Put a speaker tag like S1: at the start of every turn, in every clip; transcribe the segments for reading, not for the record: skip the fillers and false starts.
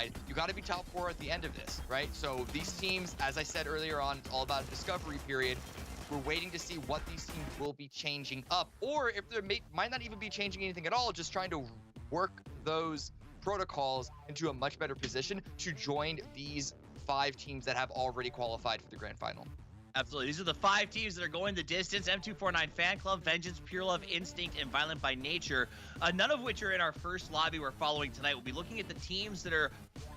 S1: qualified, you got to be top 4 at the end of this, right? So these teams, as I said earlier on, it's all about a discovery period. We're waiting to see what these teams will be changing up, or if they might not even be changing anything at all, just trying to work those protocols into a much better position to join these 5 teams that have already qualified for the grand final.
S2: Absolutely. These are the 5 teams that are going the distance: M249 Fan Club, Vengeance, Pure Love, Instinct, and Violent by Nature. None of which are in our first lobby we're following tonight. We'll be looking at the teams that are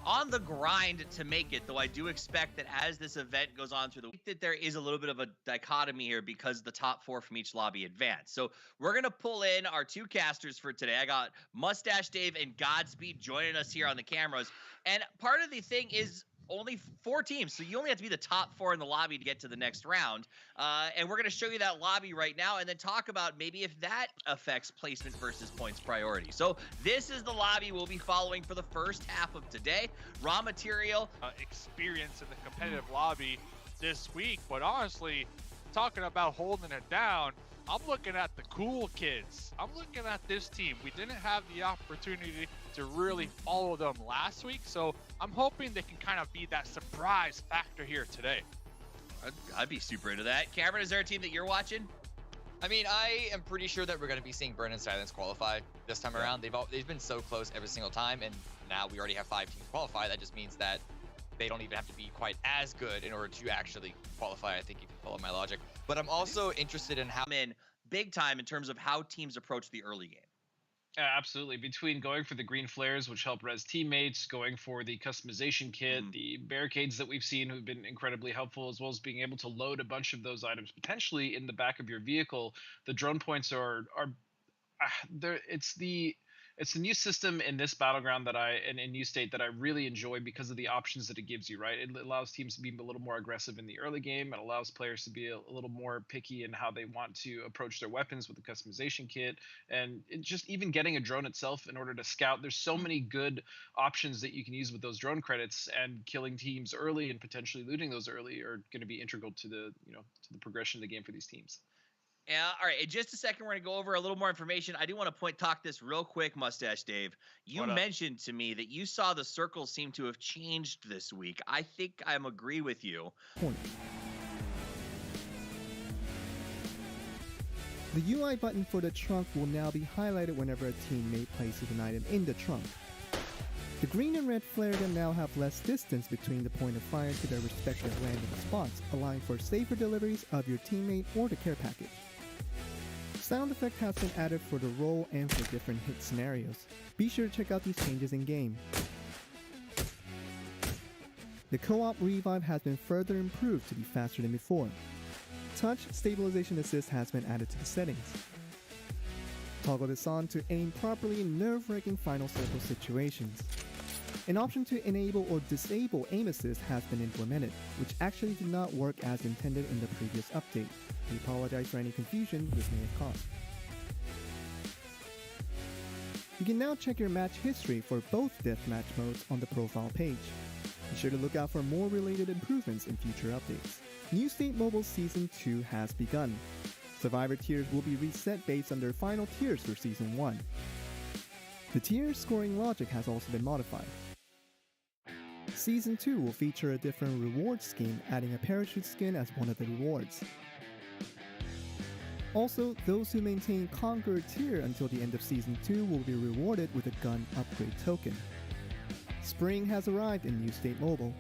S2: on the grind to make it, though I do expect that as this event goes on through the week, that there is a little bit of a dichotomy here because the top 4 from each lobby advance. So we're going to pull in our 2 casters for today. I got Mustache Dave and Godspeed joining us here on the cameras. And part of the thing is only 4 teams, so you only have to be the top 4 in the lobby to get to the next round. And we're going to show you that lobby right now and then talk about maybe if that affects placement versus points priority. So this is the lobby we'll be following for the first half of today. Raw material.
S3: Experience in the competitive lobby this week, but honestly, talking about holding it down, I'm looking at the cool kids. I'm looking at this team. We didn't have the opportunity to really follow them last week, so I'm hoping they can kind of be that surprise factor here today.
S2: I'd be super into that. Cameron, is there a team that you're watching?
S1: I mean, I am pretty sure that we're going to be seeing Burn and Silence qualify this time around. They've been so close every single time, and now we already have 5 teams qualify. That just means that they don't even have to be quite as good in order to actually qualify, I think, if you follow my logic. But I'm also interested in how
S2: in big time in terms of how teams approach the early game.
S4: Absolutely. Between going for the green flares, which help res teammates, going for the customization kit, the barricades that we've seen have been incredibly helpful, as well as being able to load a bunch of those items potentially in the back of your vehicle. The drone points are there. It's the new system in this battleground that in new state that I really enjoy because of the options that it gives you, right? It allows teams to be a little more aggressive in the early game. It allows players to be a little more picky in how they want to approach their weapons with the customization kit. And just even getting a drone itself in order to scout, there's so many good options that you can use with those drone credits, and killing teams early and potentially looting those early are going to be integral to the progression of the game for these teams.
S2: Yeah, all right. In just a second, we're going to go over a little more information. I do want to talk this real quick, Mustache Dave. You mentioned to me that you saw the circles seem to have changed this week. I think I agree with you.
S5: The UI button for the trunk will now be highlighted whenever a teammate places an item in the trunk. The green and red flare gun now have less distance between the point of fire to their respective landing spots, allowing for safer deliveries of your teammate or the care package. Sound effect has been added for the roll and for different hit scenarios. Be sure to check out these changes in game. The co-op revive has been further improved to be faster than before. Touch stabilization assist has been added to the settings. Toggle this on to aim properly in nerve-wracking final circle situations. An option to enable or disable aim assist has been implemented, which actually did not work as intended in the previous update. We apologize for any confusion this may have caused. You can now check your match history for both deathmatch modes on the profile page. Be sure to look out for more related improvements in future updates. New State Mobile Season 2 has begun. Survivor tiers will be reset based on their final tiers for Season 1. The tier scoring logic has also been modified. Season 2 will feature a different reward scheme, adding a parachute skin as one of the rewards. Also, those who maintain Conqueror tier until the end of Season 2 will be rewarded with a gun upgrade token. Spring has arrived in New State Mobile.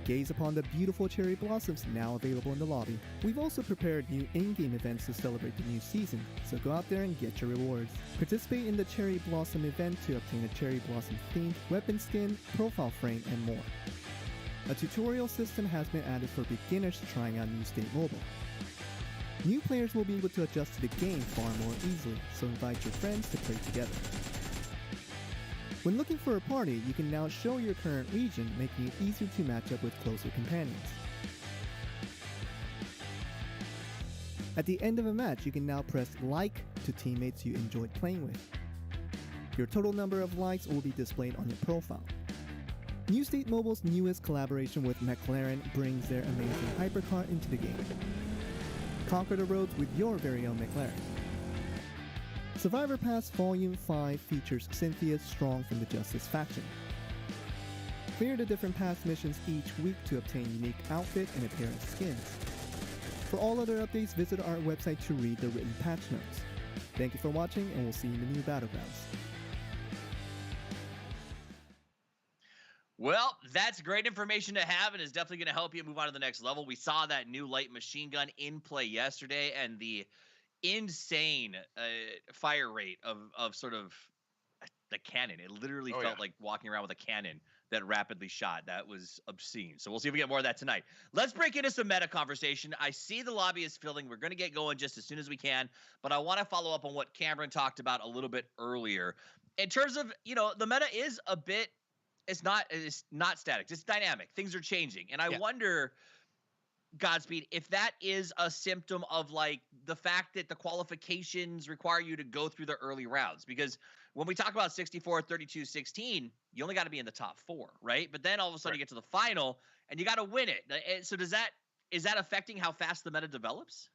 S5: Gaze upon the beautiful cherry blossoms now available in the lobby. We've also prepared new in-game events to celebrate the new season, so go out there and get your rewards. Participate in the Cherry Blossom event to obtain a Cherry Blossom themed weapon skin, profile frame, and more. A tutorial system has been added for beginners trying out New State Mobile. New players will be able to adjust to the game far more easily, so invite your friends to play together. When looking for a party, you can now show your current region, making it easier to match up with closer companions. At the end of a match, you can now press like to teammates you enjoyed playing with. Your total number of likes will be displayed on your profile. New State Mobile's newest collaboration with McLaren brings their amazing hypercar into the game. Conquer the roads with your very own McLaren. Survivor Pass Volume 5 features Cynthia Strong from the Justice faction. Clear the different past missions each week to obtain unique outfit and a pair of skins. For all other updates, visit our website to read the written patch notes. Thank you for watching, and we'll see you in the new Battlegrounds.
S2: Well, that's great information to have, and is definitely going to help you move on to the next level. We saw that new light machine gun in play yesterday, and the insane fire rate of sort of the cannon. It literally felt like walking around with a cannon that rapidly shot. That was obscene. So we'll see if we get more of that tonight. Let's break into some meta conversation. I see the lobby is filling. We're going to get going just as soon as we can, but I want to follow up on what Cameron talked about a little bit earlier. In terms of, the meta is a bit, it's not static. It's dynamic. Things are changing. And I wonder, Godspeed, if that is a symptom of like the fact that the qualifications require you to go through the early rounds. Because when we talk about 64, 32, 16, you only got to be in the top 4, right? But then all of a sudden you get to the final and you got to win it. So is that affecting how fast the meta develops?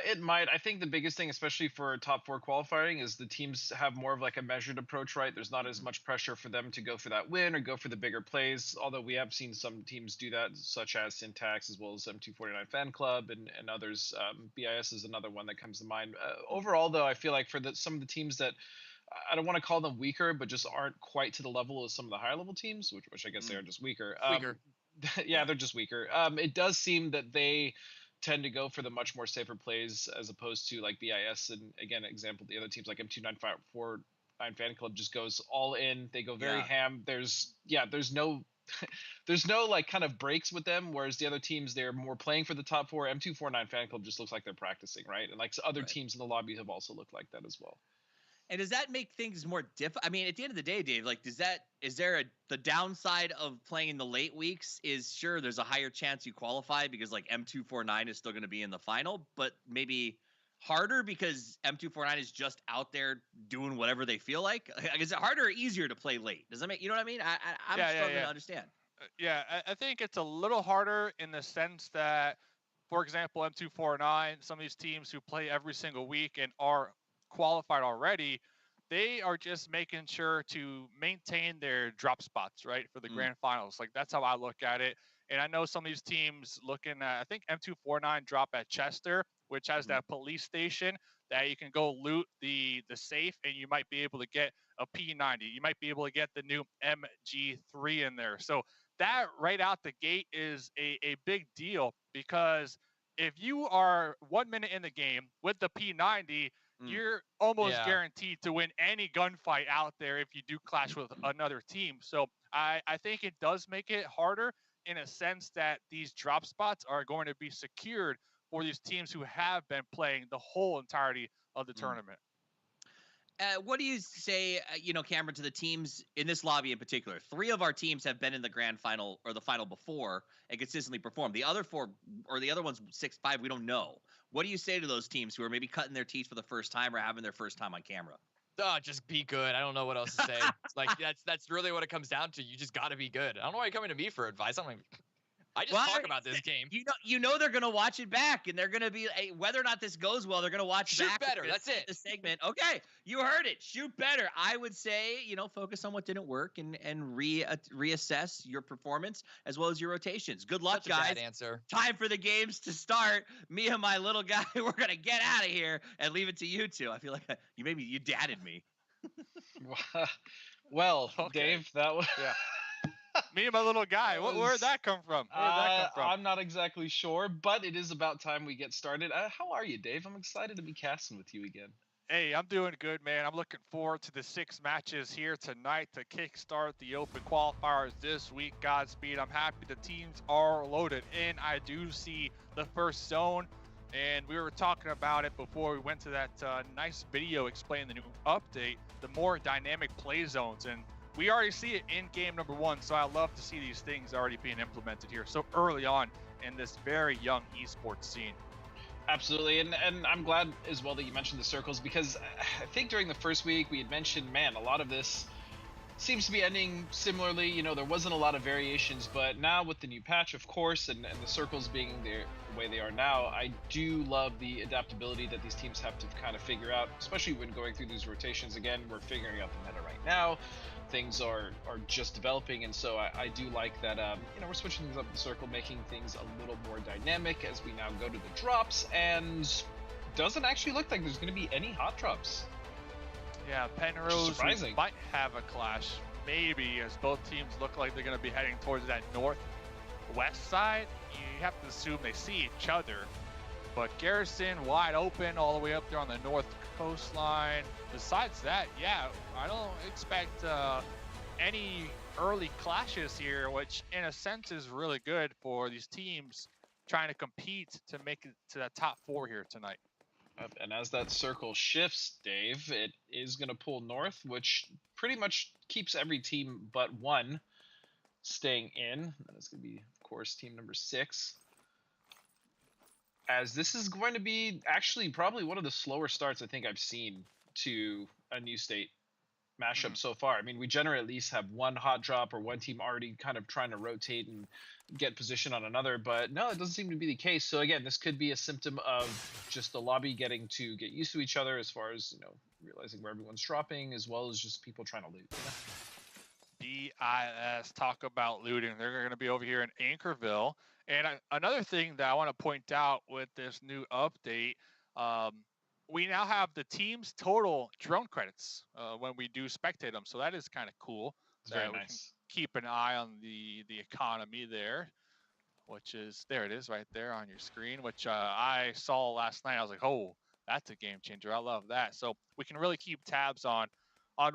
S4: It might. I think the biggest thing, especially for top 4 qualifying, is the teams have more of like a measured approach, right? There's not as much pressure for them to go for that win or go for the bigger plays, although we have seen some teams do that, such as Syntax as well as M249 Fan Club and others. BIS is another one that comes to mind. Overall, though, I feel like for some of the teams that, I don't want to call them weaker, but just aren't quite to the level of some of the higher level teams, which I guess they are just weaker. Yeah, they're just weaker. It does seem that they tend to go for the much more safer plays as opposed to like BIS, and again, example, the other teams like M2949 Fan Club just goes all in. They go very ham. There's no there's no like kind of breaks with them, whereas the other teams, they're more playing for the top 4. M249 Fan Club just looks like they're practicing, right? And like other teams in the lobby have also looked like that as well.
S2: And does that make things more difficult? I mean, at the end of the day, Dave, like, the downside of playing in the late weeks is, sure, there's a higher chance you qualify because like M249 is still going to be in the final, but maybe harder because M249 is just out there doing whatever they feel like? Is it harder or easier to play late? Does that make, you know what I mean? I'm struggling to understand.
S3: Yeah, I think it's a little harder in the sense that, for example, M249, some of these teams who play every single week and are qualified already, they are just making sure to maintain their drop spots, right, for the grand finals. Like, that's how I look at it. And I know some of these teams looking at, I think M249 drop at Chester, which has that police station that you can go loot the safe, and you might be able to get a P90. You might be able to get the new MG3 in there. So that right out the gate is a big deal, because if you are 1 minute in the game with the P90, you're almost guaranteed to win any gunfight out there if you do clash with another team. So I think it does make it harder in a sense that these drop spots are going to be secured for these teams who have been playing the whole entirety of the tournament.
S2: What do you say, Cameron, to the teams in this lobby in particular? 3 of our teams have been in the grand final or the final before and consistently performed. The other 4, or the other one's 6-5, we don't know. What do you say to those teams who are maybe cutting their teeth for the first time or having their first time on camera?
S1: Just be good. I don't know what else to say. Like, that's really what it comes down to. You just got to be good. I don't know why you're coming to me for advice. I just talk about this game.
S2: You know they're gonna watch it back, and they're gonna be whether or not this goes well, they're gonna watch
S1: Shoot
S2: back.
S1: better. That's it.
S2: The segment. Okay, you heard it. Shoot better. I would say, focus on what didn't work and reassess your performance as well as your rotations. Good luck, guys.
S1: Bad answer.
S2: Time for the games to start. Me and my little guy, we're gonna get out of here and leave it to you two. I feel like you dadded me.
S4: Well, okay. Dave, that was
S3: Me and my little guy. Where'd that come from?
S4: I'm not exactly sure, but it is about time we get started. How are you, Dave? I'm excited to be casting with you again.
S3: Hey, I'm doing good, man. I'm looking forward to the 6 matches here tonight to kickstart the Open Qualifiers this week. Godspeed. I'm happy the teams are loaded in. I do see the first zone, and we were talking about it before we went to that nice video explaining the new update, the more dynamic play zones. And we already see it in game number 1, so I love to see these things already being implemented here so early on in this very young esports scene.
S4: Absolutely, and I'm glad as well that you mentioned the circles, because I think during the first week we had mentioned, man, a lot of this seems to be ending similarly. You know, there wasn't a lot of variations, but now with the new patch, of course, and the circles being the way they are now, I do love the adaptability that these teams have to kind of figure out, especially when going through these rotations. Again, we're figuring out the meta right now. Things are just developing, and so I do like that. You know, we're switching things up in the circle, making things a little more dynamic as we now go to the drops, and doesn't actually look like there's going to be any hot drops.
S3: Yeah, Penrose
S4: surprising.
S3: might have a clash, maybe, as both teams look like they're going to be heading towards that northwest side. You have to assume they see each other, but Garrison wide open all the way up there on the north coastline. Besides that, yeah, I don't expect any early clashes here, which in a sense is really good for these teams trying to compete to make it to that top 4 here tonight.
S4: And as that circle shifts, Dave, it is going to pull north, which pretty much keeps every team but one staying in. That's going to be, of course, team number 6. As this is going to be actually probably one of the slower starts I think I've seen to a new state mashup so far. I mean, we generally at least have one hot drop or one team already kind of trying to rotate and get position on another, but no, it doesn't seem to be the case. So again, this could be a symptom of just the lobby getting to get used to each other as far as, you know, realizing where everyone's dropping, as well as just people trying to loot.
S3: BIS, talk about looting. They're going to be over here in Anchorville. And another thing that I want to point out with this new update, we now have the team's total drone credits when we do spectate them. So that is kind of cool.
S4: It's very nice.
S3: Keep an eye on the economy there, which is, there it is right there on your screen, which I saw last night. I was like, oh, that's a game changer. I love that. So we can really keep tabs on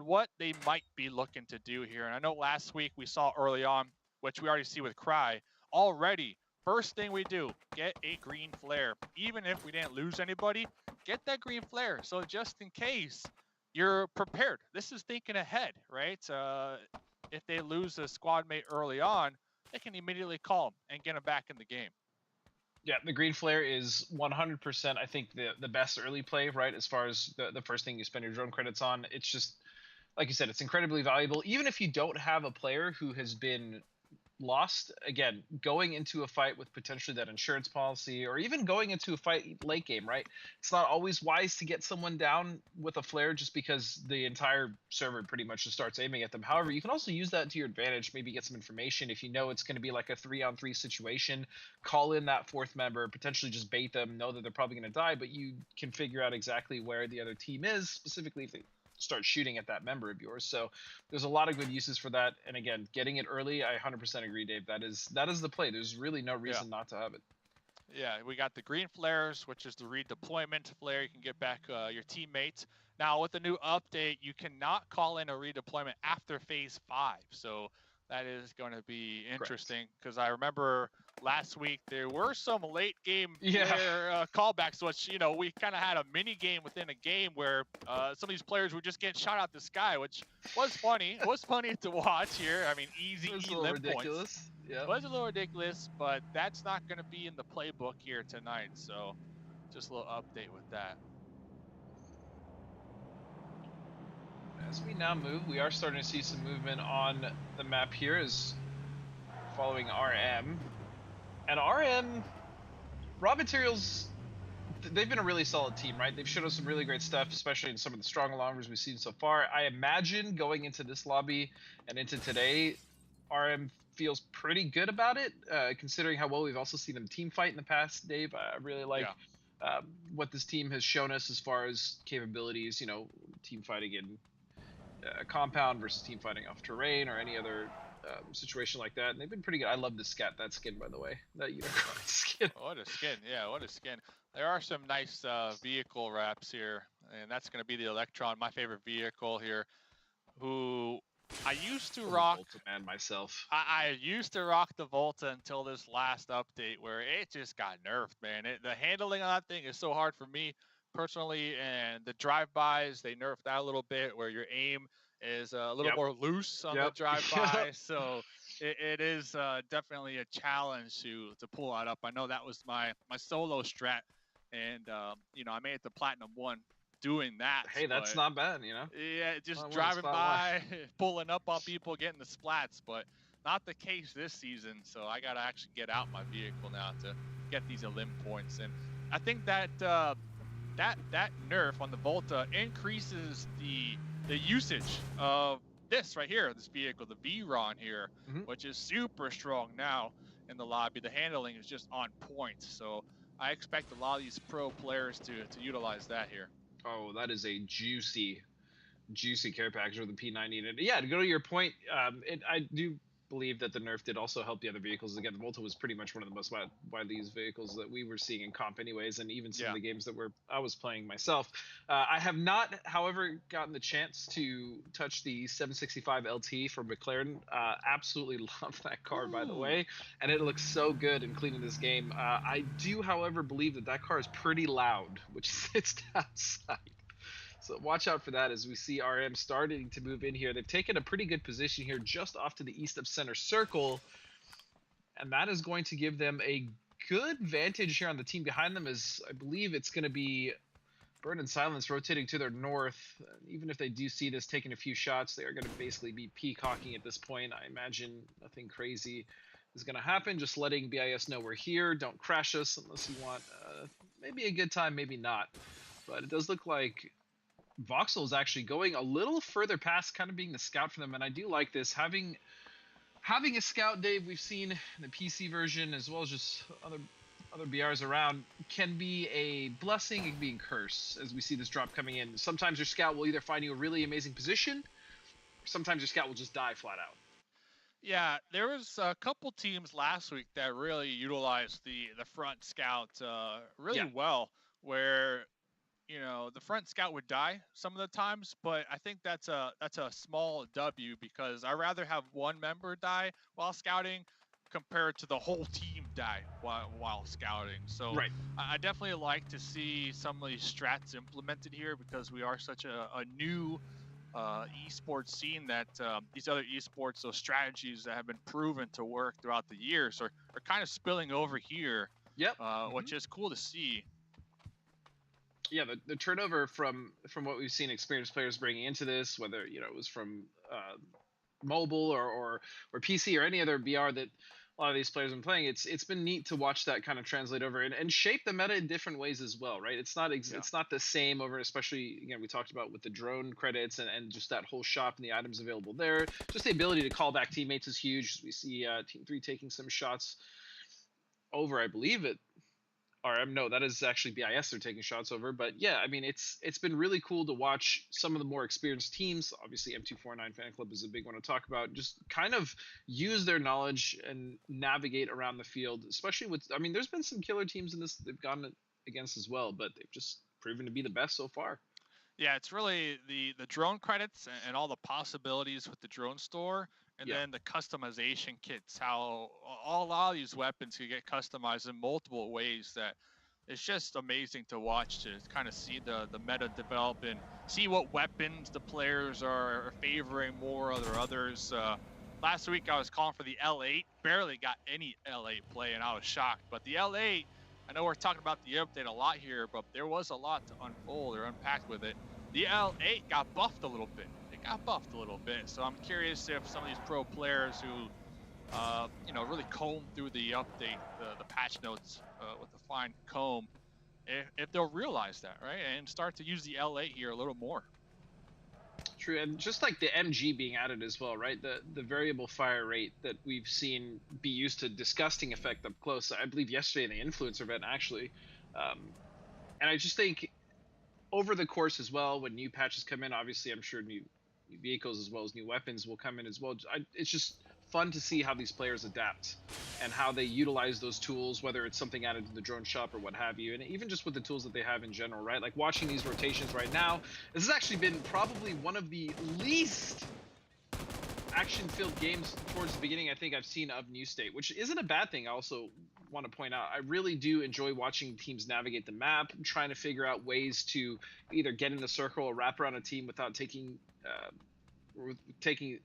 S3: what they might be looking to do here. And I know last week we saw early on, which we already see with Cry, already, first thing we do, get a green flare. Even if we didn't lose anybody, get that green flare. So just in case, you're prepared. This is thinking ahead, right? If they lose a squad mate early on, they can immediately call them and get them back in the game.
S4: Yeah, the green flare is 100%, I think, the best early play, right? As far as the first thing you spend your drone credits on. It's just, like you said, it's incredibly valuable. Even if you don't have a player who has been lost, again, going into a fight with potentially that insurance policy, or even going into a fight late game, right? It's not always wise to get someone down with a flare just because the entire server pretty much just starts aiming at them. However, you can also use that to your advantage, maybe get some information. If you know it's going to be like a 3-on-3 situation, call in that 4th member, potentially just bait them, know that they're probably going to die, but you can figure out exactly where the other team is, specifically if they start shooting at that member of yours. So there's a lot of good uses for that. And again, getting it early, I 100% agree, Dave. That is the play. There's really no reason not to have it.
S3: Yeah, we got the green flares, which is the redeployment flare. You can get back your teammates. Now with the new update, you cannot call in a redeployment after phase 5. So that is going to be interesting, because I remember last week there were some late game callbacks, which, you know, we kind of had a mini game within a game where some of these players were just getting shot out the sky, which was funny. It was funny to watch here. I mean, easy limp points.
S4: Yeah.
S3: It was a little ridiculous, but that's not going to be in the playbook here tonight. So just a little update with that.
S4: As we now move, we are starting to see some movement on the map here, as following RM. And RM, Raw Materials, they've been a really solid team, right? They've showed us some really great stuff, especially in some of the strong alongers we've seen so far. I imagine going into this lobby and into today, RM feels pretty good about it, considering how well we've also seen them team fight in the past, Dave. I really like what this team has shown us as far as capabilities, you know, team fighting in compound versus team fighting off terrain or any other situation like that, and they've been pretty good. I love this that skin, by the way, that unicorn skin.
S3: What a skin. Yeah, what a skin. There are some nice vehicle wraps here, and that's going to be the Electron, my favorite vehicle here, who I used to rock.
S4: Volta man myself.
S3: I used to rock the Volta until this last update where it just got nerfed, man. The handling on that thing is so hard for me personally, and the drive-bys, they nerfed that a little bit, where your aim is a little more loose on the drive-by. So it is definitely a challenge to pull that up. I know that was my solo strat, and you know, I made it to Platinum 1 doing that.
S4: Hey, that's
S3: but,
S4: not bad, you know?
S3: Yeah, just
S4: Not
S3: driving
S4: spot
S3: by, pulling up on people, getting the splats, but not the case this season. So I got to actually get out my vehicle now to get these elim points. And I think that that nerf on the Volta increases the usage of this right here, this vehicle, the V-Ron here, which is super strong now in the lobby. The handling is just on point. So I expect a lot of these pro players to utilize that here.
S4: Oh, that is a juicy care package with the P90. And yeah, to go to your point, I do believe that the nerf did also help the other vehicles. Again, the Volta was pretty much one of the most widely used vehicles that we were seeing in comp anyways, and even some of the games that I was playing myself. I have not, however, gotten the chance to touch the 765 LT from McLaren. Absolutely love that car, by the way, and it looks so good in cleaning this game. I do, however, believe that car is pretty loud, which sits outside. So watch out for that as we see RM starting to move in here. They've taken a pretty good position here just off to the east of center circle. And that is going to give them a good vantage here on the team behind them, as I believe it's going to be Burn and Silence rotating to their north. Even if they do see this taking a few shots, they are going to basically be peacocking at this point. I imagine nothing crazy is going to happen. Just letting BIS know we're here. Don't crash us unless you want maybe a good time, maybe not. But it does look like Voxel is actually going a little further past, kind of being the scout for them, and I do like this. Having a scout, Dave, we've seen in the PC version as well as just other BRs around, can be a blessing, it can be a curse as we see this drop coming in. Sometimes your scout will either find you a really amazing position, or sometimes your scout will just die flat out.
S3: Yeah, there was a couple teams last week that really utilized the front scout really well, where the front scout would die some of the times, but I think that's a small W, because I'd rather have one member die while scouting compared to the whole team die while scouting. So I definitely like to see some of these strats implemented here, because we are such a new esports scene that these other esports, those strategies that have been proven to work throughout the years are kind of spilling over here, which is cool to see.
S4: Yeah, the turnover from what we've seen experienced players bringing into this, whether it was from mobile or PC or any other BR that a lot of these players have been playing, it's been neat to watch that kind of translate over and shape the meta in different ways as well, right? It's not it's not the same over, especially again we talked about with the drone credits and just that whole shop and the items available there. Just the ability to call back teammates is huge. We see Team 3 taking some shots over, I believe it. No, that is actually BIS they're taking shots over. But yeah, I mean, it's been really cool to watch some of the more experienced teams. Obviously, M249 Fan Club is a big one to talk about. Just kind of use their knowledge and navigate around the field, especially with, I mean, there's been some killer teams in this they've gone against as well, but they've just proven to be the best so far.
S3: Yeah, it's really the drone credits and all the possibilities with the drone store, and then the customization kits, how a lot of these weapons can get customized in multiple ways. That it's just amazing to watch, to kind of see the meta develop and see what weapons the players are favoring more over others. Last week I was calling for the L8, barely got any L8 play, and I was shocked. But the L8, I know we're talking about the update a lot here, but there was a lot to unfold or unpack with it. The L8 got buffed a little bit. So I'm curious if some of these pro players who, really comb through the update, the patch notes with a fine comb, if they'll realize that, right, and start to use the L8 here a little more.
S4: True, and just like the MG being added as well, right? The variable fire rate that we've seen be used to disgusting effect up close. I believe yesterday in the influencer event, actually, and I just think over the course as well, when new patches come in, obviously I'm sure new vehicles as well as new weapons will come in as well. It's just fun to see how these players adapt and how they utilize those tools, whether it's something added to the drone shop or what have you, and even just with the tools that they have in general, right? Like watching these rotations right now, this has actually been probably one of the least action-filled games towards the beginning I think I've seen of New State, which isn't a bad thing. I also want to point out, I really do enjoy watching teams navigate the map, trying to figure out ways to either get in the circle or wrap around a team without taking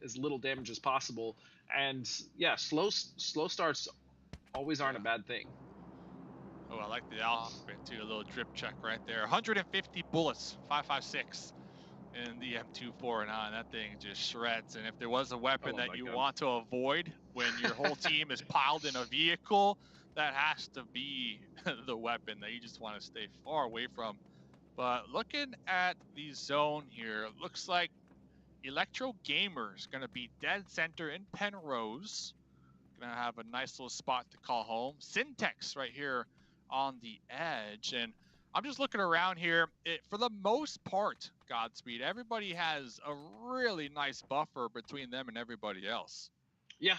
S4: as little damage as possible. And yeah, slow starts always aren't a bad thing.
S3: Oh, I like the outfit too. A little drip check right there. 150 bullets, 5.56 in the M249. That thing just shreds. And if there was a weapon that you want to avoid when your whole team is piled in a vehicle, that has to be the weapon that you just want to stay far away from. But looking at the zone here, it looks like Electro Gamer's going to be dead center in Penrose. Going to have a nice little spot to call home. Syntex right here on the edge. And I'm just looking around here. For the most part, Godspeed, everybody has a really nice buffer between them and everybody else.
S4: Yeah,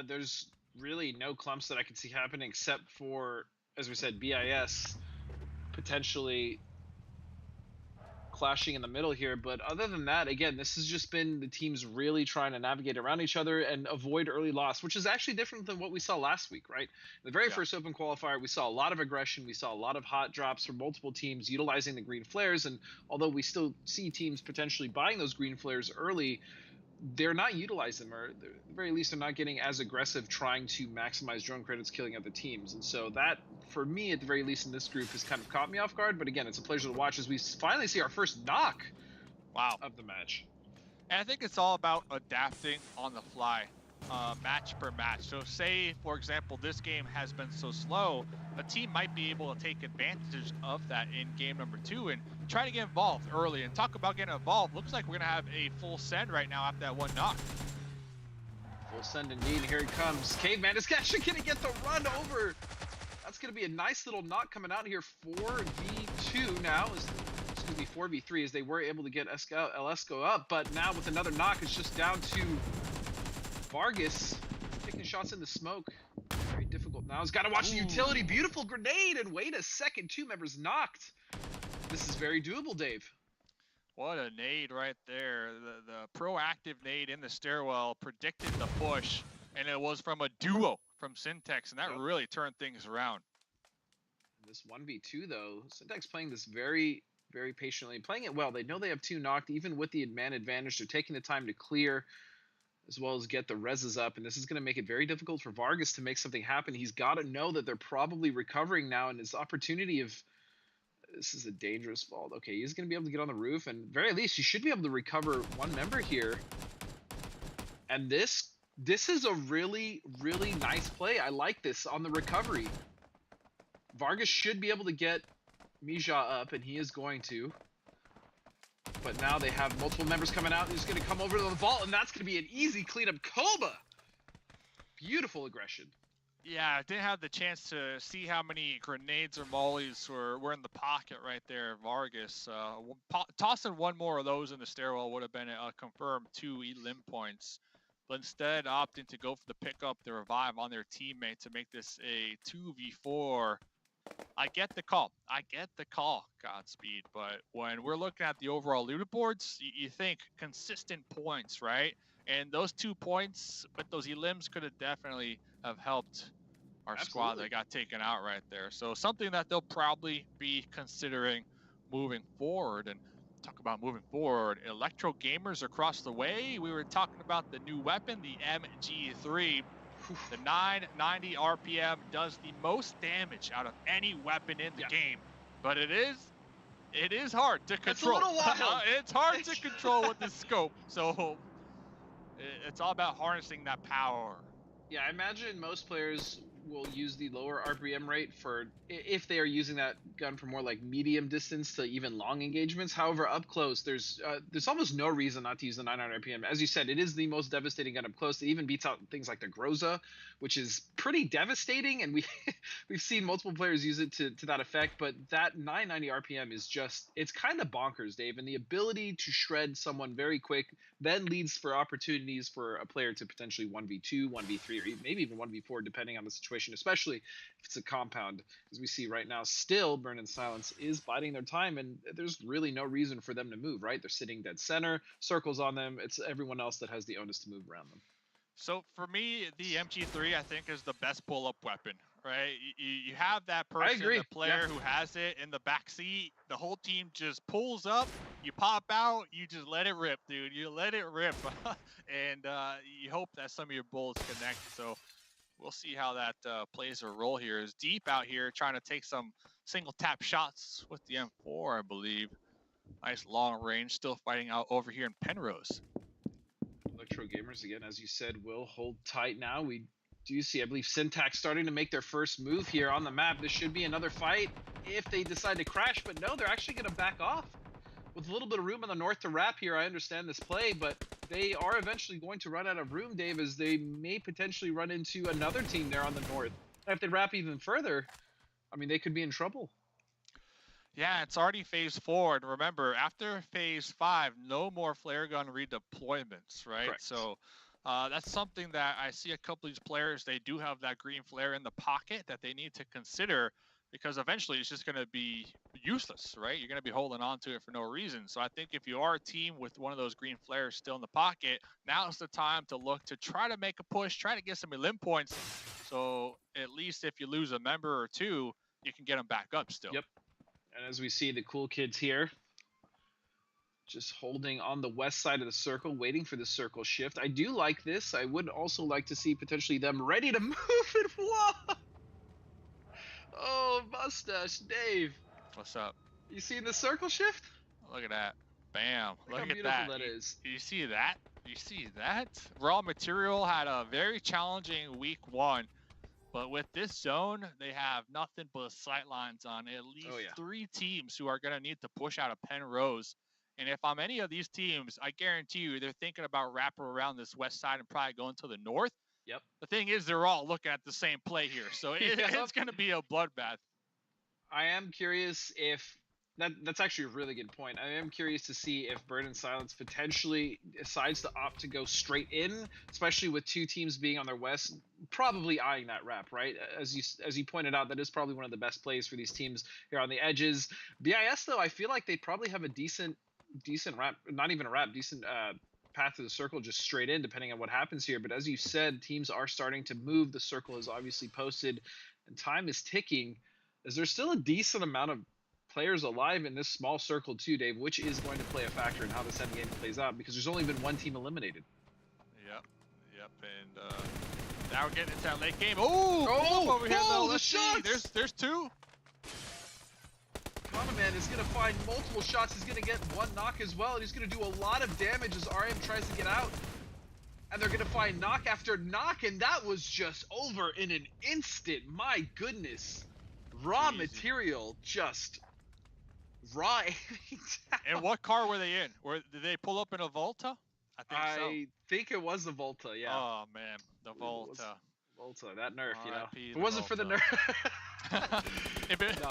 S4: there's really no clumps that I can see happening except for, as we said, BIS potentially clashing in the middle here. But other than that, again, this has just been the teams really trying to navigate around each other and avoid early loss, which is actually different than what we saw last week, right? The very first Open Qualifier, we saw a lot of aggression. We saw a lot of hot drops from multiple teams utilizing the green flares. And although we still see teams potentially buying those green flares early, they're not utilizing them, or at the very least they're not getting as aggressive trying to maximize drone credits killing other teams. And so that, for me at the very least in this group, has kind of caught me off guard. But again, it's a pleasure to watch as we finally see our first knock of the match.
S3: And I think it's all about adapting on the fly, match per match. So say, for example, this game has been so slow, a team might be able to take advantage of that in game number 2 and try to get involved early. And talk about getting involved, looks like we're gonna have a full send right now after that one knock.
S4: Full send indeed, here it comes. Caveman is actually gonna get the run over. That's gonna be a nice little knock coming out here. 4v2 now. It's gonna be 4v3 as they were able to get Elesco up, but now with another knock, it's just down to Vargas taking shots in the smoke. Very difficult now. He's got to watch the utility. Beautiful grenade, and wait a second, 2 members knocked. This is very doable, Dave.
S3: What a nade right there. The proactive nade in the stairwell predicted the push, and it was from a duo from Syntex, and that really turned things around.
S4: This 1v2 though, Syntex playing this very patiently, playing it well. They know they have 2 knocked, even with the man advantage. They're taking the time to clear, as well as get the reses up, and this is going to make it very difficult for Vargas to make something happen. He's got to know that they're probably recovering now, and his opportunity of this is a dangerous vault. Okay, he's going to be able to get on the roof, and very least he should be able to recover 1 member here. And this is a really nice play. I like this on the recovery. Vargas should be able to get Mija up, and he is going to. But now they have multiple members coming out. He's going to come over to the vault, and that's going to be an easy cleanup. Koba! Beautiful aggression.
S3: Yeah, I didn't have the chance to see how many grenades or mollies were in the pocket right there. Vargas tossing 1 more of those in the stairwell would have been a confirmed 2 elim points. But instead, opting to go for the pickup, the revive on their teammate to make this a 2v4. I get the call. Godspeed. But when we're looking at the overall leaderboards, you think consistent points, right? And those 2 points with those elims could have definitely have helped our squad that got taken out right there. So something that they'll probably be considering moving forward. And talk about moving forward, Electro Gamers across the way. We were talking about the new weapon, the MG3. The 990 RPM does the most damage out of any weapon in the game, but it is hard to control.
S4: It's a little wild.
S3: It's hard to control with the scope, so it's all about harnessing that power.
S4: Yeah, I imagine most players will use the lower RPM rate for if they are using that gun for more like medium distance to even long engagements. However, up close, there's almost no reason not to use the 900 RPM. As you said, it is the most devastating gun up close. It even beats out things like the Groza, which is pretty devastating, and we've seen multiple players use it to that effect. But that 990 RPM is just, it's kind of bonkers, Dave, and the ability to shred someone very quick then leads for opportunities for a player to potentially 1v2, 1v3, or maybe even 1v4, depending on the situation, especially if it's a compound. As we see right now, still Burn in Silence is biding their time, and there's really no reason for them to move, right? They're sitting dead center, circles on them. It's everyone else that has the onus to move around them.
S3: So for me, the MG3, I think, is the best pull-up weapon, right? You have that person, the player who has it in the back seat. The whole team just pulls up, you pop out, you just let it rip, dude. You let it rip. And you hope that some of your bullets connect. So we'll see how that plays a role here. Is Deep out here trying to take some single tap shots with the M4, I believe. Nice long range, still fighting out over here in Penrose.
S4: Electro Gamers, again, as you said, will hold tight now. We do see, I believe, Syntax starting to make their first move here on the map. This should be another fight if they decide to crash, but no, they're actually going to back off. With a little bit of room on the north to wrap here, I understand this play, but they are eventually going to run out of room, Dave, as they may potentially run into another team there on the north. And if they wrap even further, I mean, they could be in trouble.
S3: Yeah, it's already phase 4, and remember, after phase 5, no more flare gun redeployments, right?
S4: Correct.
S3: So that's something that I see a couple of these players, they do have that green flare in the pocket that they need to consider, because eventually it's just going to be useless, right? You're going to be holding on to it for no reason. So I think if you are a team with one of those green flares still in the pocket, now's the time to look to try to make a push, try to get some elim points. So at least if you lose a member or two, you can get them back up still.
S4: Yep. And as we see the cool kids here, just holding on the west side of the circle, waiting for the circle shift. I do like this. I would also like to see potentially them ready to move it. Whoa! Oh, Mustache, Dave.
S3: What's up?
S4: You seen the circle shift?
S3: Look at that. Bam.
S4: Look how
S3: Look at
S4: beautiful
S3: that.
S4: that is.
S3: You see that? You see that? Raw Material had a very challenging week 1. But with this zone, they have nothing but sight lines on at least 3 teams who are going to need to push out of Penrose. And if I'm any of these teams, I guarantee you they're thinking about wrapping around this west side and probably going to the north.
S4: Yep.
S3: The thing is, they're all looking at the same play here. So it's going to be a bloodbath.
S4: I am curious if that's actually a really good point. I am curious to see if Burn and Silence potentially decides to opt to go straight in, especially with 2 teams being on their west, probably eyeing that wrap, right? As you pointed out, that is probably one of the best plays for these teams here on the edges. BIS though, I feel like they probably have a decent wrap, not even a wrap, decent path to the circle just straight in, depending on what happens here. But as you said, teams are starting to move. The circle is obviously posted, and time is ticking. Is there still a decent amount of players alive in this small circle too, Dave, which is going to play a factor in how this end game plays out, because there's only been 1 team eliminated.
S3: Yep. And now we're getting into that late game. Oh, over here though. Let's see. There's 2.
S4: Kamaman is going to find multiple shots. He's going to get 1 knock as well, and he's going to do a lot of damage as RM tries to get out. And they're going to find knock after knock, and that was just over in an instant. My goodness. Raw Material just raw.
S3: And what car were they in? Did they pull up in a Volta?
S4: I think it was the Volta, yeah.
S3: Oh, man. The Volta.
S4: Volta, that nerf, you know. If
S3: the
S4: it wasn't for the nerf.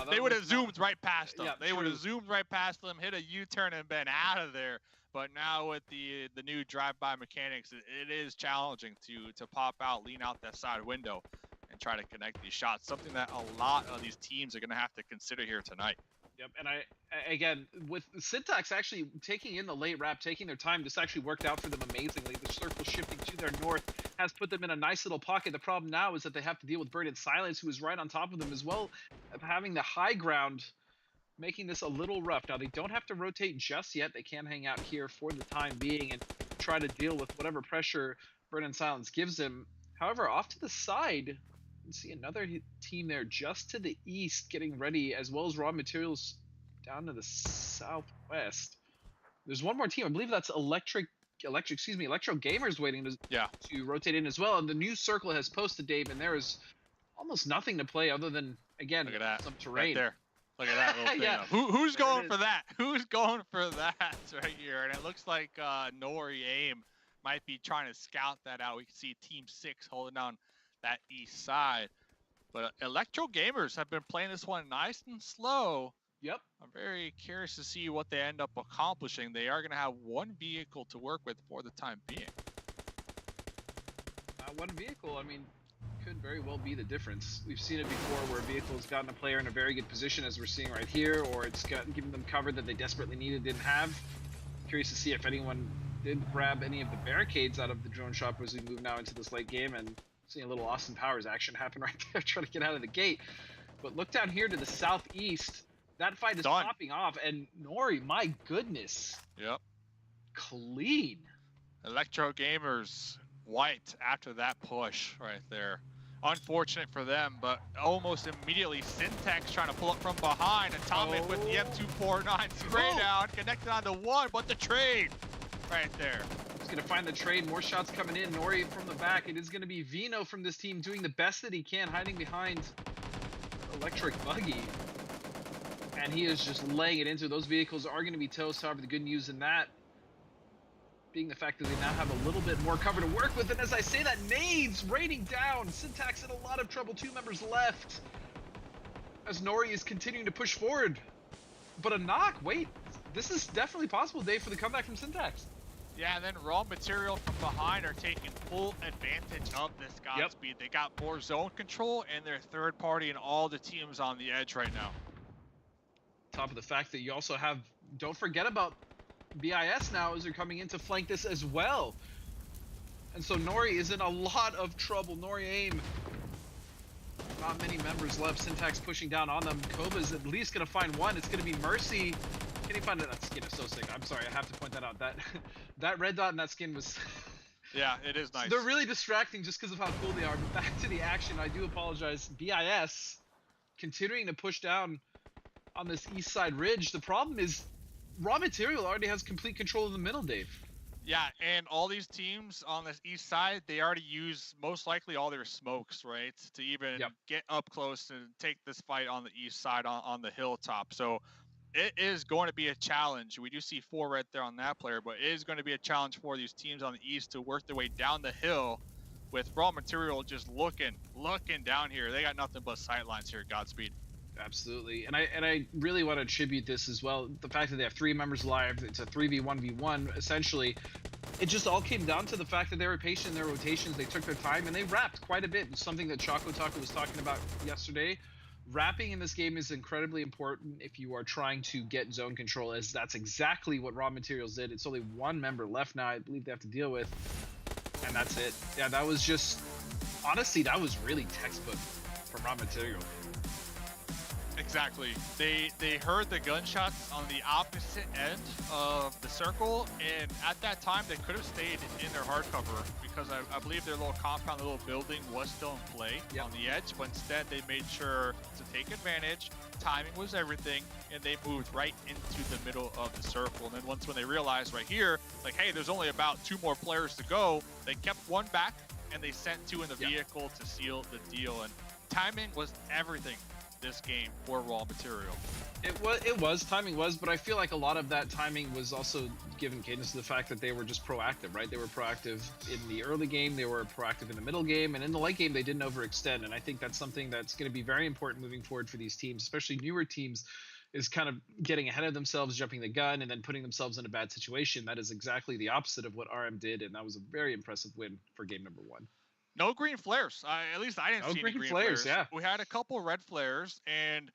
S3: They would have zoomed right past them. They would have zoomed right past them, hit a U-turn, and been out of there. But now with the new drive-by mechanics, it is challenging to pop out, lean out that side window, and try to connect these shots. Something that a lot of these teams are going to have to consider here tonight.
S4: Yep, and again, with Syntax actually taking in the late wrap, taking their time, this actually worked out for them amazingly. The circle shifting to their north has put them in a nice little pocket. The problem now is that they have to deal with Bird and Silence, who is right on top of them as well, having the high ground, making this a little rough. Now, they don't have to rotate just yet. They can hang out here for the time being and try to deal with whatever pressure Bird and Silence gives them. However, off to the side, you can see another team there just to the east getting ready, as well as Raw Materials down to the southwest. There's one more team. I believe that's Electro Gamers waiting to rotate in as well. And the new circle has posted, Dave, and there is almost nothing to play other than, again,
S3: look at that.
S4: some terrain.
S3: Right there. Look at that little thing.
S4: Yeah.
S3: Who's going for that? Who's going for that right here? And it looks like Nori Aim might be trying to scout that out. We can see Team 6 holding down that east side. But Electro Gamers have been playing this one nice and slow.
S4: Yep.
S3: I'm very curious to see what they end up accomplishing. They are going to have one vehicle to work with for the time being.
S4: One vehicle, I mean, could very well be the difference. We've seen it before where a vehicle has gotten a player in a very good position, as we're seeing right here, or it's given them cover that they desperately needed, didn't have. Curious to see if anyone did grab any of the barricades out of the drone shop as we move now into this late game, and seeing a little Austin Powers action happen right there, trying to get out of the gate. But look down here to the southeast. That fight is popping off, and Nori, my goodness.
S3: Yep.
S4: Clean.
S3: Electro Gamers wiped after that push right there. Unfortunate for them, but almost immediately Syntax trying to pull up from behind, and Atomic with the M249 spray down, connected on the one, but the trade right there.
S4: He's going to find the trade. More shots coming in. Nori from the back. It is going to be Vino from this team doing the best that he can, hiding behind Electric Buggy. And he is just laying it into. Those vehicles are going to be toast. However, the good news in that being the fact that they now have a little bit more cover to work with. And as I say that, nades raining down. Syntax in a lot of trouble. 2 members left as Nori is continuing to push forward. But a knock. Wait, this is definitely possible, Dave, for the comeback from Syntax.
S3: Yeah, and then Raw Material from behind are taking full advantage of this Godspeed. They got more zone control, and they're third party and all the teams on the edge right now.
S4: Top of the fact that you also have, don't forget about BIS now as they're coming in to flank this as well. And so Nori is in a lot of trouble. Nori aim. Not many members left. Syntax pushing down on them. Kova's at least going to find one. It's going to be Mercy. Can he find it? That skin is so sick. I'm sorry, I have to point that out. That red dot in that skin was...
S3: Yeah, it is nice.
S4: They're really distracting just because of how cool they are. But back to the action. I do apologize. BIS continuing to push down on this east side ridge. The problem is Raw Material already has complete control of the middle, Dave.
S3: Yeah, and all these teams on this east side, they already use most likely all their smokes, right? To even get up close and take this fight on the east side on the hilltop. So it is going to be a challenge. We do see 4 right there on that player, but it is going to be a challenge for these teams on the east to work their way down the hill with Raw Material just looking down here. They got nothing but sight lines here at Godspeed.
S4: Absolutely, and I really want to attribute this as well. The fact that they have 3 members alive, it's a 3v1v1 essentially. It just all came down to the fact that they were patient in their rotations. They took their time and they wrapped quite a bit. It's something that Choco was talking about yesterday. Wrapping in this game is incredibly important if you are trying to get zone control, as that's exactly what Raw Materials did. It's only 1 member left now, I believe they have to deal with, and that's it. Yeah, that was just, honestly, that was really textbook from Raw Material.
S3: Exactly. They heard the gunshots on the opposite end of the circle, and at that time they could have stayed in their hard cover because I believe their little compound, their little building was still in play on the edge, but instead they made sure to take advantage. Timing was everything, and they moved right into the middle of the circle. And then once when they realized right here, like, hey, there's only about 2 more players to go, they kept 1 back and they sent 2 in the vehicle to seal the deal. And timing was everything this game for Raw Material.
S4: It was timing was, but I feel like a lot of that timing was also given cadence to the fact that they were just proactive, right? They were proactive in the early game, they were proactive in the middle game, and in the late game they didn't overextend. And I think that's something that's going to be very important moving forward for these teams, especially newer teams, is kind of getting ahead of themselves, jumping the gun, and then putting themselves in a bad situation. That is exactly the opposite of what RM did, and that was a very impressive win for game number 1.
S3: No green flares. At least I didn't see any green flares.
S4: Yeah.
S3: We had a couple red flares, and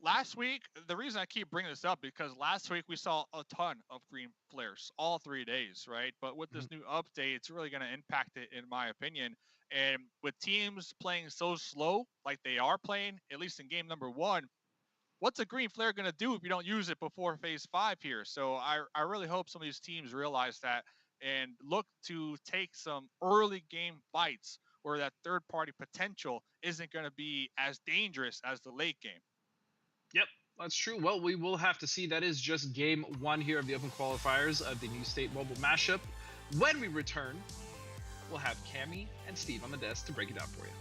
S3: last week, the reason I keep bringing this up, because last week we saw a ton of green flares all 3 days, right? But with this new update, it's really going to impact it, in my opinion. And with teams playing so slow, like they are playing, at least in game number 1, what's a green flare going to do if you don't use it before phase 5 here? So I really hope some of these teams realize that and look to take some early game fights where that third party potential isn't going to be as dangerous as the late game.
S4: Yep, that's true. Well, we will have to see. That is just game 1 here of the Open Qualifiers of the new State Mobile Mashup. When we return, we'll have Cammy and Steve on the desk to break it down for you.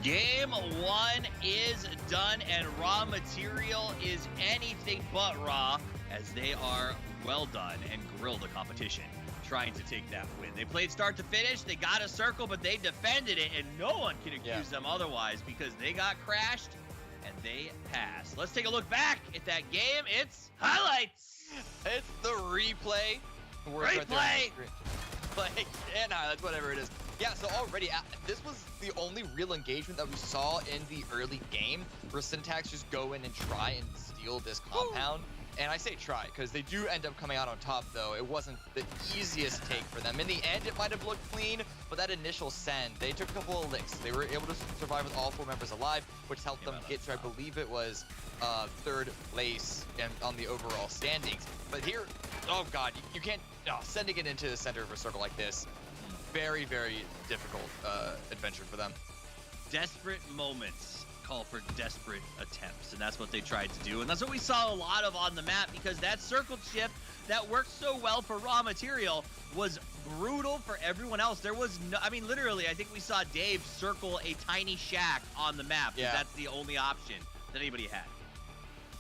S2: Game 1 is done, and Raw Material is anything but raw, as they are well done and grilled the competition, trying to take that win. They played start to finish, they got a circle, but they defended it, and no one can accuse them otherwise because they got crashed and they passed. Let's take a look back at that game. It's highlights.
S1: It's the replay.
S2: Replay.
S1: Like, and highlights, whatever it is. Yeah, so already, this was the only real engagement that we saw in the early game where Syntax just go in and try and steal this compound. And I say try, because they do end up coming out on top, though. It wasn't the easiest take for them. In the end, it might have looked clean, but that initial send, they took a couple of licks. They were able to survive with all 4 members alive, which helped them get to, I believe it was, 3rd place on the overall standings. But here, oh god, you can't, sending it into the center of a circle like this, very, very difficult adventure for them.
S2: Desperate moments call for desperate attempts, and that's what they tried to do, and that's what we saw a lot of on the map, because that circle shift that worked so well for Raw Material was brutal for everyone else. There was no, I mean, literally, I think we saw Dave circle a tiny shack on the map, because that's the only option that anybody had.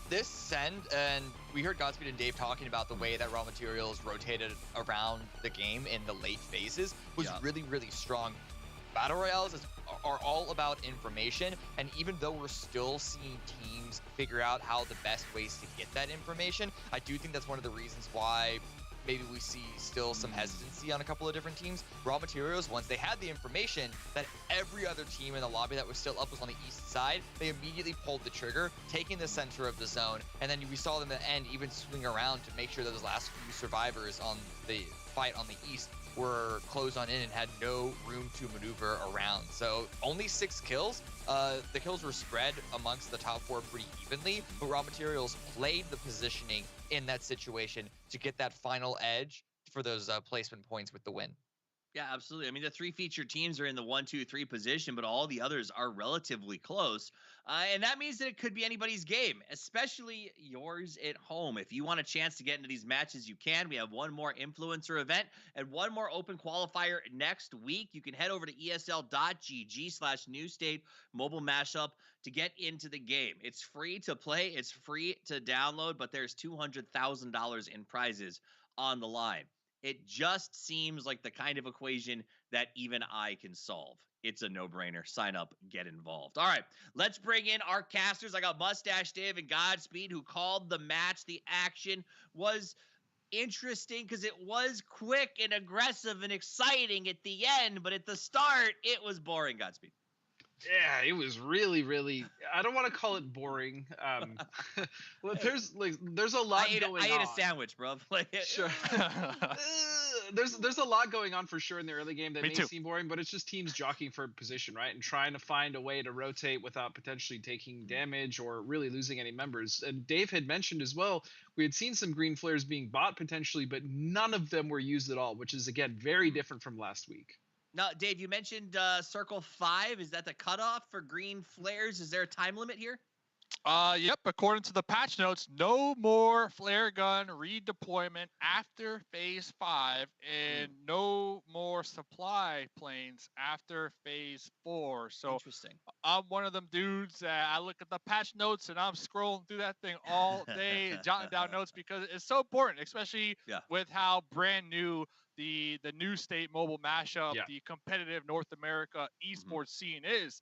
S1: This send, and we heard Godspeed and Dave talking about the way that Raw Materials rotated around the game in the late phases, was really, really strong. Battle Royales are all about information, and even though we're still seeing teams figure out how the best ways to get that information, I do think that's one of the reasons why maybe we see still some hesitancy on a couple of different teams. Raw Materials, once they had the information that every other team in the lobby that was still up was on the east side, they immediately pulled the trigger, taking the center of the zone, and then we saw them at the end even swing around to make sure that those last few survivors on the fight on the east were closed on in and had no room to maneuver around. So only 6 kills. The kills were spread amongst the top 4 pretty evenly, but Raw Materials played the positioning in that situation to get that final edge for those placement points with the win.
S2: Yeah, absolutely. I mean, the 3 featured teams are in the 1, 2, 3 position, but all the others are relatively close. And that means that it could be anybody's game, especially yours at home. If you want a chance to get into these matches, you can. We have one more influencer event and one more open qualifier next week. You can head over to esl.gg/newstate mobile mashup to get into the game. It's free to play. It's free to download, but there's $200,000 in prizes on the line. It just seems like the kind of equation that even I can solve. It's a no-brainer. Sign up, get involved. All right, let's bring in our casters. I got Mustache Dave and Godspeed, who called the match. The action was interesting because it was quick and aggressive and exciting at the end, but at the start, it was boring, Godspeed.
S4: Yeah, it was really, really. I don't want to call it boring. Well, there's a lot going on.
S2: I ate a sandwich, bro.
S4: Sure. There's a lot going on for sure in the early game that may seem boring, but it's just teams jockeying for position, right, and trying to find a way to rotate without potentially taking damage or really losing any members. And Dave had mentioned as well, we had seen some green flares being bought potentially, but none of them were used at all, which is again very different from last week.
S2: Now, Dave, you mentioned Circle 5. Is that the cutoff for green flares? Is there a time limit here?
S3: Yep. According to the patch notes, no more flare gun redeployment after phase 5, and no more supply planes after phase 4. So
S2: Interesting.
S3: I'm one of them dudes that I look at the patch notes and I'm scrolling through that thing all day, jotting down notes because it's so important, especially
S2: Yeah.
S3: with how brand new the new state mobile mashup,
S4: Yeah.
S3: the competitive North America esports scene is.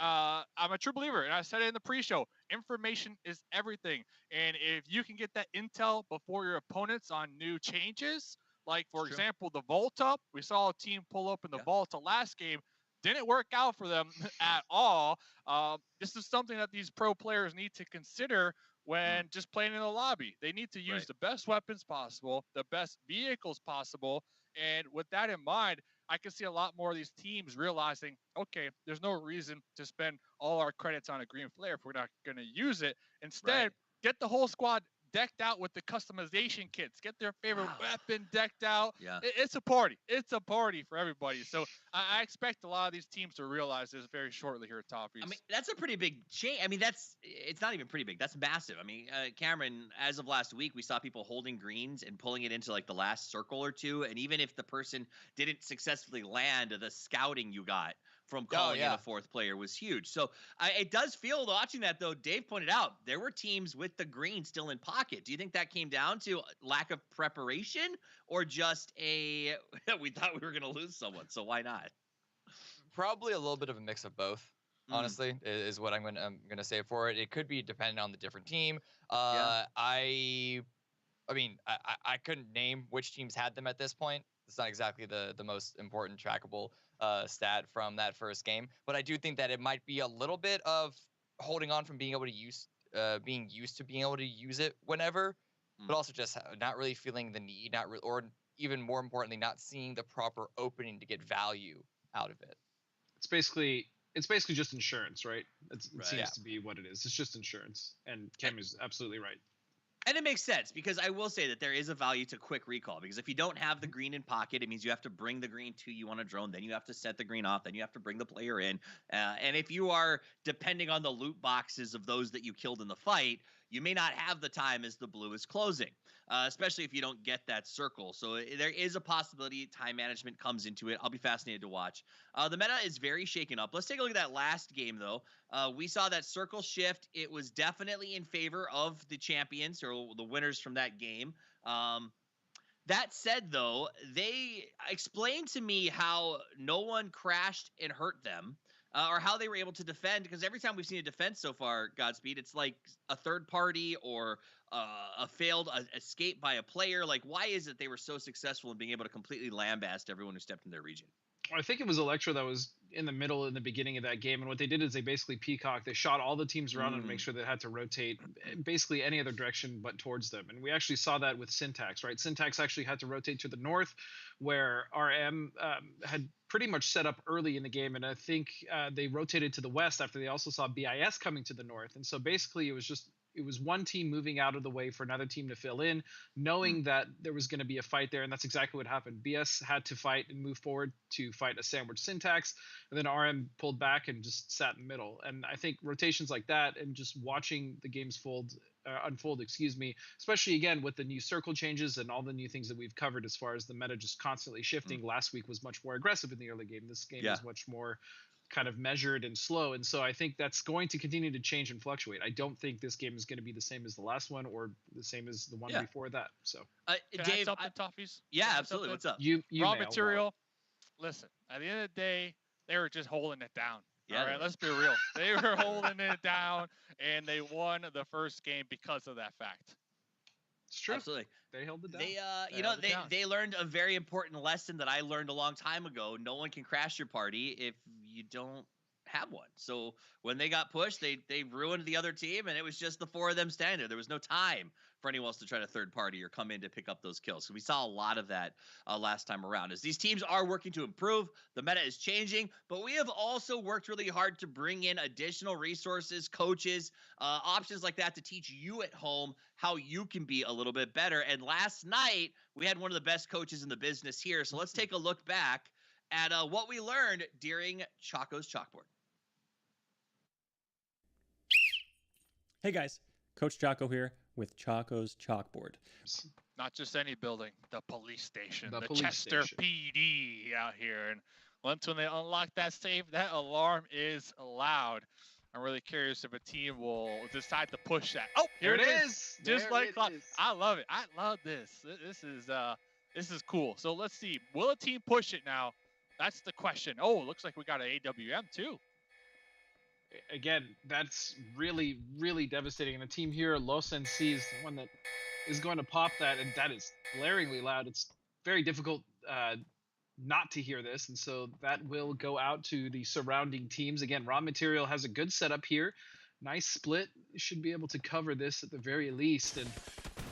S3: I'm a true believer, and I said it in the pre-show. Information is everything, and if you can get that intel before your opponents on new changes, like for
S2: It's true.
S3: example the Volta, we saw a team pull up in the
S2: Yeah.
S3: Volta last game, didn't work out for them at all. This is something that these pro players need to consider when just playing in the lobby. They need to use
S2: Right.
S3: the best weapons possible, the best vehicles possible, and with that in mind, I can see a lot more of these teams realizing, okay, there's no reason to spend all our credits on a green flare if we're not going to use it. Instead,
S2: Right.
S3: get the whole squad decked out with the customization kits. Get their favorite
S2: Wow.
S3: weapon decked out.
S2: Yeah.
S3: It's a party. It's a party for everybody. So I expect a lot of these teams to realize this very shortly here at Toffees.
S2: I mean, that's a pretty big change. I mean, it's not even pretty big. That's massive. I mean, Cameron, as of last week, we saw people holding greens and pulling it into like the last circle or two. And even if the person didn't successfully land, the scouting you got from calling in a fourth player was huge. So it does feel, watching that though, Dave pointed out, there were teams with the green still in pocket. Do you think that came down to lack of preparation or just we thought we were going to lose someone, so why not?
S1: Probably a little bit of a mix of both. Honestly, is what I'm gonna say for it. It could be dependent on the different team. I mean, I couldn't name which teams had them at this point. It's not exactly the most important trackable stat from that first game, but I do think that it might be a little bit of holding on from being able to being used to being able to use it whenever, but also just not really feeling the need, or even more importantly, not seeing the proper opening to get value out of it.
S4: It's basically just insurance, right? It
S2: Right.
S4: seems to be what it is. It's just insurance, and Cam is absolutely right.
S2: And it makes sense, because I will say that there is a value to quick recall, because if you don't have the green in pocket, it means you have to bring the green to you on a drone, then you have to set the green off, then you have to bring the player in. And if you are depending on the loot boxes of those that you killed in the fight, you may not have the time as the blue is closing, especially if you don't get that circle. So there is a possibility time management comes into it. I'll be fascinated to watch. The meta is very shaken up. Let's take a look at that last game, though. We saw that circle shift. It was definitely in favor of the champions, or the winners from that game. That said, though, they explained to me how no one crashed and hurt them, or how they were able to defend, because every time we've seen a defense so far, Godspeed, it's like a third party or a failed escape by a player. Like, why is it they were so successful in being able to completely lambast everyone who stepped in their region?
S4: I think it was Electro that was in the middle in the beginning of that game, and what they did is they basically peacocked. They shot all the teams around and make sure they had to rotate basically any other direction but towards them. And we actually saw that with Syntax, right? Syntax actually had to rotate to the north, where RM had pretty much set up early in the game, and I think they rotated to the west after they also saw BIS coming to the north. And so basically it was one team moving out of the way for another team to fill in, knowing that there was going to be a fight there, and that's exactly what happened. BS had to fight and move forward to fight a sandwich Syntax, and then RM pulled back and just sat in the middle. And I think rotations like that, and just watching the games unfold, especially again with the new circle changes and all the new things that we've covered as far as the meta just constantly shifting. Last week was much more aggressive in the early game. This game is much more kind of measured and slow, and so I think that's going to continue to change and fluctuate. I don't think this game is going to be the same as the last one or the same as the one before that. So
S2: Dave,
S3: Toffees?
S2: Yeah, absolutely. What's up?
S4: You
S3: raw material. Listen, at the end of the day, they were just holding it down.
S2: Yeah,
S3: all right, let's be real. They were holding it down, and they won the first game because of that fact.
S4: It's true.
S2: Absolutely.
S4: They held it down.
S2: They learned a very important lesson that I learned a long time ago. No one can crash your party if you don't have one. So when they got pushed, they ruined the other team, and it was just the four of them standing there. There was no time for anyone else to try to third party or come in to pick up those kills. So we saw a lot of that last time around. As these teams are working to improve, the meta is changing, but we have also worked really hard to bring in additional resources, coaches, options like that to teach you at home how you can be a little bit better. And last night, we had one of the best coaches in the business here. So let's take a look back at what we learned during Choco's Chalkboard.
S6: Hey guys, Coach Choco here with Choco's Chalkboard.
S3: Not just any building, the police station, the
S4: police
S3: Chester
S4: station.
S3: PD out here. And once when they unlock that safe, that alarm is loud. I'm really curious if a team will decide to push that. Oh, here it is. Just
S4: There
S3: like
S4: it
S3: clock.
S4: is.
S3: I love it. I love this. This is cool. So let's see. Will a team push it now? That's the question. Oh, looks like we got an AWM too.
S4: Again, that's really, really devastating. And the team here, Los NC, is the one that is going to pop that, and that is blaringly loud. It's very difficult not to hear this, and so that will go out to the surrounding teams. Again, Raw Material has a good setup here. Nice split. Should be able to cover this at the very least. And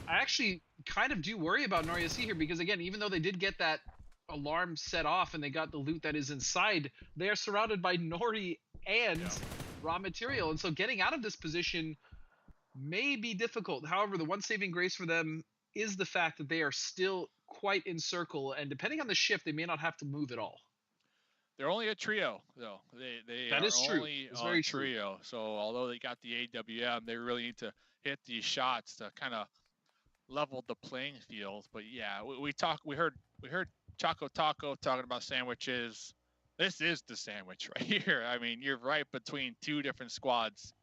S4: I actually kind of do worry about Noria C here because, again, even though they did get that alarm set off and they got the loot that is inside, they are surrounded by Nori and Raw Material. And so getting out of this position may be difficult. However, the one saving grace for them is the fact that they are still quite in circle, and depending on the shift, they may not have to move at all.
S3: They're only a trio, though. They
S4: That
S3: are
S4: is true.
S3: only
S4: It's
S3: a
S4: very true.
S3: trio. So although they got the AWM, they really need to hit these shots to kind of level the playing field. But yeah, we heard Choco Taco talking about sandwiches. This is the sandwich right here. I mean, you're right between two different squads.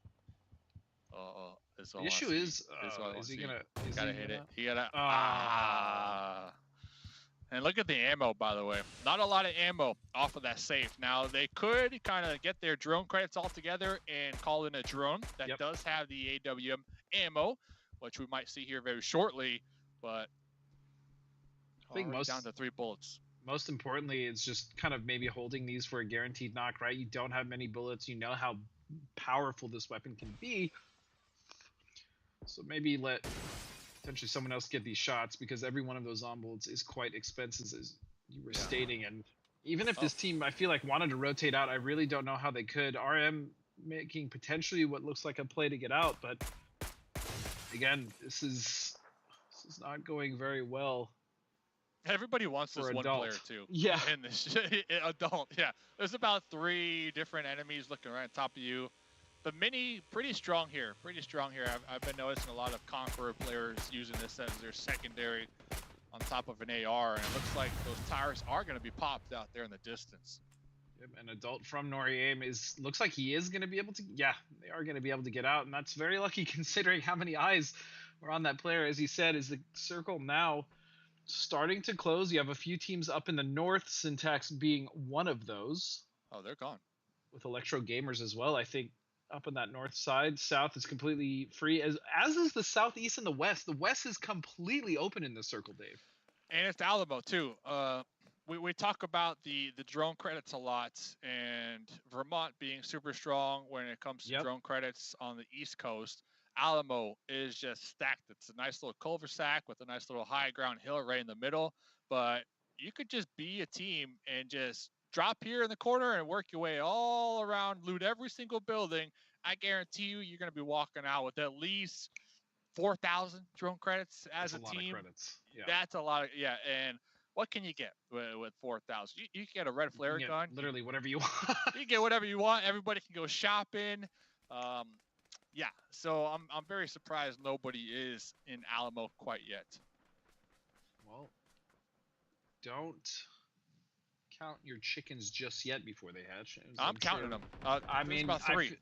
S4: The issue is he gonna?
S3: Gotta hit it. He gotta. And look at the ammo, by the way. Not a lot of ammo off of that safe. Now, they could kind of get their drone credits all together and call in a drone that does have the AWM ammo, which we might see here very shortly. But
S4: I think
S3: down to 3 bullets.
S4: Most importantly, it's just kind of maybe holding these for a guaranteed knock, right? You don't have many bullets. You know how powerful this weapon can be. So maybe let potentially someone else get these shots, because every one of those on bullets is quite expensive, as you were stating. And even if this team, I feel like, wanted to rotate out, I really don't know how they could. RM making potentially what looks like a play to get out, but again, this is not going very well.
S3: Everybody wants this one player too.
S4: Yeah.
S3: In this adult, yeah. There's about 3 different enemies looking right on top of you. The mini, pretty strong here. I've been noticing a lot of Conqueror players using this as their secondary on top of an AR, and it looks like those tires are going to be popped out there in the distance.
S4: Yep, an adult from Noriaim looks like he is going to be able to. Yeah, they are going to be able to get out, and that's very lucky considering how many eyes are on that player. As he said, is the circle now starting to close. You have a few teams up in the north, Syntax being one of those.
S3: Oh, they're gone.
S4: With Electro Gamers as well, I think. Up on that north side, south is completely free, as is the southeast and the west. The west is completely open in this circle, Dave.
S3: And it's Alamo too. We talk about the drone credits a lot, and Vermont being super strong when it comes to drone credits on the East Coast. Alamo is just stacked. It's a nice little cul-de-sac with a nice little high ground hill right in the middle. But you could just be a team and just drop here in the corner and work your way all around, loot every single building. I guarantee you're going to be walking out with at least 4,000 drone credits as a team.
S4: That's a lot of credits. Yeah.
S3: That's a lot of, and what can you get with 4,000? You can get a red flare gun.
S4: Literally whatever you want.
S3: You can get whatever you want. Everybody can go shopping. Yeah, so I'm very surprised nobody is in Alamo quite yet.
S4: Well, don't count your chickens just yet before they hatch.
S3: I'm counting them. I mean, about 3.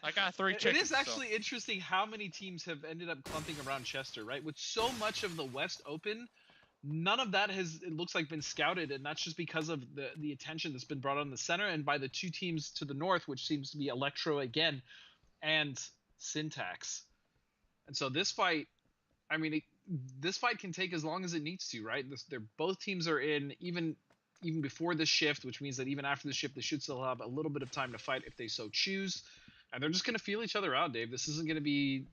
S3: I got 3 chickens.
S4: It is actually interesting how many teams have ended up clumping around Chester, right? With so much of the West open, none of that has, it looks like, been scouted, and that's just because of the attention that's been brought on the center and by the 2 teams to the north, which seems to be Electro again and Syntax. And so this fight, I mean, this fight can take as long as it needs to, right? Both teams are in even before this shift, which means that even after the shift, they should still have a little bit of time to fight if they so choose. And they're just going to feel each other out, Dave. This isn't going to be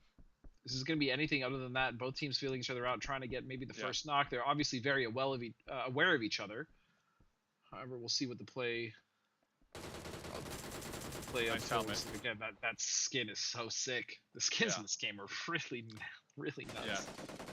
S4: anything other than that. Both teams feeling each other out, trying to get maybe the first knock. They're obviously very aware of each other. However, we'll see what the play unfolds. Again, that skin is so sick. The skins in this game are really nuts.
S3: Yeah,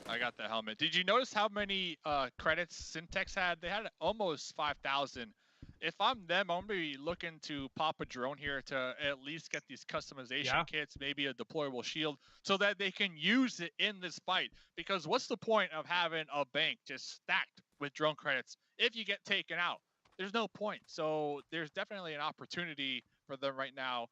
S3: I got the helmet. Did you notice how many credits Syntax had? They had almost 5,000, if I'm them, I'm gonna be looking to pop a drone here to at least get these customization kits, maybe a deployable shield, so that they can use it in this fight. Because what's the point of having a bank just stacked with drone credits if you get taken out? There's no point. So there's definitely an opportunity for them right now.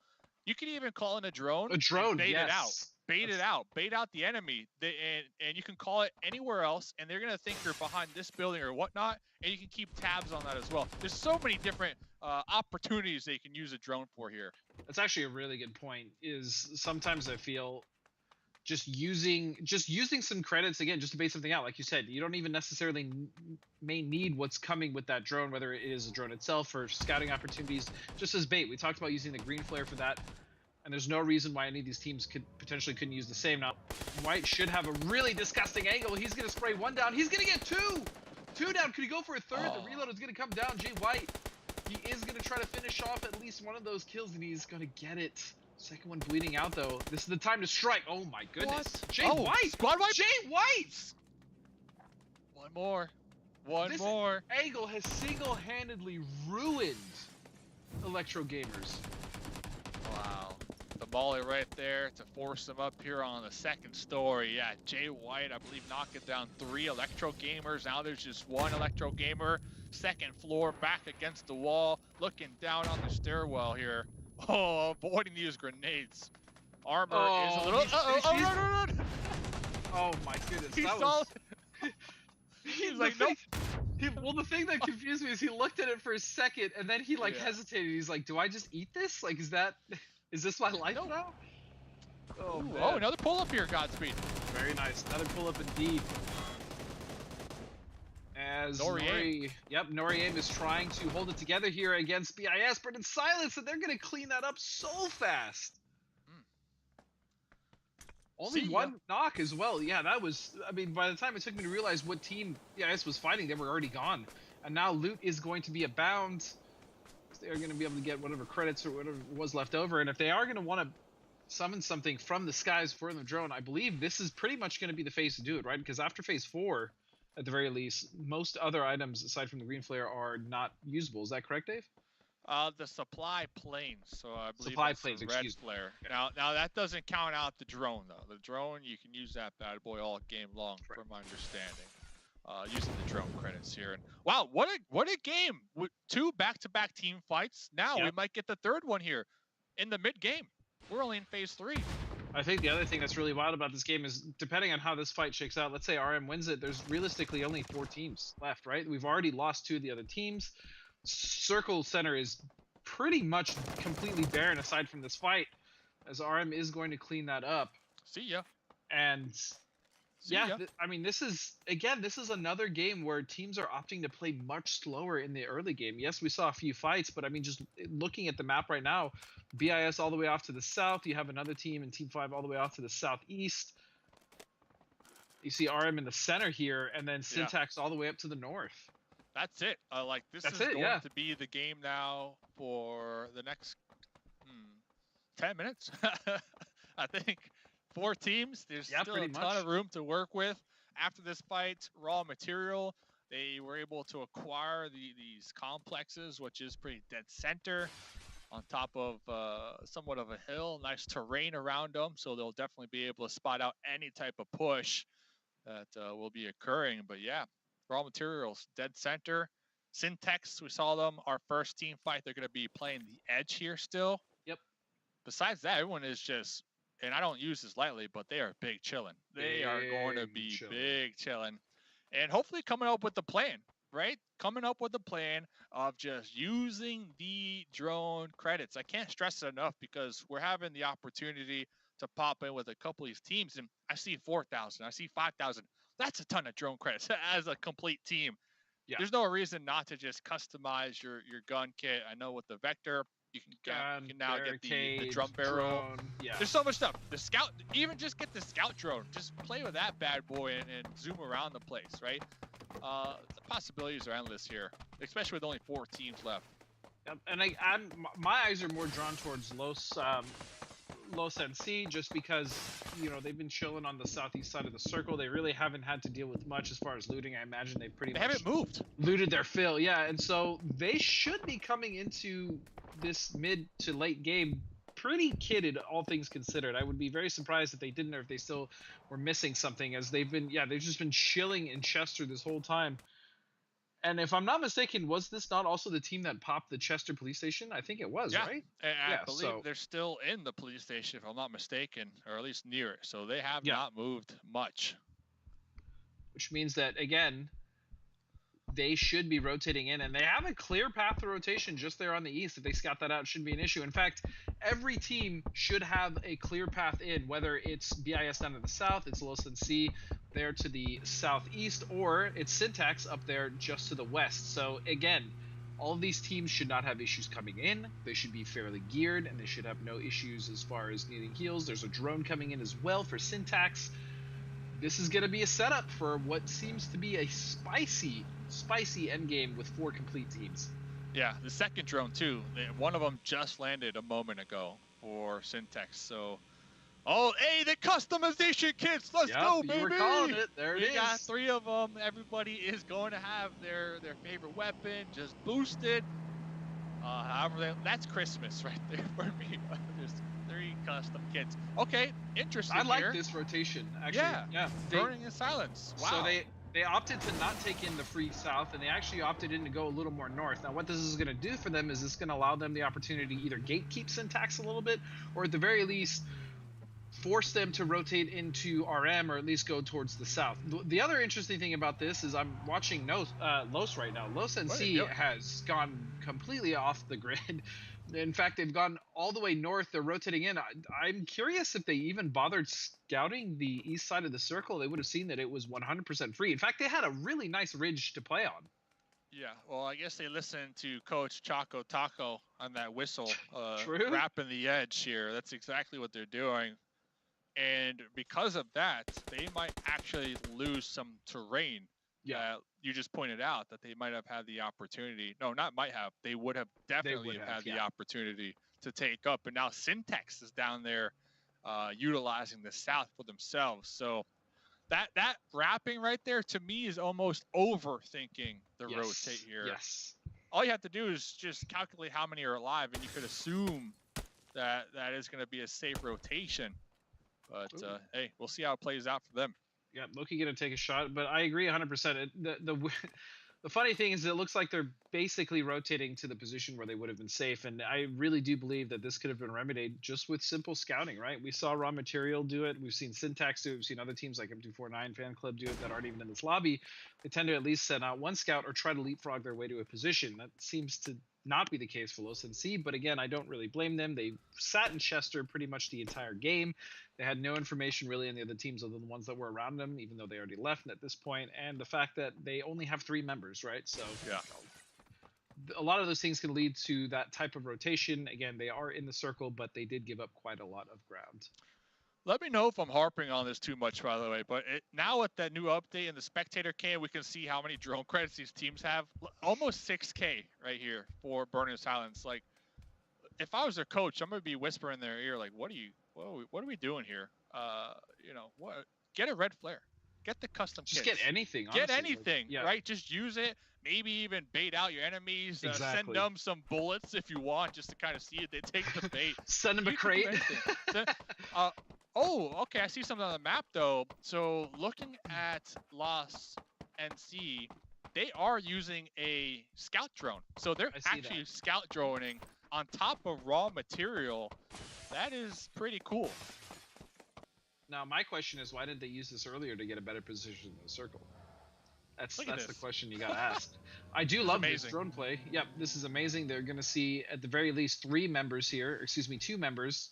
S3: You can even call in a drone.
S4: A drone,
S3: bait
S4: yes.
S3: it out. Bait out the enemy, and you can call it anywhere else, and they're gonna think you're behind this building or whatnot, and you can keep tabs on that as well. There's so many different opportunities they can use a drone for here.
S4: That's actually a really good point. Is sometimes I feel just using some credits again, just to bait something out. Like you said, you don't even necessarily may need what's coming with that drone, whether it is a drone itself or scouting opportunities, just as bait. We talked about using the green flare for that. And there's no reason why any of these teams couldn't use the same. Now, White should have a really disgusting angle. He's going to spray one down. He's going to get two down. Could he go for a third? The reload is going to come down. Jay White, he is going to try to finish off at least one of those kills, and he's going to get it. Second one bleeding out, though. This is the time to strike. Oh, my goodness.
S3: What?
S4: Jay White.
S3: Squad wipe?
S4: Jay White.
S3: One more.
S4: This angle has single-handedly ruined Electro Gamers.
S3: Wow. The volley right there to force them up here on the second story. Yeah, Jay White, I believe, knocking down 3 Electro Gamers. Now there's just 1 Electro Gamer. Second floor, back against the wall, looking down on the stairwell here. Oh, avoiding these grenades. Armor is a little... run.
S4: Oh my goodness.
S3: He's like, nope.
S4: Well, the thing that confused me is he looked at it for a second and then he hesitated. He's like, do I just eat this? Like, is this my life now? Oh,
S3: Ooh, oh, another pull up here, Godspeed.
S4: Very nice. Another pull up indeed. As Nori is trying to hold it together here against BIS, but in silence, and they're going to clean that up so fast. Only one knock as well. Yeah, that was, I mean, by the time it took me to realize what team BIS was fighting, they were already gone. And now loot is going to be abound. They're going to be able to get whatever credits or whatever was left over. And if they are going to want to summon something from the skies for the drone, I believe this is pretty much going to be the phase to do it, right? Because after phase 4, at the very least, most other items aside from the green flare are not usable. Is that correct, Dave?
S3: The supply planes. So I believe
S4: supply
S3: that's
S4: planes,
S3: the red flare. Now that doesn't count out the drone though. The drone, you can use that bad boy all game long, from my understanding. Using the drone credits here, and wow, what a game with 2 back-to-back team fights. Now we might get the third one here in the mid game. We're only in phase 3.
S4: I think the other thing that's really wild about this game is, depending on how this fight shakes out, let's say RM wins it, there's realistically only 4 teams left, right? We've already lost 2 of the other teams. Circle Center is pretty much completely barren aside from this fight, as RM is going to clean that up.
S3: See ya.
S4: And I mean, this is another game where teams are opting to play much slower in the early game. Yes, we saw a few fights, but I mean, just looking at the map right now, BIS all the way off to the south. You have another team in Team 5 all the way off to the southeast. You see RM in the center here, and then Syntax all the way up to the north.
S3: That's it. Like, this is going to be the game now for the next 10 minutes. I think 4 teams. There's still a ton of room to work with. After this fight, raw material, they were able to acquire these complexes, which is pretty dead center on top of somewhat of a hill. Nice terrain around them, so they'll definitely be able to spot out any type of push that will be occurring. But yeah, raw materials, dead center. Syntax, we saw them, our first team fight. They're going to be playing the edge here still.
S4: Yep.
S3: Besides that, everyone is just, and I don't use this lightly, but they are big chilling. They are going to be big chilling. And hopefully coming up with the plan, right? Coming up with a plan of just using the drone credits. I can't stress it enough because we're having the opportunity to pop in with a couple of these teams, and I see 4,000, I see 5,000. That's a ton of drone credits as a complete team. Yeah. There's no reason not to just customize your gun kit. I know with the Vector, you can now get the drum barrel.
S4: Drone. Yeah.
S3: There's so much stuff. The scout, even just get the scout drone. Just play with that bad boy and zoom around the place, right? The possibilities are endless here, especially with only 4 teams left.
S4: And my eyes are more drawn towards Los NC just because, you know, they've been chilling on the southeast side of the circle. They really haven't had to deal with much as far as looting. I imagine they pretty much
S3: haven't moved.
S4: looted their fill. Yeah, and so they should be coming into this mid to late game pretty kitted, all things considered. I would be very surprised if they didn't, or if they still were missing something, as they've just been chilling in Chester this whole time. And if I'm not mistaken, was this not also the team that popped the Chester police station? I think it was, right?
S3: I believe they're still in the police station, if I'm not mistaken, or at least near it. So they have not moved much.
S4: Which means that, again, they should be rotating in, and they have a clear path to rotation just there on the east. If they scout that out, it shouldn't be an issue. In fact, every team should have a clear path in, whether it's BIS down to the south, it's Los NC there to the southeast, or it's Syntax up there just to the west. So again, all of these teams should not have issues coming in. They should be fairly geared, and they should have no issues as far as needing heals. There's a drone coming in as well for Syntax. This is going to be a setup for what seems to be a spicy endgame with 4 complete teams.
S3: Yeah, the second drone too. One of them just landed a moment ago for Syntax. So, oh, hey, the customization kits. Let's go, baby.
S4: You were calling it. There it is.
S3: We got 3 of them. Everybody is going to have their favorite weapon just boosted. However, that's Christmas right there for me. There's 3 custom kits. Okay, interesting.
S4: I like this rotation, actually. Yeah.
S3: Burning in silence. Wow.
S4: So they opted to not take in the free south, and they actually opted in to go a little more north. Now, what this is going to do for them is it's going to allow them the opportunity to either gatekeep Syntax a little bit, or at the very least force them to rotate into RM, or at least go towards the south. The other interesting thing about this is I'm watching Los right now. Los NC has gone completely off the grid. In fact, they've gone all the way north. They're rotating in. I'm curious if they even bothered scouting the east side of the circle. They would have seen that it was 100% free. In fact, they had a really nice ridge to play on.
S3: Yeah, well, I guess they listened to Coach Choco Taco on that whistle,
S4: True.
S3: wrapping the edge here. That's exactly what they're doing. And because of that, they might actually lose some terrain. Yeah, you just pointed out that they might have had the opportunity. No, not might have. They would have definitely had the opportunity to take up. And now Syntax is down there utilizing the south for themselves. So that wrapping right there, to me, is almost overthinking the rotate here.
S4: Yes.
S3: All you have to do is just calculate how many are alive, and you could assume that is going to be a safe rotation. But hey, we'll see how it plays out for them.
S4: Yeah, Loki gonna take a shot, but I agree 100%. The funny thing is, it looks like they're basically rotating to the position where they would have been safe, and I really do believe that this could have been remedied just with simple scouting. Right? We saw Raw Material do it. We've seen Syntax do it. We've seen other teams like M249 Fan Club do it that aren't even in this lobby. They tend to at least send out one scout or try to leapfrog their way to a position. That seems to not be the case for Los NC, but again, I don't really blame them. They sat in Chester pretty much the entire game. They had no information really on the other teams other than the ones that were around them, even though they already left at this point, and the fact that they only have 3 members, right? So
S3: yeah,
S4: a lot of those things can lead to that type of rotation. Again, they are in the circle, but they did give up quite a lot of ground.
S3: Let me know if I'm harping on this too much, by the way, but now with that new update in the spectator cam, we can see how many drone credits these teams have. Almost 6K right here for Burning Silence. Like, if I was their coach, I'm going to be whispering in their ear, like, what are we doing here? You know, what? Get a red flare. Get the custom
S4: Just
S3: kits.
S4: get anything, honestly.
S3: Get anything, right? Just use it. Maybe even bait out your enemies. Send them some bullets if you want, just to kind of see if they take the bait.
S4: Send them a crate.
S3: Oh, okay. I see something on the map, though. So looking at Los NC, they are using a scout drone. So they're actually scout droning on top of Raw Material. That is pretty cool.
S4: Now, my question is, why didn't they use this earlier to get a better position in the circle? That's the question you got to ask. I do love this drone play. Yep, this is amazing. They're going to see at the very least 2 members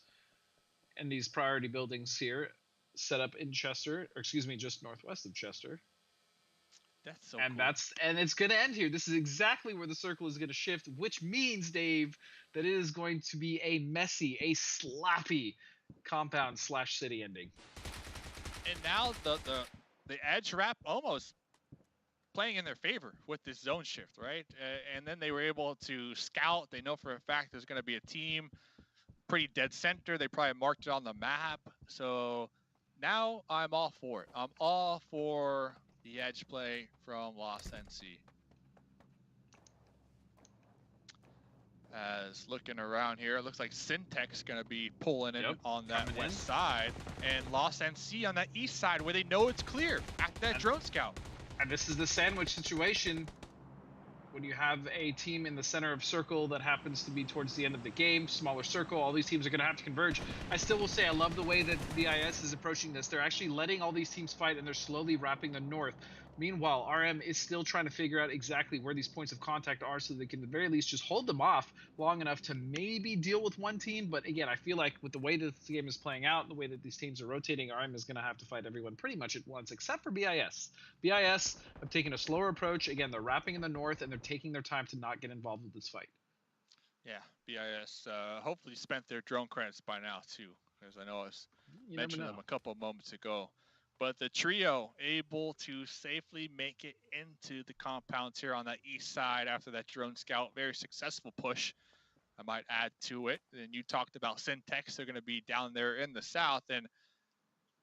S4: in these priority buildings here set up in Chester, or just northwest of Chester.
S3: That's so
S4: cool.
S3: And
S4: it's going to end here. This is exactly where the circle is going to shift, which means, Dave, that it is going to be a messy, a sloppy compound/city ending.
S3: And now the edge wrap almost playing in their favor with this zone shift, right? And then they were able to scout. They know for a fact there's going to be a team. pretty dead center. They probably marked it on the map. So now I'm all for it. I'm all for the edge play from Lost NC. As looking around here, it looks like Syntex going to be pulling in on that west side, and Lost NC on that east side where they know it's clear after that drone scout.
S4: And this is the sandwich situation. When you have a team in the center of circle that happens to be towards the end of the game, smaller circle, all these teams are going to have to converge. I still will say I love the way that BIS is approaching this. They're actually letting all these teams fight, and they're slowly wrapping the north. Meanwhile, RM is still trying to figure out exactly where these points of contact are so they can at the very least just hold them off long enough to maybe deal with one team. But again, I feel like with the way that the game is playing out, the way that these teams are rotating, RM is going to have to fight everyone pretty much at once, except for BIS. BIS have taken a slower approach. Again, they're wrapping in the north, and they're taking their time to not get involved with this fight.
S3: Yeah, BIS hopefully spent their drone credits by now, too, because I know I mentioned them a couple of moments ago. But the trio able to safely make it into the compounds here on that east side after that drone scout. Very successful push, I might add to it. And you talked about Syntex. They're going to be down there in the south. And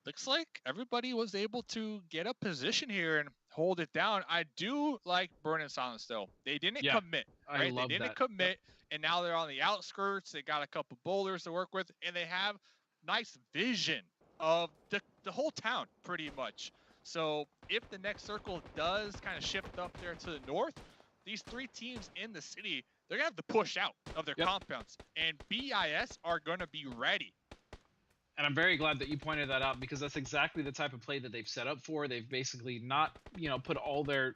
S3: looks like everybody was able to get a position here and hold it down. I do like Burn and Silence, though. They didn't commit. Right?
S4: I love
S3: they didn't
S4: that.
S3: commit. And now they're on the outskirts. They got a couple boulders to work with. And they have nice vision of the whole town, pretty much. So if the next circle does kind of shift up there to the north, these three teams in the city, they're going to have to push out of their compounds. And BIS are going to be ready.
S4: And I'm very glad that you pointed that out, because that's exactly the type of play that they've set up for. They've basically not, put all their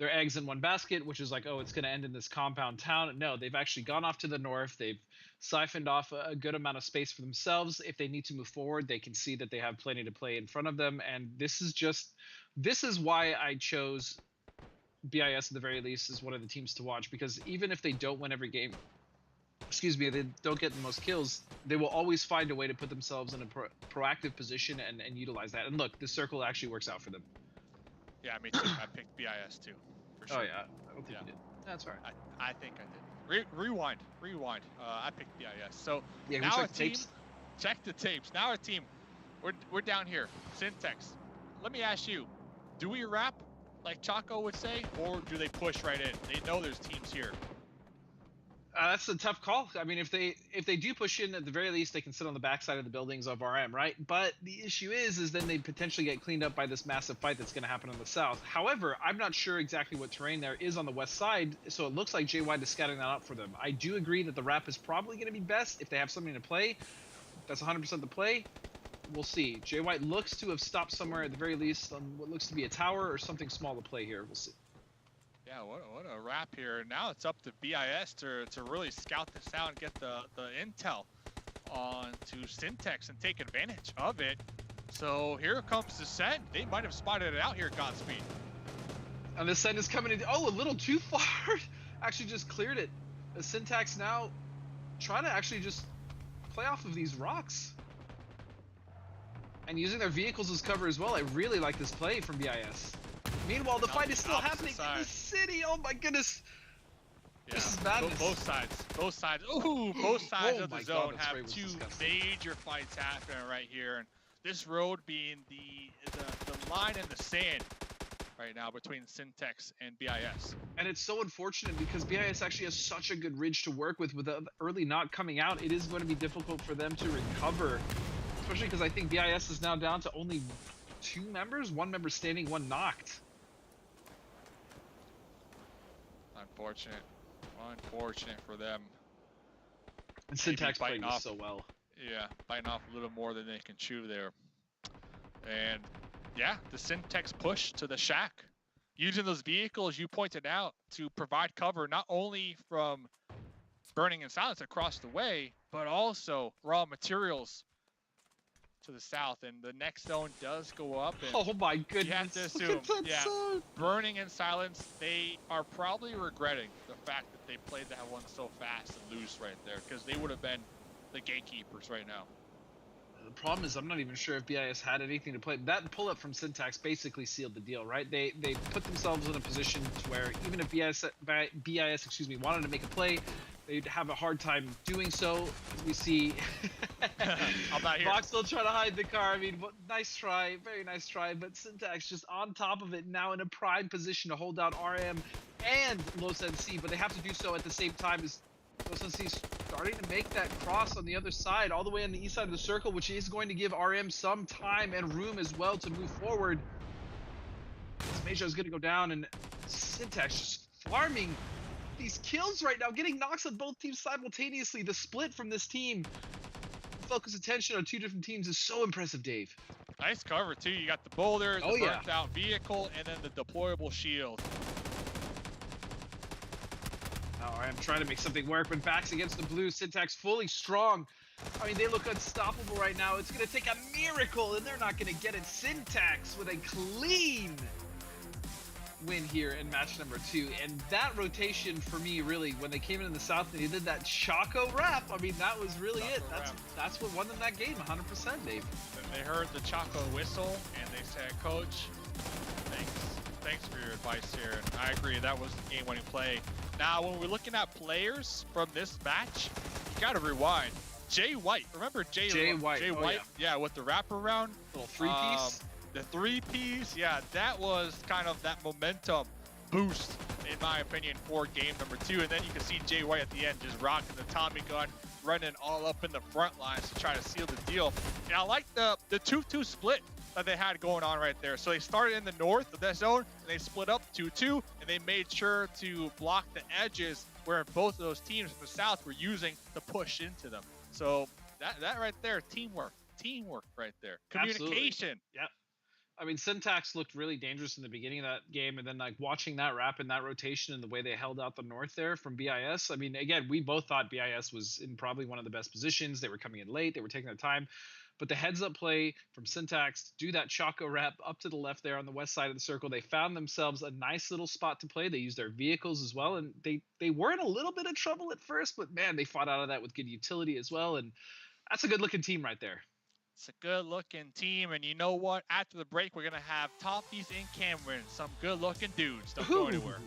S4: eggs in one basket, which is like, oh, it's going to end in this compound town. No, they've actually gone off to the north. They've siphoned off a good amount of space for themselves. If they need to move forward, they can see that they have plenty to play in front of them. And this is why I chose BIS at the very least as one of the teams to watch, because even if they don't win every game, they don't get the most kills, they will always find a way to put themselves in a proactive position and utilize that. And look, this circle actually works out for them.
S3: Yeah, me too. I picked BIS too, for sure.
S4: Oh yeah, I don't think you did. That's all right.
S3: I think I did. Rewind. I picked BIS. So
S4: yeah,
S3: now
S4: check the tapes.
S3: Check the tapes. Now our team, we're down here. Syntex. Let me ask you, do we wrap like Choco would say, or do they push right in? They know there's teams here.
S4: That's a tough call. I mean, if they do push in, at the very least, they can sit on the backside of the buildings of RM, right? But the issue is then they potentially get cleaned up by this massive fight that's going to happen on the south. However, I'm not sure exactly what terrain there is on the west side, so it looks like JY is scouting that out for them. I do agree that the wrap is probably going to be best if they have something to play. That's 100% the play. We'll see. JY looks to have stopped somewhere at the very least on what looks to be a tower or something small to play here. We'll see.
S3: Yeah, what a wrap here. Now it's up to BIS to really scout this out and get the intel on to Syntex and take advantage of it. So here comes the send. They might have spotted it out here, Godspeed.
S4: And the send is coming in. Oh, a little too far. Actually just cleared it. The Syntax now trying to actually just play off of these rocks. And using their vehicles as cover as well. I really like this play from BIS. Meanwhile, the fight is still happening in the city. Oh my goodness.
S3: Yeah.
S4: This is madness.
S3: Both sides. Ooh, both sides of the zone
S4: God,
S3: have two major fights happening right here. And this road being the line in the sand right now between Syntex and BIS.
S4: And it's so unfortunate because BIS actually has such a good ridge to work with the early knock coming out. It is going to be difficult for them to recover, especially because I think BIS is now down to only 2 members, 1 member standing, 1 knocked.
S3: Unfortunate for them.
S4: And Syntax playing this so well.
S3: Yeah, biting off a little more than they can chew there. And yeah, the Syntex push to the shack, using those vehicles you pointed out to provide cover not only from Burning and Silence across the way, but also raw materials to the south. And the next zone does go up. And
S4: oh my goodness!
S3: You have to assume, Burning and Silence, they are probably regretting the fact that they played that one so fast and loose right there, because they would have been the gatekeepers right now.
S4: The problem is I'm not even sure if BIS had anything to play. That pull-up from Syntax basically sealed the deal, right? They put themselves in a position to where even if BIS wanted to make a play, they'd have a hard time doing so. We see
S3: I'm not here.
S4: Voxel trying to hide the car. I mean, nice try, very nice try, but Syntax just on top of it, now in a prime position to hold down RM and Los NC, but they have to do so at the same time as Los NC starting to make that cross on the other side, all the way on the east side of the circle, which is going to give RM some time and room as well to move forward. Major is going to go down, and Syntax just farming these kills right now, getting knocks on both teams simultaneously. The split from this team, focus attention on two different teams, is so impressive, Dave.
S3: Nice cover too. You got the boulder, the
S4: Oh, yeah.
S3: burnt out vehicle, and then the deployable shield.
S4: Now I am trying to make something work, but backs against the blue. Syntax fully strong. I mean, they look unstoppable right now. It's going to take a miracle, and they're not going to get it. Syntax with a clean win here in match number 2. And that rotation for me, really, when they came in the south and they did that Choco rap, I mean, that was really it. That's what won them that game, 100%, Dave.
S3: And they heard the Choco whistle, and they said, Coach, thanks for your advice here. And I agree, that was the game-winning play. Now, when we're looking at players from this match, you got to rewind. Jay White, remember Jay White? Yeah, with the wraparound.
S4: Little three-piece.
S3: The three-piece, yeah, that was kind of that momentum boost, in my opinion, for game number 2. And then you can see Jay White at the end just rocking the Tommy gun, running all up in the front lines to try to seal the deal. And I like the 2-2 split that they had going on right there. So they started in the north of that zone, and they split up 2-2, and they made sure to block the edges where both of those teams from the south were using to push into them. So that right there, teamwork right there. Communication.
S4: Yeah. I mean, Syntax looked really dangerous in the beginning of that game, and then like watching that wrap and that rotation and the way they held out the north there from BIS. I mean, again, we both thought BIS was in probably one of the best positions. They were coming in late. They were taking their time. But the heads-up play from Syntax to do that Choco wrap up to the left there on the west side of the circle, they found themselves a nice little spot to play. They used their vehicles as well, and they were in a little bit of trouble at first, but man, they fought out of that with good utility as well, and that's a good-looking team right there.
S3: It's a good-looking team, and you know what? After the break, we're going to have Toffees and Cameron, some good-looking dudes. Don't go anywhere.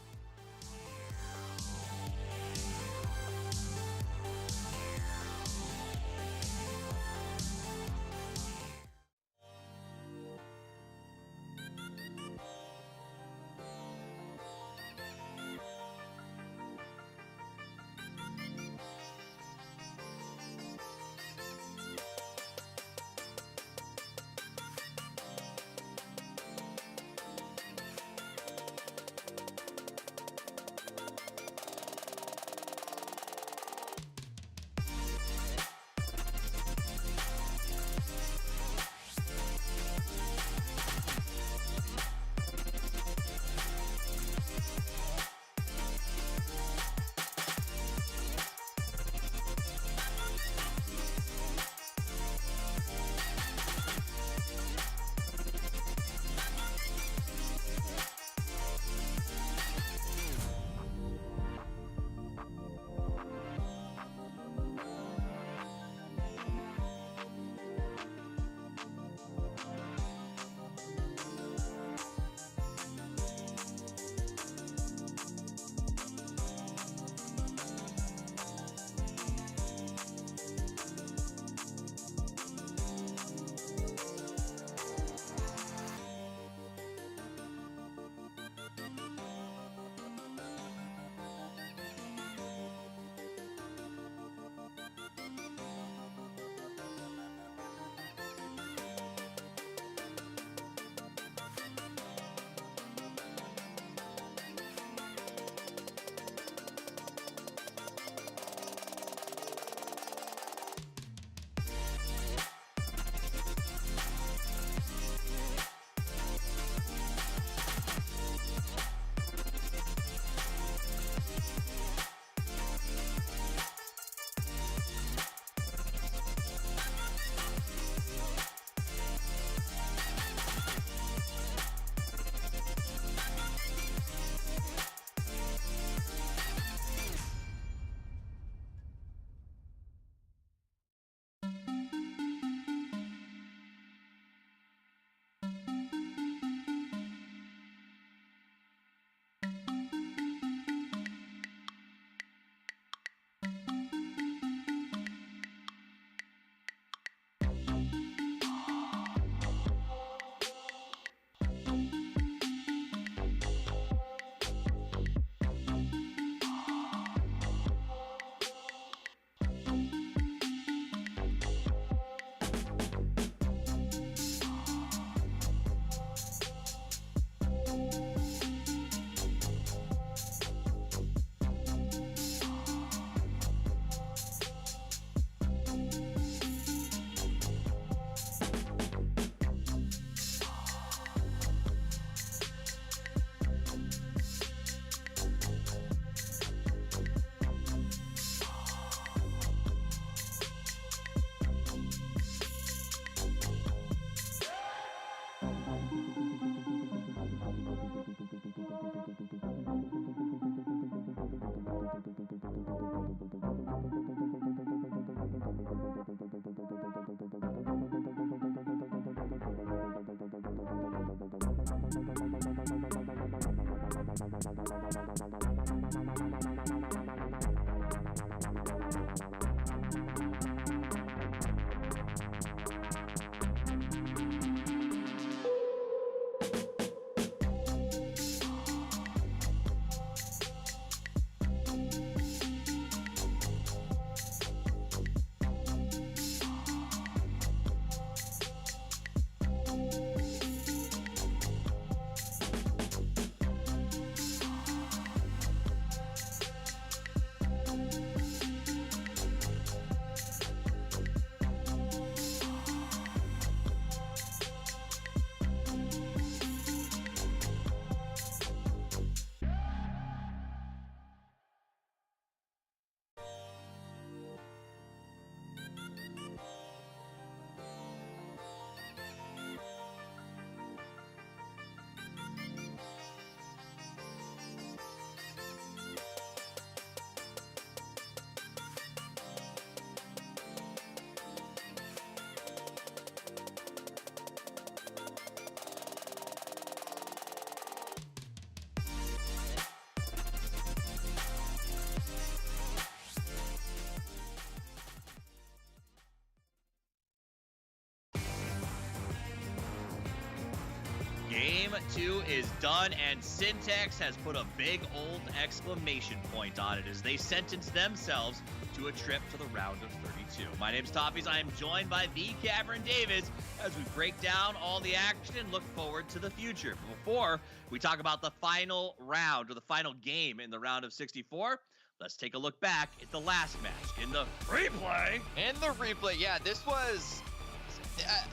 S2: Game 2 is done, and Syntax has put a big old exclamation point on it as they sentence themselves to a trip to the round of 32. My name's Toffees. I am joined by the Cameron Davis as we break down all the action and look forward to the future. Before we talk about the final round, or the final game in the round of 64, let's take a look back at the last match in the replay.
S1: In the replay, yeah, this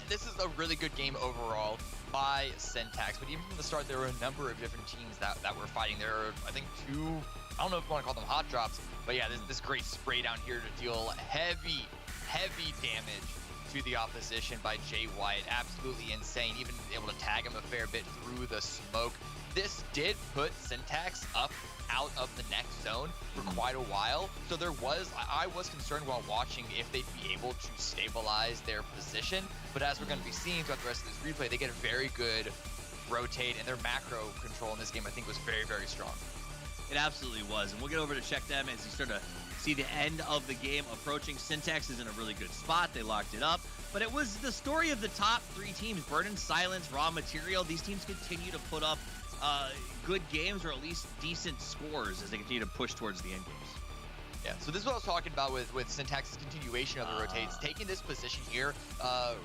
S1: is a really good game overall by Syntax, but even from the start, there were a number of different teams that were fighting. There are, I think, two, I don't know if you want to call them hot drops, but yeah, this great spray down here to deal heavy damage to the opposition by Jay White. Absolutely insane, even able to tag him a fair bit through the smoke. This did put Syntax up out of the next zone for quite a while, so I was concerned while watching if they'd be able to stabilize their position, but as we're going to be seeing throughout the rest of this replay, they get a very good rotate, and their macro control in this game I think was very strong.
S2: It absolutely was, and we'll get over to check them as you start to see the end of the game approaching. Syntax is in a really good spot. They locked it up, but it was the story of the top three teams, Burden, Silence, Raw Material. These teams continue to put up good games, or at least decent scores, as they continue to push towards the end games.
S1: Yeah, so this is what I was talking about with Syntax's continuation of the rotates, taking this position here,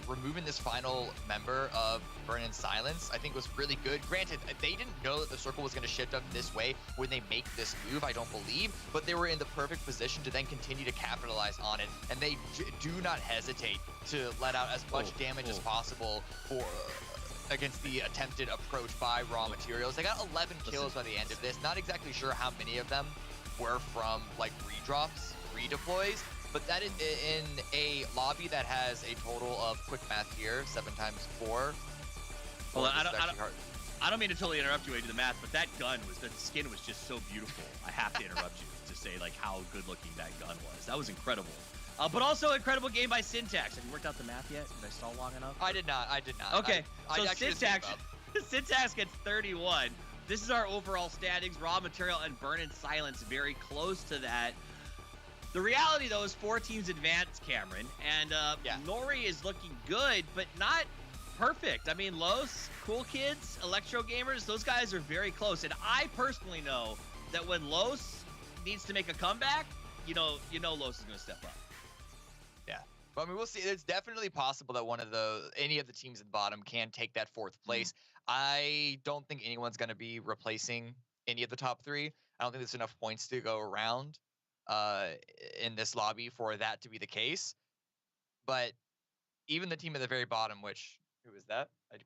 S1: removing this final member of Burn and Silence, I think was really good. Granted, they didn't know that the circle was going to shift up this way when they make this move, I don't believe, but they were in the perfect position to then continue to capitalize on it, and they do not hesitate to let out as much damage as possible for against the attempted approach by Raw Materials. They got 11 kills by the end of this. Not exactly sure how many of them were from like redrops, redeploys, but that is in a lobby that has a total of, quick math here, 7 times 4.
S2: Well, I don't mean to totally interrupt you when you do the math, but that skin was just so beautiful. I have to interrupt you to say like how good looking that gun was. That was incredible. But also incredible game by Syntax. Have you worked out the math yet? Did I stall long enough?
S1: I did not.
S2: Okay, so Syntax gets 31. This is our overall standings. Raw Material and Burn and Silence very close to that. The reality, though, is 4 teams advanced, Cameron. And Nori is looking good, but not perfect. I mean, Los, Cool Kids, Electro Gamers, those guys are very close. And I personally know that when Los needs to make a comeback, you know Los is going to step up.
S1: Yeah. But I mean, we'll see. It's definitely possible that any of the teams at the bottom can take that 4th place. I don't think anyone's going to be replacing any of the top 3. I don't think there's enough points to go around in this lobby for that to be the case. But even the team at the very bottom, who was that? I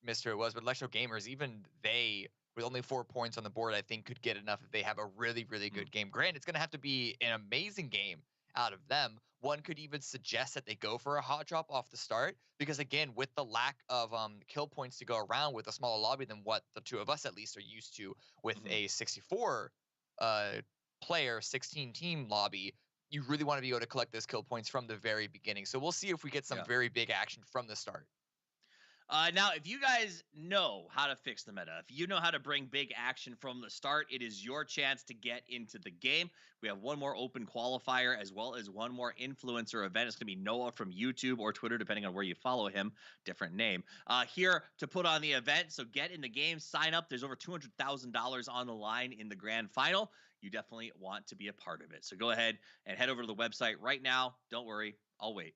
S1: missed who it was, but Electro Gamers, even they, with only 4 points on the board, I think could get enough if they have a really good game. Granted, it's going to have to be an amazing game out of them. One could even suggest that they go for a hot drop off the start, because again, with the lack of kill points to go around with a smaller lobby than what the two of us at least are used to with a 64 player 16 team lobby, you really want to be able to collect those kill points from the very beginning. So we'll see if we get some very big action from the start.
S2: Now, if you guys know how to fix the meta, if you know how to bring big action from the start, it is your chance to get into the game. We have one more open qualifier as well as one more influencer event. It's going to be Noah from YouTube or Twitter, depending on where you follow him. Different name. Here to put on the event. So get in the game, sign up. There's over $200,000 on the line in the grand final. You definitely want to be a part of it. So go ahead and head over to the website right now. Don't worry, I'll wait.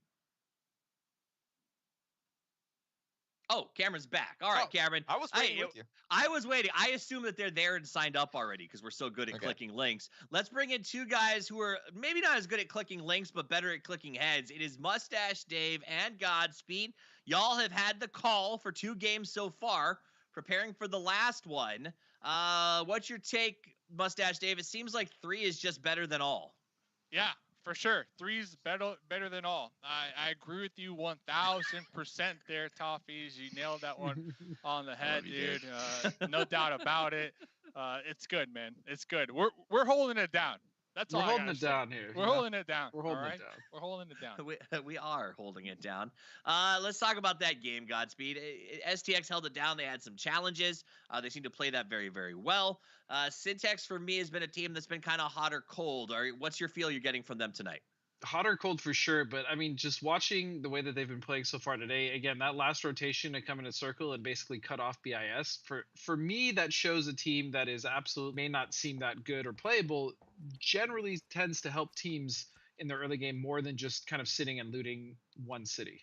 S2: Oh, Cameron's back. All right, Cameron.
S1: I was waiting with you.
S2: I was waiting. I assume that they're there and signed up already because we're so good at clicking links. Let's bring in two guys who are maybe not as good at clicking links, but better at clicking heads. It is Mustache Dave and Godspeed. Y'all have had the call for 2 games so far, preparing for the last one. What's your take, Mustache Dave? It seems like 3 is just better than all.
S3: Yeah, for sure. 3's better than all. I agree with you 1000% there, Toffees. You nailed that one on the head, dude. No doubt about it. It's good, man. It's good. We're holding it down. That's all.
S4: We're holding it down here.
S3: We're holding it down.
S4: We're holding it down.
S3: We're holding it down.
S2: We are holding it down. Let's talk about that game, Godspeed. STX held it down. They had some challenges. They seem to play that very, very well. Syntax, for me, has been a team that's been kind of hot or cold. What's your feel you're getting from them tonight?
S4: Hot or cold for sure, but I mean, just watching the way that they've been playing so far today, again, that last rotation to come in a circle and basically cut off BIS, for me, that shows a team that is absolutely, may not seem that good or playable, generally tends to help teams in the early game more than just kind of sitting and looting one city.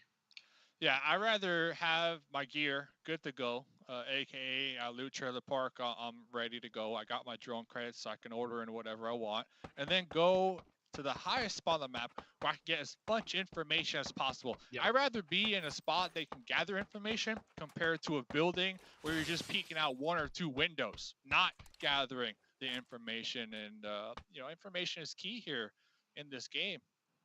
S3: Yeah, I'd rather have my gear good to go, aka loot trailer park. I'm ready to go. I got my drone credits, so I can order in whatever I want, and then go to the highest spot on the map where I can get as much information as possible.
S4: Yep.
S3: I'd rather be in a spot they can gather information compared to a building where you're just peeking out 1 or 2 windows, not gathering the information. And information is key here in this game.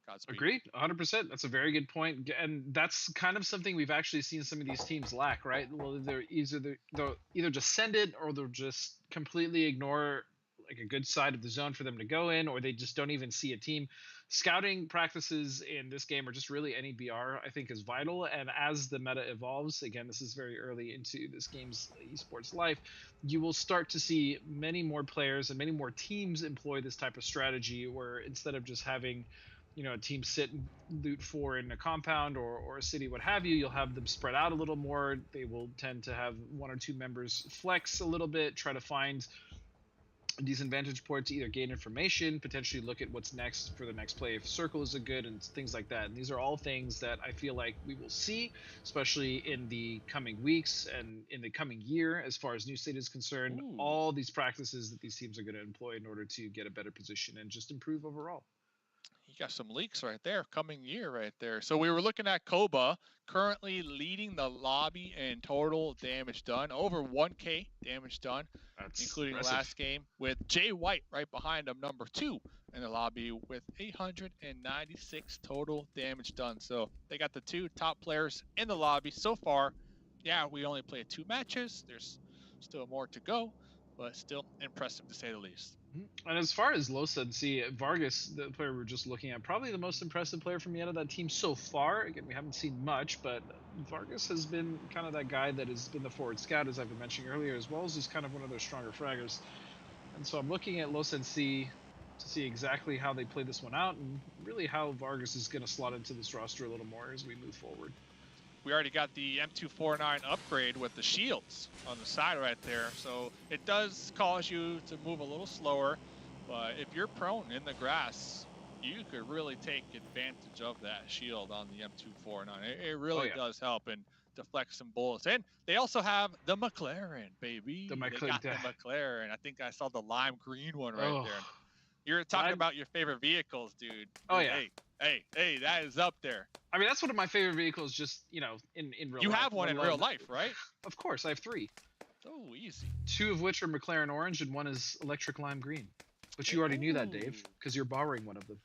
S3: Godspeed.
S4: Agreed, 100%. That's a very good point, and that's kind of something we've actually seen some of these teams lack, right? Well, they'll either just send it or they'll just completely ignore like a good side of the zone for them to go in, or they just don't even see a team. Scouting practices in this game, or just really any BR, I think is vital. And as the meta evolves, again, this is very early into this game's esports life, you will start to see many more players and many more teams employ this type of strategy where instead of just having a team sit and loot 4 in a compound or a city, what have you, you'll have them spread out a little more. They will tend to have 1 or 2 members flex a little bit, try to find decent vantage point to either gain information, potentially look at what's next for the next play if circle is a good, and things like that. And these are all things that I feel like we will see, especially in the coming weeks and in the coming year as far as new state is concerned.
S2: Ooh.
S4: All these practices that these teams are going to employ in order to get a better position and just improve overall.
S3: You got some leaks right there, coming year right there. So we were looking at Koba, currently leading the lobby in total damage done, over 1K damage done, including
S4: impressive.
S3: last game, with Jay White right behind him, number 2 in the lobby with 896 total damage done. So they got the 2 top players in the lobby so far. Yeah, we only played 2 matches. There's still more to go, but still impressive to say the least.
S4: And as far as Losa and C, Vargas, the player we're just looking at, probably the most impressive player from the end of that team so far. Again, we haven't seen much, but Vargas has been kind of that guy that has been the forward scout, as I've been mentioning earlier, as well as he's kind of one of their stronger fraggers. And so I'm looking at Losa and C to see exactly how they play this one out and really how Vargas is going to slot into this roster a little more as we move forward.
S3: We already got the M249 upgrade with the shields on the side right there. So it does cause you to move a little slower, but if you're prone in the grass, you could really take advantage of that shield on the M249. It really does help and deflect some bullets. And they also have the McLaren, baby. They got the McLaren. I think I saw the lime green one right there. You're talking about your favorite vehicles, dude.
S4: Oh, yeah.
S3: Hey, that is up there.
S4: I mean, that's one of my favorite vehicles, just, in real life.
S3: You have one in real life, right?
S4: Of course, I have 3.
S3: Oh, easy.
S4: 2 of which are McLaren orange and 1 is electric lime green. But you already knew that, Dave, because you're borrowing one of them.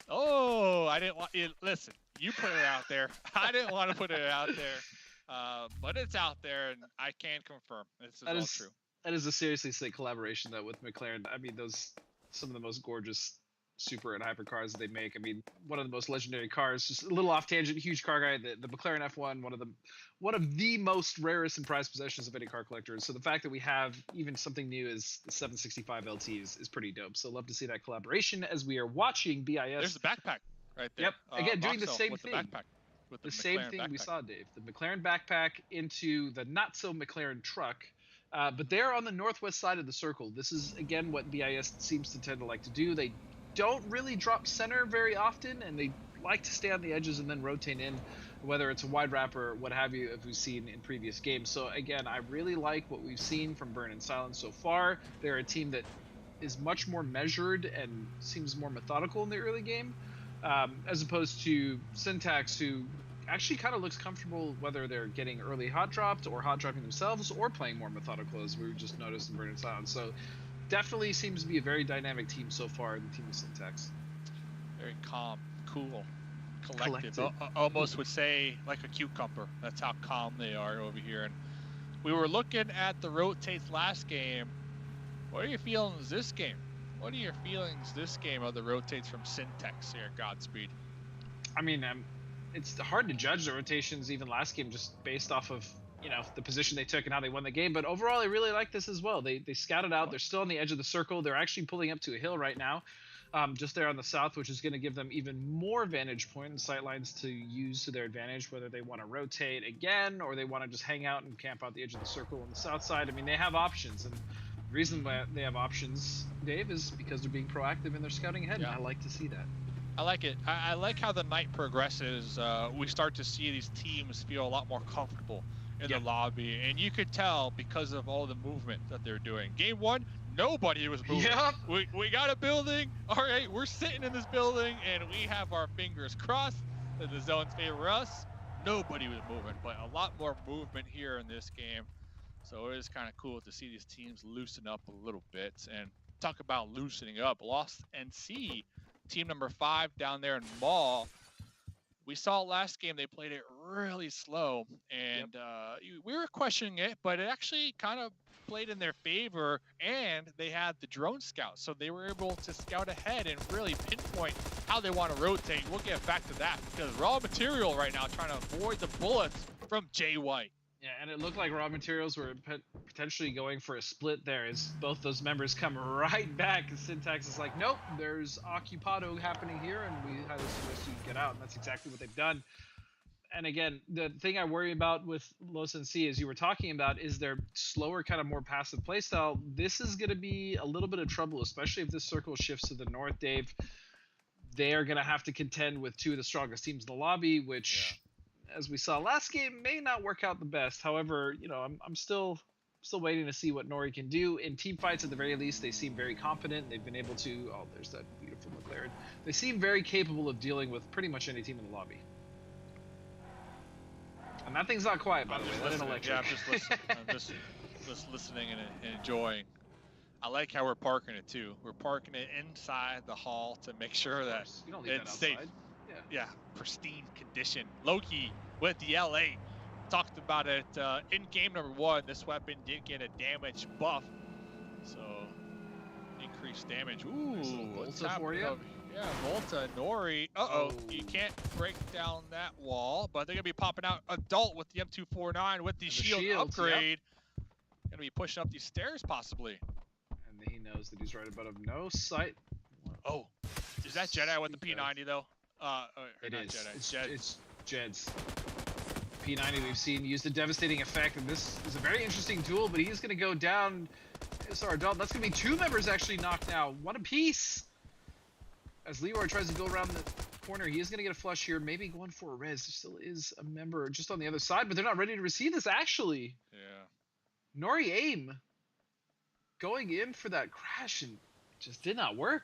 S3: Oh, I didn't want you. Listen, you put it out there. I didn't want to put it out there. But it's out there, and I can confirm this is all true.
S4: That is a seriously sick collaboration, though, with McLaren. I mean, some of the most gorgeous super and hyper cars that they make. I mean, one of the most legendary cars, just a little off tangent, huge car guy, the McLaren F1, one of the most rarest and prized possessions of any car collector. So the fact that we have even something new as the 765 LT is pretty dope. So love to see that collaboration as we are watching BIS.
S3: There's the backpack right there.
S4: Yep. Again, doing the same
S3: with
S4: thing.
S3: The backpack. With
S4: the same
S3: McLaren
S4: thing
S3: backpack.
S4: we saw, Dave. The McLaren backpack into the not so McLaren truck. But they're on the northwest side of the circle. This is, again, what BIS seems to tend to like to do. They don't really drop center very often, and they like to stay on the edges and then rotate in, whether it's a wide wrap or what have you, as we've seen in previous games. So, again, I really like what we've seen from Burn and Silence so far. They're a team that is much more measured and seems more methodical in the early game, as opposed to Syntax, who actually kind of looks comfortable whether they're getting early hot dropped or hot dropping themselves or playing more methodical, as we just noticed in Burn and Silence. So definitely seems to be a very dynamic team so far in the team of Syntax.
S3: Very calm, cool, collected. Almost would say like a cucumber. That's how calm they are over here. And we were looking at the rotates last game. What are your feelings this game? What are your feelings this game of the rotates from Syntax here at Godspeed?
S4: I mean, it's hard to judge the rotations even last game just based off of, you know, the position they took and how they won the game. But overall, I really like this as well. They scouted out. They're still on the edge of the circle. They're actually pulling up to a hill right now, just there on the south, which is going to give them even more vantage point and sight lines to use to their advantage, whether they want to rotate again or they want to just hang out and camp out the edge of the circle on the south side. I mean, they have options. And the reason why they have options, Dave, is because they're being proactive in their scouting ahead.
S3: Yeah.
S4: And I like to see that.
S3: I like it. I like how the night progresses. We start to see these teams feel a lot more comfortable in the lobby, and you could tell because of all the movement that they're doing. Game one, nobody was moving.
S4: Yep.
S3: We got a building. All right, we're sitting in this building, and we have our fingers crossed that the zones favor us. Nobody was moving, but a lot more movement here in this game. So it is kind of cool to see these teams loosen up a little bit. And talk about loosening up. Lost NC. Team number 5 down there in Mall. We saw last game they played it really slow, and we were questioning it, but it actually kind of played in their favor, and they had the drone scout, so they were able to scout ahead and really pinpoint how they want to rotate. We'll get back to that because raw material right now trying to avoid the bullets from Jay White.
S4: Yeah, and it looked like raw materials were potentially going for a split there as both those members come right back. Syntax is like, nope, there's occupado happening here, and we highly suggest you get out. And that's exactly what they've done. And again, the thing I worry about with Los NC, as you were talking about, is their slower, kind of more passive playstyle. This is going to be a little bit of trouble, especially if this circle shifts to the north, Dave. They are going to have to contend with two of the strongest teams in the lobby, which... as we saw last game, may not work out the best. However, you know, I'm still waiting to see what Nori can do. In team fights, at the very least, they seem very competent. They've been able to... oh, there's that beautiful McLaren. They seem very capable of dealing with pretty much any team in the lobby. And that thing's not quiet, by the way. That ain't electric.
S3: Yeah, I'm just listening. I'm just listening and enjoying. I like how we're parking it, too. We're parking it inside the hall to make sure that
S4: you don't leave
S3: it's
S4: that outside.
S3: safe. Yeah, pristine condition. Loki with the LA talked about it in game number 1. This weapon did get a damage buff, so increased damage. Ooh, what's
S4: Volta for you?
S3: Yeah, Volta, Nori. You can't break down that wall, but they're gonna be popping out Adult with the M249 with the shield upgrade. Gonna be pushing up these stairs possibly.
S4: And he knows that he's right above him. No sight.
S3: Oh, is that Jedi with the P90 though?
S4: It is.
S3: Jedi.
S4: It's Jed's. P90 we've seen use the devastating effect, and this is a very interesting duel, but he's going to go down. So our adult, that's going to be 2 members actually knocked now. 1 apiece. As Leroy tries to go around the corner, he is going to get a flush here, maybe going for a res. There still is a member just on the other side, but they're not ready to receive this actually.
S3: Yeah.
S4: Nori aim going in for that crash and just did not work.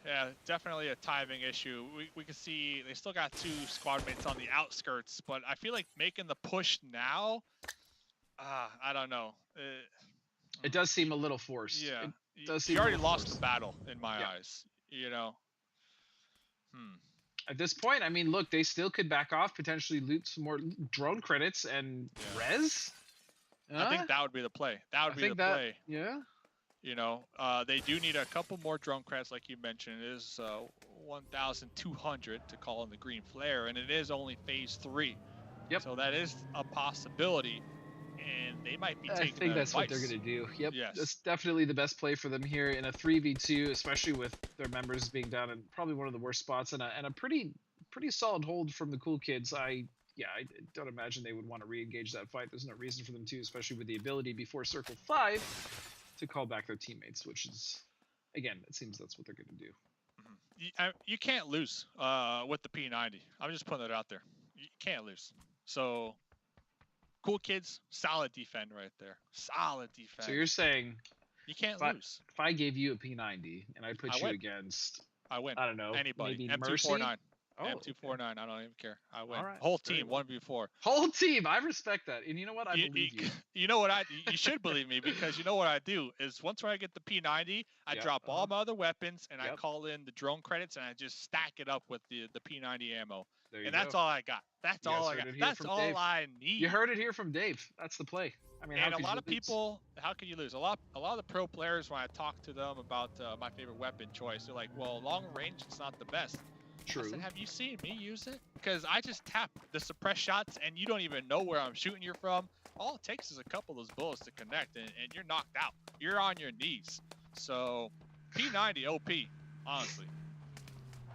S3: Yeah, definitely a timing issue. We can see they still got 2 squad mates on the outskirts, but I feel like making the push now, I don't know.
S4: It does seem a little forced.
S3: Yeah,
S4: it does seem
S3: you already
S4: a little
S3: lost
S4: forced.
S3: the battle in my eyes. You know.
S4: At this point, I mean, look, they still could back off, potentially loot some more drone credits and res.
S3: I think that would be the play. That would be the play.
S4: Yeah.
S3: You know, they do need a couple more drone credits, like you mentioned. It is 1,200 to call in the green flare, and it is only phase 3.
S4: Yep.
S3: So that is a possibility, and they might be taking
S4: I think that's
S3: advice.
S4: what they're going to do. Yep.
S3: Yes.
S4: That's definitely the best play for them here in a 3v2, especially with their members being down in probably one of the worst spots, and a pretty solid hold from the cool kids. I don't imagine they would want to re-engage that fight. There's no reason for them to, especially with the ability before Circle 5 to call back their teammates, which is, again, it seems that's what they're going to do.
S3: You can't lose with the P90. I'm just putting it out there. You can't lose. So, cool kids, solid defend right there. Solid defend.
S4: So you're saying
S3: you can't lose.
S4: If I gave you a P90 and I put you
S3: win.
S4: against,
S3: I win.
S4: I don't know,
S3: Anybody.
S4: maybe
S3: M249.
S4: Mercy? Oh,
S3: M249. I don't even care. I win.
S4: All right.
S3: Whole
S4: Very
S3: team,
S4: well.
S3: 1v4.
S4: Whole team. I respect that. And you know what? I believe you.
S3: You know what you should believe me, because you know what I do is once when I get the P90, I
S4: Yep.
S3: drop all my other weapons and I
S4: Yep.
S3: call in the drone credits and I just stack it up with the P90 ammo.
S4: There you
S3: And that's
S4: go.
S3: all I got. That's
S4: You guys
S3: all I
S4: heard
S3: got.
S4: it here
S3: That's
S4: from
S3: all
S4: Dave.
S3: I need.
S4: You heard it here from Dave. That's the play. I mean,
S3: And
S4: how
S3: a
S4: could
S3: lot
S4: you
S3: of
S4: lose?
S3: people, how can you lose? A lot of the pro players, when I talk to them about my favorite weapon choice, they're like, "Well, long range, it's not the best."
S4: True.
S3: I said, "Have you seen me use it? Because I just tap the suppress shots, and you don't even know where I'm shooting you from. All it takes is a couple of those bullets to connect, and you're knocked out. You're on your knees. So, P90 OP, honestly.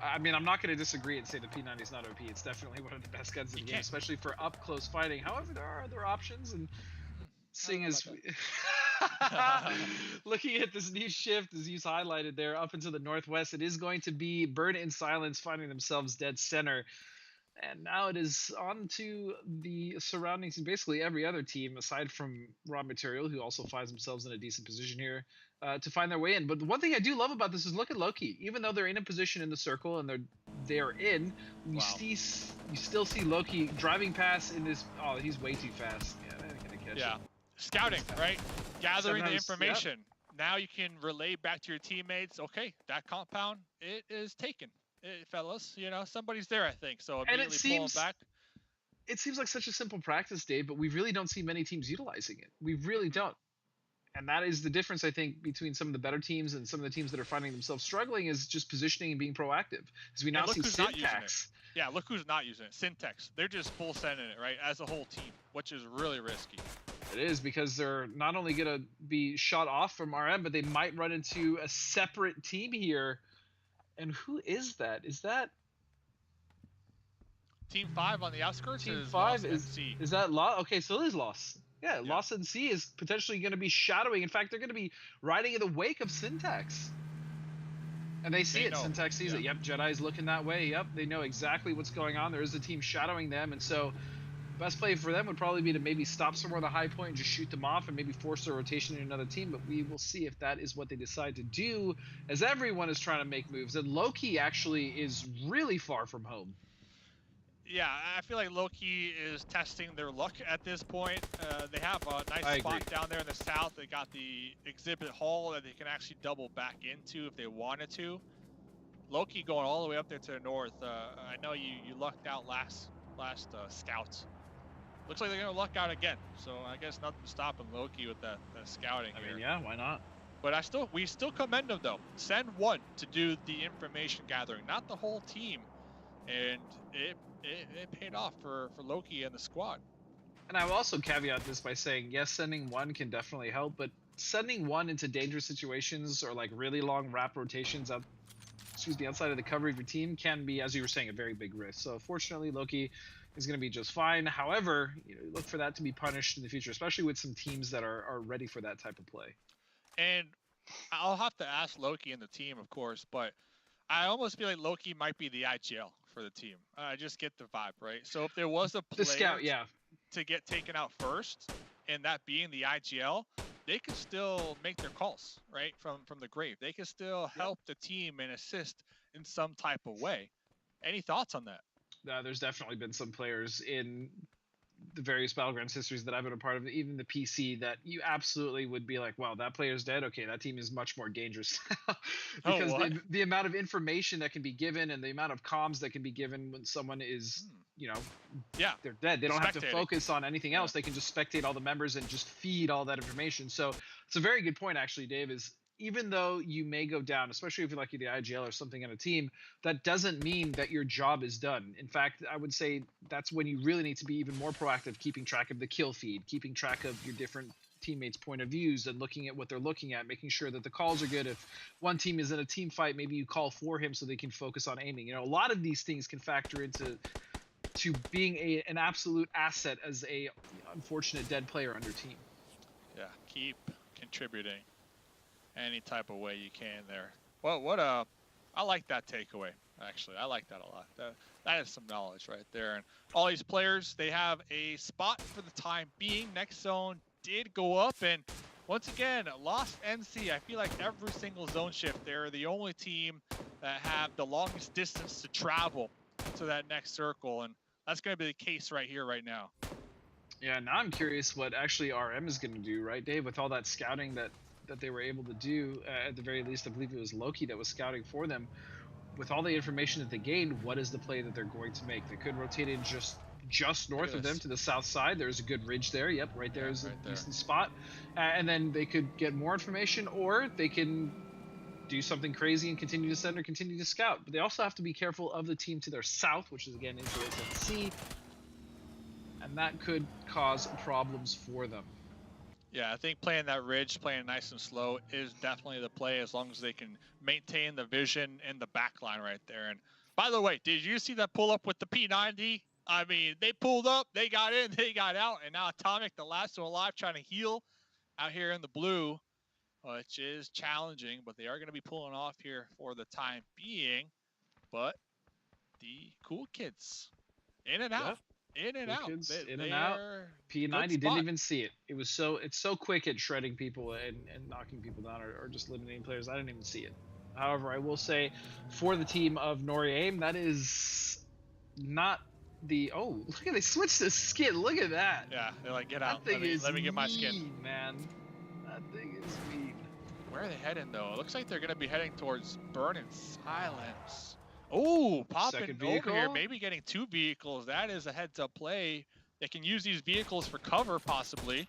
S4: I mean, I'm not going to disagree and say the P90 is not OP. It's definitely one of the best guns in the game,
S3: can't-
S4: especially for up close fighting. However, there are other options, and seeing
S3: know
S4: as
S3: about
S4: looking at this new shift, as you highlighted there, up into the northwest, it is going to be Burn in Silence finding themselves dead center. And now it is on to the surroundings and basically every other team, aside from Raw Material, who also finds themselves in a decent position here, to find their way in. But the one thing I do love about this is look at Loki. Even though they're in a position in the circle and they're in, you still see Loki driving past in this. Oh, he's way too fast. Yeah, I ain't gonna catch it.
S3: Scouting, right? Gathering the
S4: Sometimes, yep.
S3: information. Now you can relay back to your teammates. Okay, that compound, it is taken. Fellas, you know, somebody's there, I think. So
S4: And it
S3: immediately pull them back.
S4: It seems like such a simple practice, Dave, but we really don't see many teams utilizing it. We really don't. And that is the difference, I think, between some of the better teams and some of the teams that are finding themselves struggling, is just positioning and being proactive. As we now
S3: look
S4: see
S3: who's not using
S4: Syntax.
S3: Yeah, look who's not using it. Syntax. They're just full sending it, right? As a whole team, which is really risky.
S4: It is, because they're not only going to be shot off from RM, but they might run into a separate team here. And who is that? Is that
S3: Team 5 on the outskirts?
S4: Team
S3: is
S4: 5?
S3: Lost NC.
S4: Is that Lost? Okay, so it is Lost. Yeah,
S3: Yeah.
S4: Lost NC is potentially going to be shadowing. In fact, they're going to be riding in the wake of Syntax. And they see
S3: They
S4: it.
S3: know.
S4: Syntax sees it.
S3: Yeah.
S4: Yep, Jedi's looking that way. Yep, they know exactly what's going on. There is a team shadowing them, and so best play for them would probably be to maybe stop somewhere on the high point and just shoot them off and maybe force a rotation in another team. But we will see if that is what they decide to do, as everyone is trying to make moves. And Loki actually is really far from home.
S3: Yeah, I feel like Loki is testing their luck at this point. They have a
S4: I
S3: nice spot
S4: agree.
S3: down there in the south. They got the exhibit hall that they can actually double back into if they wanted to. Loki going all the way up there to the north. I know you lucked out last scouts. Looks like they're gonna luck out again. So I guess nothing stopping Loki with that scouting
S4: I
S3: here.
S4: mean, yeah, why not?
S3: But we still commend them though. Send one to do the information gathering, not the whole team, and it paid off for Loki and the squad.
S4: And I will also caveat this by saying, yes, sending one can definitely help, but sending one into dangerous situations or like really long wrap rotations outside of the cover of your team can be, as you were saying, a very big risk. So fortunately, Loki is going to be just fine. However, look for that to be punished in the future, especially with some teams that are ready for that type of play.
S3: And I'll have to ask Loki and the team, of course, but I almost feel like Loki might be the IGL for the team. I just get the vibe, right? So if there was a player
S4: The scout, yeah.
S3: to get taken out first, and that being the IGL, they could still make their calls, right, from the grave. They could still help the team and assist in some type of way. Any thoughts on that?
S4: There's definitely been some players in the various Battlegrounds histories that I've been a part of, even the PC, that you absolutely would be like, wow, that player's dead. Okay, that team is much more dangerous because the amount of information that can be given and the amount of comms that can be given when someone is, they're dead. They don't have to focus on anything else. They can just spectate all the members and just feed all that information. So It's a very good point, actually, Dave, is even though you may go down, especially if you're like the IGL or something on a team, that doesn't mean that your job is done. In fact, I would say that's when you really need to be even more proactive, keeping track of the kill feed, keeping track of your different teammates' point of views and looking at what they're looking at, making sure that the calls are good. If one team is in a team fight, maybe you call for him so they can focus on aiming. A lot of these things can factor into being an absolute asset as a unfortunate dead player on your team.
S3: Yeah, keep contributing any type of way you can there. Well, I like that takeaway, actually. I like that a lot. That is some knowledge right there. And all these players, they have a spot for the time being. Next zone did go up, and once again, lost NC. I feel like every single zone shift, they're the only team that have the longest distance to travel to that next circle, and that's going to be the case right here, right now.
S4: Yeah, now I'm curious what actually RM is going to do, right, Dave, with all that scouting that they were able to do. At the very least, I believe it was Loki that was scouting for them. With all the information that they gained, what is the play that they're going to make? They could rotate in just north of them to the south side. There's a good ridge there. Yep, right there is a decent spot. And then they could get more information, or they can do something crazy and continue to send or continue to scout. But they also have to be careful of the team to their south, which is again into SNC, and that could cause problems for them.
S3: Yeah, I think playing that ridge, playing nice and slow, is definitely the play as long as they can maintain the vision in the back line right there. And by the way, did you see that pull up with the P90? I mean, they pulled up, they got in, they got out, and now Atomic, the last one alive, trying to heal out here in the blue, which is challenging, but they are going to be pulling off here for the time being. But the cool kids, in and out. In and out.
S4: Kids, in and out. P90 didn't even see it. It's so quick at shredding people and knocking people down or just eliminating players. I didn't even see it. However, I will say for the team of Nori Aim, that is not the look at they switched the skin. Look at that.
S3: Yeah, they're like, get out.
S4: Let me
S3: get my skin.
S4: Man. That thing is mean.
S3: Where are they heading though? It looks like they're gonna be heading towards Burn and Silence. Oh, popping over here, maybe getting 2 vehicles. That is a heads-up play. They can use these vehicles for cover, possibly.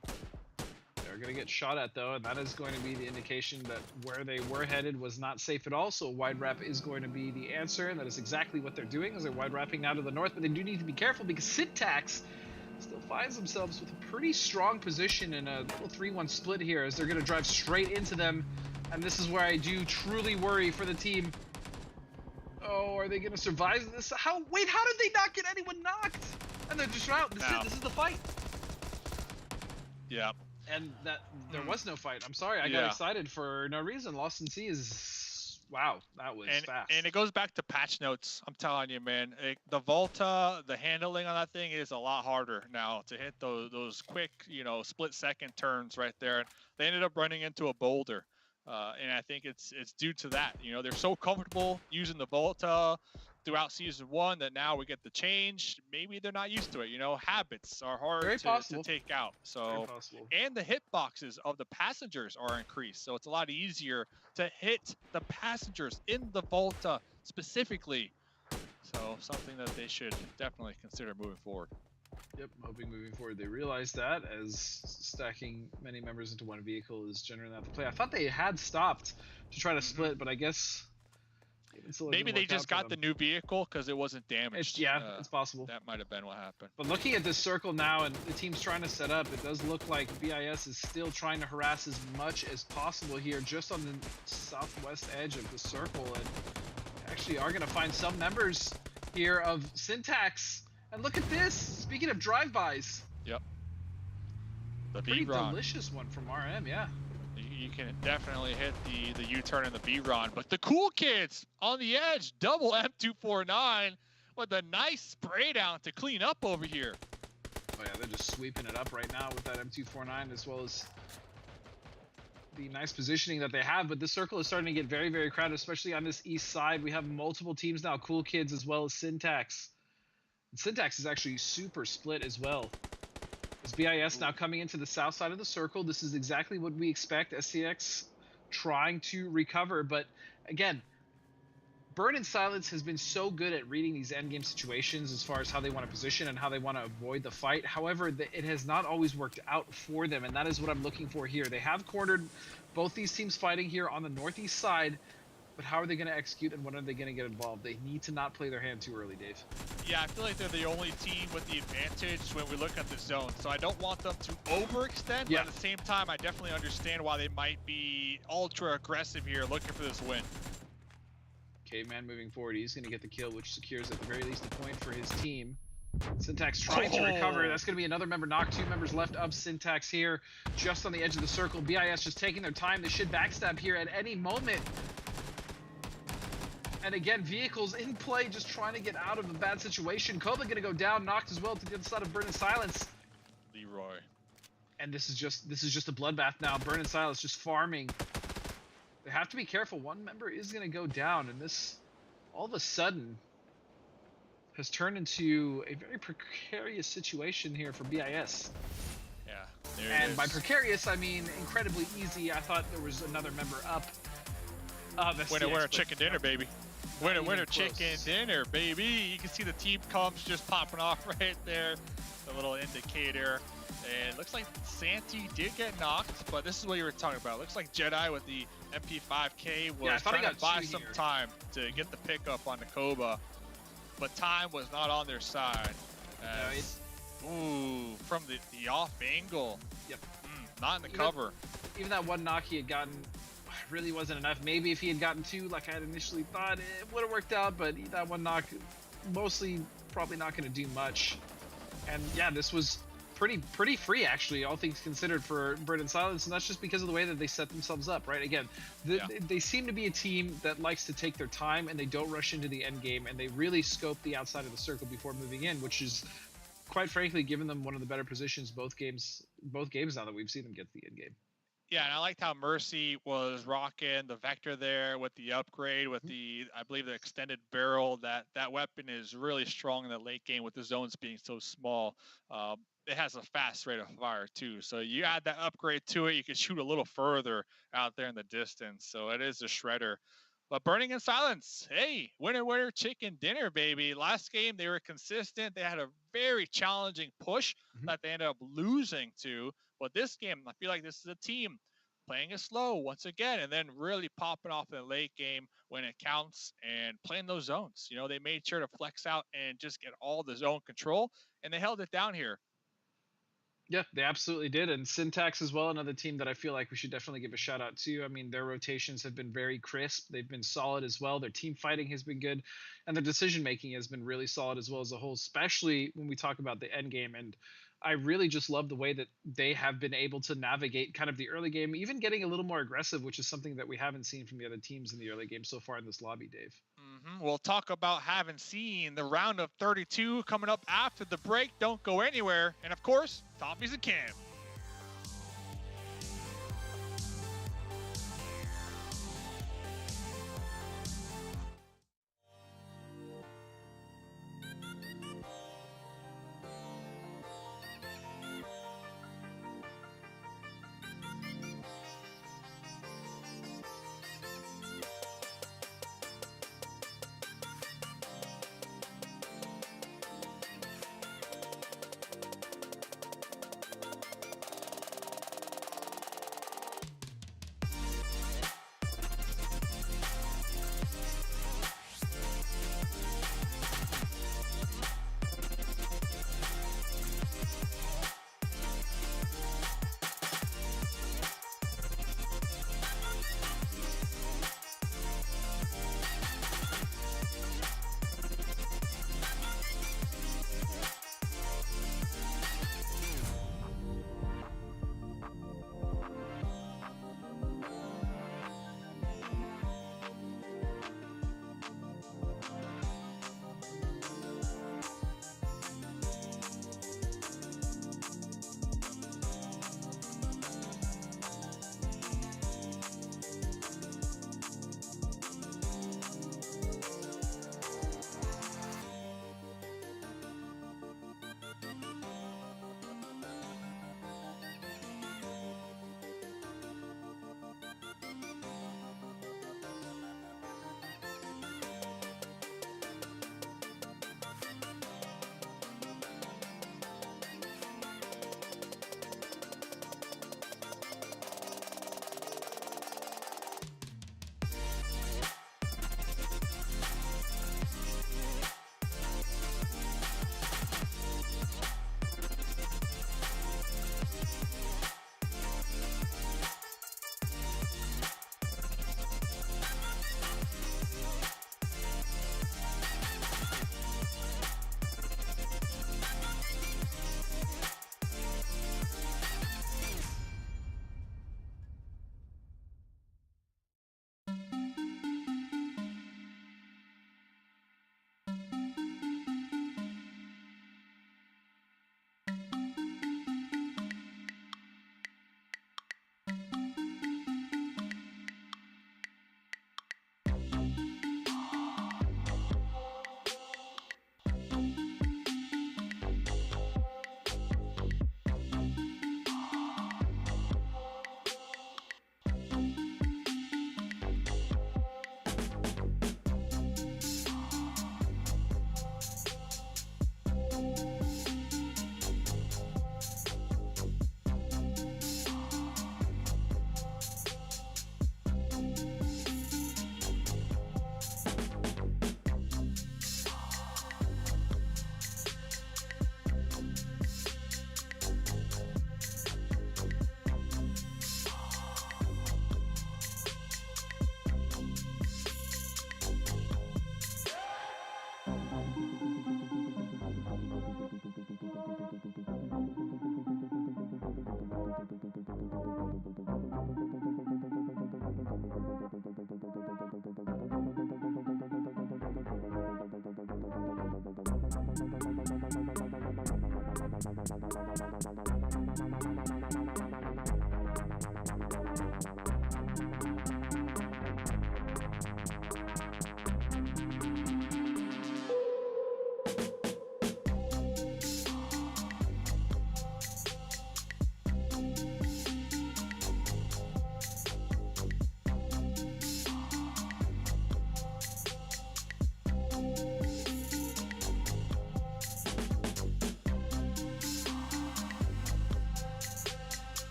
S4: They're going to get shot at, though, and that is going to be the indication that where they were headed was not safe at all. So wide wrap is going to be the answer, and that is exactly what they're doing, as they're wide wrapping now to the north. But they do need to be careful because Syntax still finds themselves with a pretty strong position in a little 3-1 split here, as they're going to drive straight into them. And this is where I do truly worry for the team. Oh, are they going to survive this? Wait, how did they not get anyone knocked? And they're just out. This is the fight.
S3: Yeah.
S4: And there was no fight. I'm sorry, I got excited for no reason. Lost in Sea is wow, that was fast.
S3: And it goes back to patch notes. I'm telling you, man. The Volta, the handling on that thing is a lot harder now to hit those quick, split-second turns right there. They ended up running into a boulder. And I think it's due to that. They're so comfortable using the Volta throughout Season 1 that now we get the change. Maybe they're not used to it. Habits are hard to take out. So, and the hitboxes of the passengers are increased. So it's a lot easier to hit the passengers in the Volta specifically. So something that they should definitely consider moving forward.
S4: Yep, hoping moving forward they realize that, as stacking many members into one vehicle is generally not the play. I thought they had stopped to try to split, but I guess
S3: maybe they just got the new vehicle because it wasn't damaged.
S4: It's possible.
S3: That might have been what happened.
S4: But looking at this circle now and the team's trying to set up, it does look like BIS is still trying to harass as much as possible here just on the southwest edge of the circle, and actually are going to find some members here of Syntax. And look at this! Speaking of drive-bys.
S3: Yep. The
S4: pretty delicious one from RM, yeah.
S3: You can definitely hit the U-turn and the B-Ron, but the cool kids on the edge, double M249 with a nice spray down to clean up over here.
S4: Oh yeah, they're just sweeping it up right now with that M249, as well as the nice positioning that they have. But this circle is starting to get very, very crowded, especially on this east side. We have multiple teams now, cool kids as well as Syntax. And Syntax is actually super split as well. As BIS now coming into the south side of the circle, this is exactly what we expect. SCX trying to recover, but again, Burn and Silence has been so good at reading these endgame situations as far as how they want to position and how they want to avoid the fight. However, it has not always worked out for them, and that is what I'm looking for here. They have cornered both these teams fighting here on the northeast side, but how are they going to execute and when are they going to get involved? They need to not play their hand too early, Dave.
S3: Yeah, I feel like they're the only team with the advantage when we look at the zone. So I don't want them to overextend, but at the same time, I definitely understand why they might be ultra aggressive here looking for this win.
S4: Caveman moving forward. He's going to get the kill, which secures at the very least a point for his team. Syntax trying to recover. That's going to be another member knocked. 2 members left of Syntax here, just on the edge of the circle. BIS just taking their time. They should backstab here at any moment. And again, vehicles in play, just trying to get out of a bad situation. Koba going to go down, knocked as well to the other side of Burn and Silence.
S3: Leroy.
S4: And this is just a bloodbath now. Burn and Silence just farming. They have to be careful. One member is going to go down, and this, all of a sudden, has turned into a very precarious situation here for BIS.
S3: Yeah, there it
S4: And
S3: is.
S4: by precarious, I mean incredibly easy. I thought there was another member up.
S3: Winner, chicken dinner, baby. Winner,
S4: even close.
S3: chicken dinner, baby. You can see the team comps just popping off right there. The little indicator. And looks like Santi did get knocked, but this is what you were talking about. Looks like Jedi with the MP5K was
S4: thought he
S3: trying to
S4: got
S3: buy
S4: 2
S3: some
S4: here.
S3: time to get the pickup on the Koba, but time was not on their side. Ooh, from the off angle.
S4: Yep.
S3: Not in the cover.
S4: Even that one knock he had gotten really wasn't enough. Maybe if he had gotten 2 like I had initially thought, it would have worked out, but that one knock mostly probably not going to do much. And yeah, this was pretty free actually, all things considered, for Burn and Silence, and that's just because of the way that they set themselves up, right? Again, they seem to be a team that likes to take their time and they don't rush into the end game, and they really scope the outside of the circle before moving in, which is quite frankly given them one of the better positions both games now that we've seen them get to the end game.
S3: Yeah, and I liked how Mercy was rocking the Vector there with the upgrade, with the, I believe, the extended barrel. That weapon is really strong in the late game with the zones being so small. It has a fast rate of fire too. So you add that upgrade to it, you can shoot a little further out there in the distance. So it is a shredder. But Burning in Silence, hey, winner, chicken dinner, baby. Last game, they were consistent. They had a very challenging push that they ended up losing to. But this game, I feel like this is a team playing it slow once again, and then really popping off in the late game when it counts and playing those zones. You know, they made sure to flex out and just get all the zone control, and they held it down here.
S4: Yeah, they absolutely did. And Syntax as well, another team that I feel like we should definitely give a shout out to. I mean, their rotations have been very crisp. They've been solid as well. Their team fighting has been good, and their decision making has been really solid as well as a whole, especially when we talk about the end game. And I really just love the way that they have been able to navigate kind of the early game, even getting a little more aggressive, which is something that we haven't seen from the other teams in the early game so far in this lobby, Dave.
S3: We'll talk about having seen the round of 32 coming up after the break. Don't go anywhere. And of course, Toffees and Cam.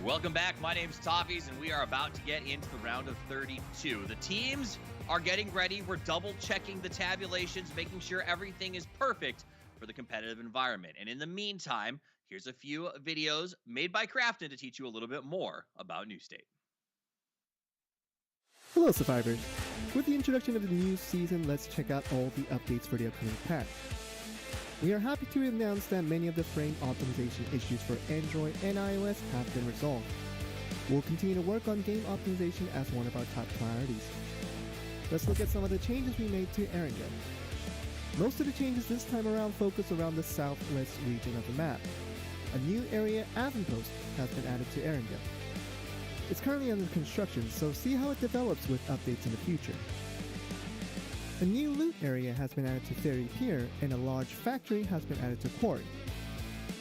S2: Welcome back. My name's Toffees, and we are about to get into the round of 32. The teams are getting ready. We're double-checking the tabulations, making sure everything is perfect for the competitive environment. And in the meantime, here's a few videos made by KRAFTON to teach you a little bit more about New State.
S5: Hello, survivors. With the introduction of the new season, let's check out all the updates for the upcoming patch. We are happy to announce that many of the frame optimization issues for Android and iOS have been resolved. We'll continue to work on game optimization as one of our top priorities. Let's look at some of the changes we made to Erangel. Most of the changes this time around focus around the southwest region of the map. A new area Avonpost has been added to Erangel. It's currently under construction, so see how it develops with updates in the future. A new loot area has been added to Ferry Pier, and a large factory has been added to Quarry.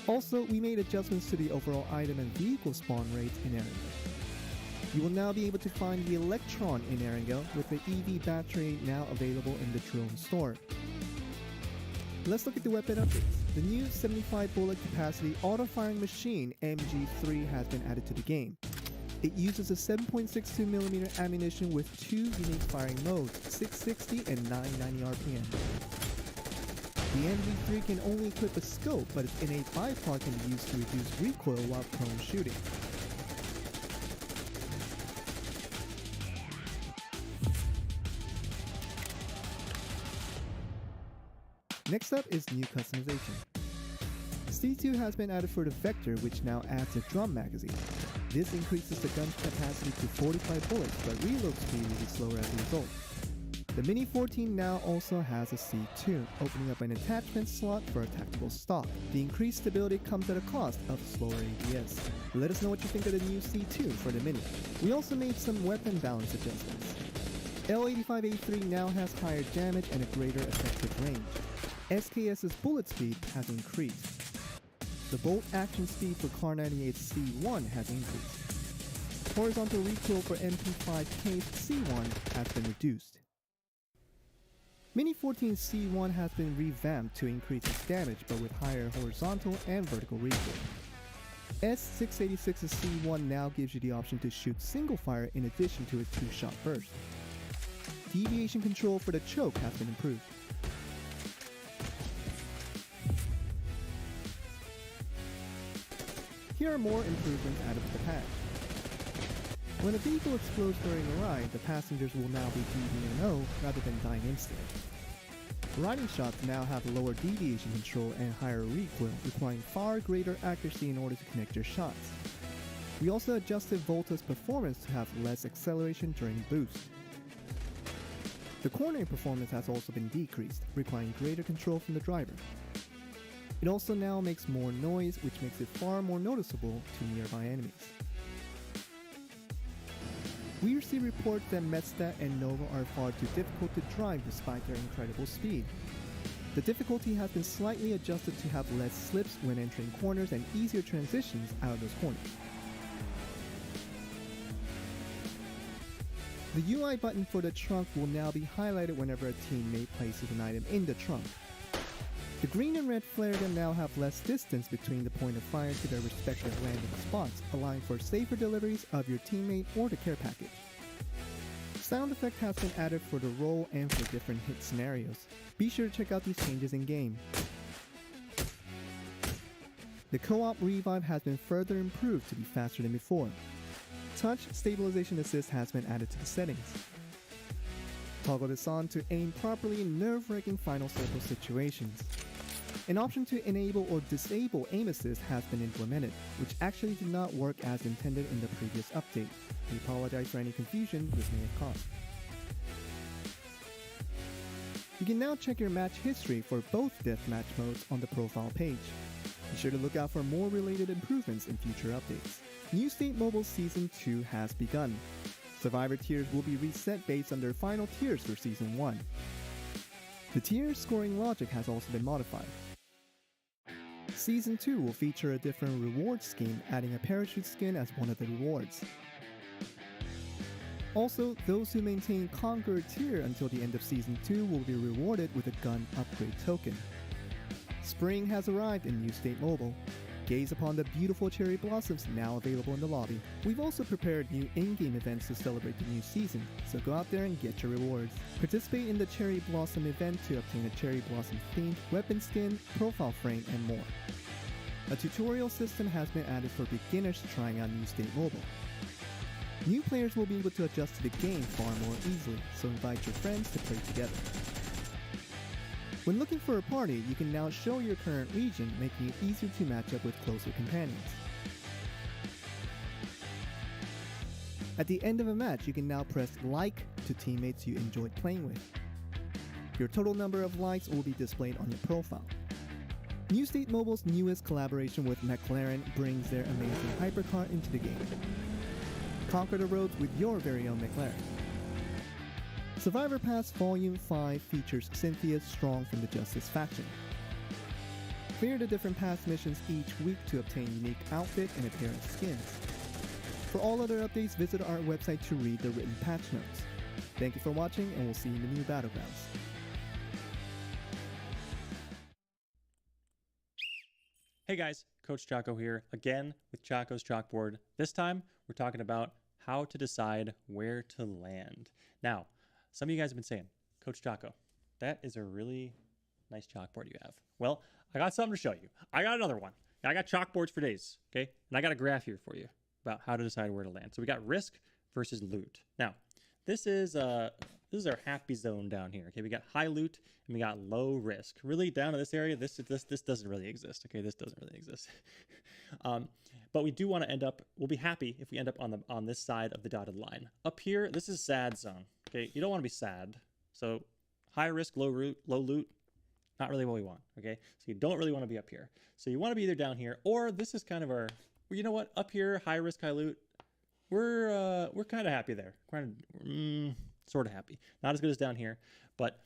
S5: Also, we made adjustments to the overall item and vehicle spawn rates in Erangel. You will now be able to find the Electron in Erangel, with the EV battery now available in the drone store. Let's look at the weapon updates. The new 75 bullet capacity auto-firing machine MG3 has been added to the game. It uses a 7.62mm ammunition with two unique firing modes, 660 and 990 RPM. The MG3 can only equip a scope, but its innate bipod can be used to reduce recoil while prone shooting. Next up is new customization. C2 has been added for the Vector, which now adds a drum magazine. This increases the gun's capacity to 45 bullets, but reload speed will be slower as a result. The Mini 14 now also has a C2, opening up an attachment slot for a tactical stock. The increased stability comes at a cost of slower ADS. Let us know what you think of the new C2 for the Mini. We also made some weapon balance adjustments. L85A3 now has higher damage and a greater effective range. SKS's bullet speed has increased. The bolt action speed for Kar 98's C1 has increased. Horizontal recoil for MP5K's C1 has been reduced. Mini 14's C1 has been revamped to increase its damage, but with higher horizontal and vertical recoil. S686's C1 now gives you the option to shoot single fire in addition to its 2-shot burst. Deviation control for the choke has been improved. Here are more improvements added to the patch. When a vehicle explodes during a ride, the passengers will now be DVNO rather than dying instantly. Riding shots now have lower deviation control and higher recoil, requiring far greater accuracy in order to connect your shots. We also adjusted Volta's performance to have less acceleration during boost. The cornering performance has also been decreased, requiring greater control from the driver. It also now makes more noise, which makes it far more noticeable to nearby enemies. We receive reports that Metstat and Nova are far too difficult to drive despite their incredible speed. The difficulty has been slightly adjusted to have less slips when entering corners and easier transitions out of those corners. The UI button for the trunk will now be highlighted whenever a teammate places an item in the trunk. The green and red flare gun now have less distance between the point of fire to their respective landing spots, allowing for safer deliveries of your teammate or the care package. Sound effect has been added for the roll and for different hit scenarios. Be sure to check out these changes in game. The co-op revive has been further improved to be faster than before. Touch stabilization assist has been added to the settings. Toggle this on to aim properly in nerve-wracking final circle situations. An option to enable or disable aim assist has been implemented, which actually did not work as intended in the previous update. We apologize for any confusion this may have caused. You can now check your match history for both deathmatch modes on the profile page. Be sure to look out for more related improvements in future updates. New State Mobile Season 2 has begun. Survivor tiers will be reset based on their final tiers for Season 1. The tier scoring logic has also been modified. Season 2 will feature a different reward scheme, adding a parachute skin as one of the rewards. Also, those who maintain Conqueror tier until the end of Season 2 will be rewarded with a gun upgrade token. Spring has arrived in New State Mobile. Gaze upon the beautiful cherry blossoms now available in the lobby. We've also prepared new in-game events to celebrate the new season, so go out there and get your rewards. Participate in the Cherry Blossom event to obtain a Cherry Blossom themed weapon skin, profile frame, and more. A tutorial system has been added for beginners trying out New State Mobile. New players will be able to adjust to the game far more easily, so invite your friends to play together. When looking for a party, you can now show your current region, making it easier to match up with closer companions. At the end of a match, you can now press like to teammates you enjoyed playing with. Your total number of likes will be displayed on your profile. New State Mobile's newest collaboration with McLaren brings their amazing hypercar into the game. Conquer the roads with your very own McLaren. Survivor Pass Volume 5 features Cynthia Strong from the Justice faction. Clear the different pass missions each week to obtain unique outfit and appearance skins. For all other updates, visit our website to read the written patch notes. Thank you for watching, and we'll see you in the new Battlegrounds.
S6: Hey guys, Coach Choco here, again with Choco's Chalkboard. This time, we're talking about how to decide where to land. Now, some of you guys have been saying, Coach Choco, that is a really nice chalkboard you have. Well, I got something to show you. I got another one. I got chalkboards for days, okay? And I got a graph here for you about how to decide where to land. So we got risk versus loot. Now, this is our happy zone down here, okay? We got high loot and we got low risk. Really, down to this area, this doesn't really exist, okay? This doesn't really exist. But we do want to end up, we'll be happy if we end up on this side of the dotted line. Up here, this is sad zone, okay? You don't want to be sad. So high risk, low loot, not really what we want, okay? So you don't really want to be up here. So you want to be either down here, or this is kind of our, well, you know what? Up here, high risk, high loot, we're kind of happy there. Sort of happy. Not as good as down here, but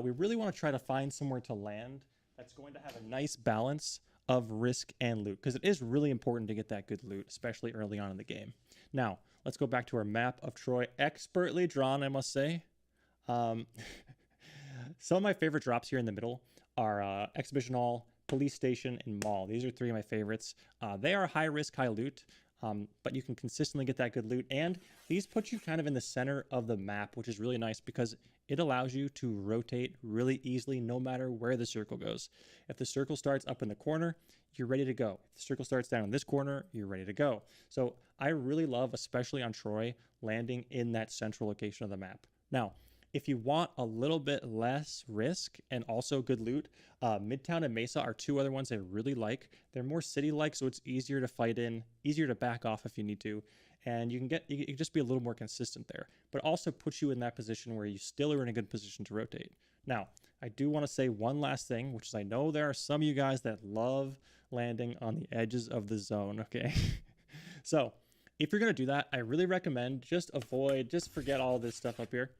S6: we really want to try to find somewhere to land that's going to have a nice balance of risk and loot, because it is really important to get that good loot, especially early on in the game. Now, let's go back to our map of Troy, expertly drawn, I must say. Some of my favorite drops here in the middle are Exhibition Hall, Police Station, and Mall. These are three of my favorites. They are high risk, high loot, but you can consistently get that good loot, and these put you kind of in the center of the map, which is really nice because it allows you to rotate really easily no matter where the circle goes. If the circle starts up in the corner, you're ready to go. If the circle starts down in this corner, you're ready to go. So I really love, especially on Troy, landing in that central location of the map. Now, if you want a little bit less risk and also good loot, Midtown and Mesa are two other ones I really like. They're more city-like, so it's easier to fight in, easier to back off if you need to, and you can just be a little more consistent there. But also puts you in that position where you still are in a good position to rotate. Now, I do want to say one last thing, which is I know there are some of you guys that love landing on the edges of the zone, okay? So if you're going to do that, I really recommend just forget all this stuff up here.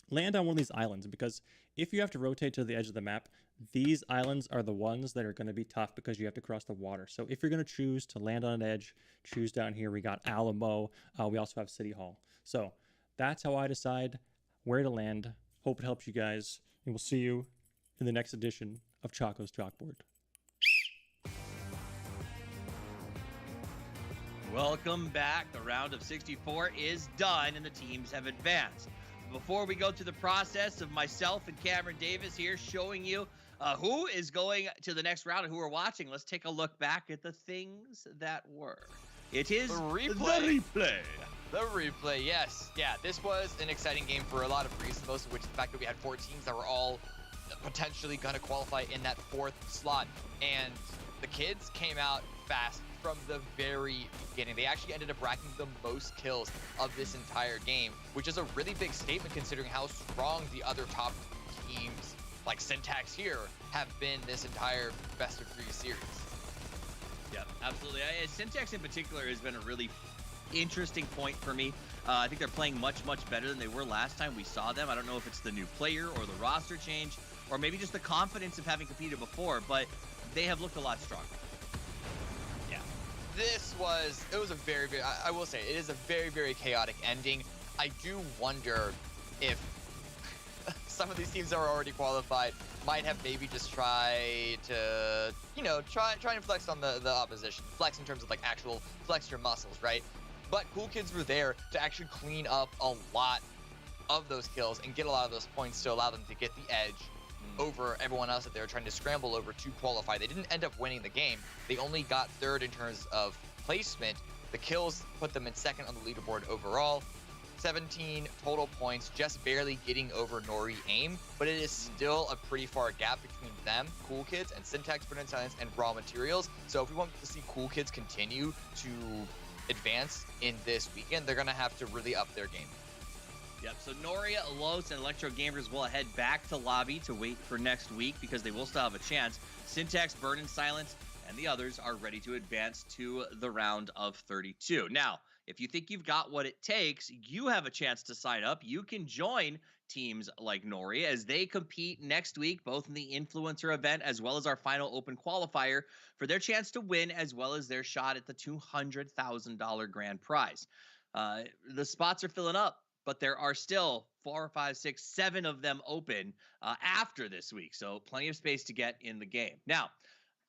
S6: Land on one of these islands, because if you have to rotate to the edge of the map, these islands are the ones that are going to be tough because you have to cross the water. So if you're going to choose to land on an edge, choose down here. We got Alamo. We also have City Hall. So that's how I decide where to land. Hope it helps you guys, and we'll see you in the next edition of Choco's Chalkboard.
S2: Welcome back. The round of 64 is done and the teams have advanced. Before we go through the process of myself and Cameron Davis here showing you who is going to the next round and who are watching, let's take a look back at the things that were. It is
S1: The replay. The replay, yes. Yeah, this was an exciting game for a lot of reasons, most of which the fact that we had 4 teams that were all potentially going to qualify in that 4th slot. And the kids came out fast from the very beginning. They actually ended up racking the most kills of this entire game, which is a really big statement considering how strong the other top teams, like Syntax here, have been this entire best of 3 series.
S2: Yeah, absolutely. Syntax in particular has been a really interesting point for me. I think they're playing much, much better than they were last time we saw them. I don't know if it's the new player or the roster change or maybe just the confidence of having competed before, but they have looked a lot stronger.
S1: It was a very, very, I will say, it is a very, very chaotic ending. I do wonder if some of these teams that are already qualified might have maybe just tried to, try and flex on the opposition. Flex in terms of, like, actual flex your muscles, right? But Cool Kids were there to actually clean up a lot of those kills and get a lot of those points to allow them to get the edge over everyone else that they were trying to scramble over to qualify. They didn't end up winning the game. They only got 3rd in terms of placement. The kills put them in 2nd on the leaderboard overall. 17 total points, just barely getting over Nori AIM, but it is still a pretty far gap between them, Cool Kids, and Syntax, Burn and Silence, and Raw Materials. So if we want to see Cool Kids continue to advance in this weekend, they're going to have to really up their game.
S2: Yep, so Noria, Los, and Electro Gamers will head back to lobby to wait for next week because they will still have a chance. Syntax, Burn and Silence, and the others are ready to advance to the round of 32. Now, if you think you've got what it takes, you have a chance to sign up. You can join teams like Noria as they compete next week, both in the Influencer event as well as our final Open Qualifier, for their chance to win as well as their shot at the $200,000 grand prize. The spots are filling up, but there are still 4, 5, 6, 7 of them open after this week. So plenty of space to get in the game. Now,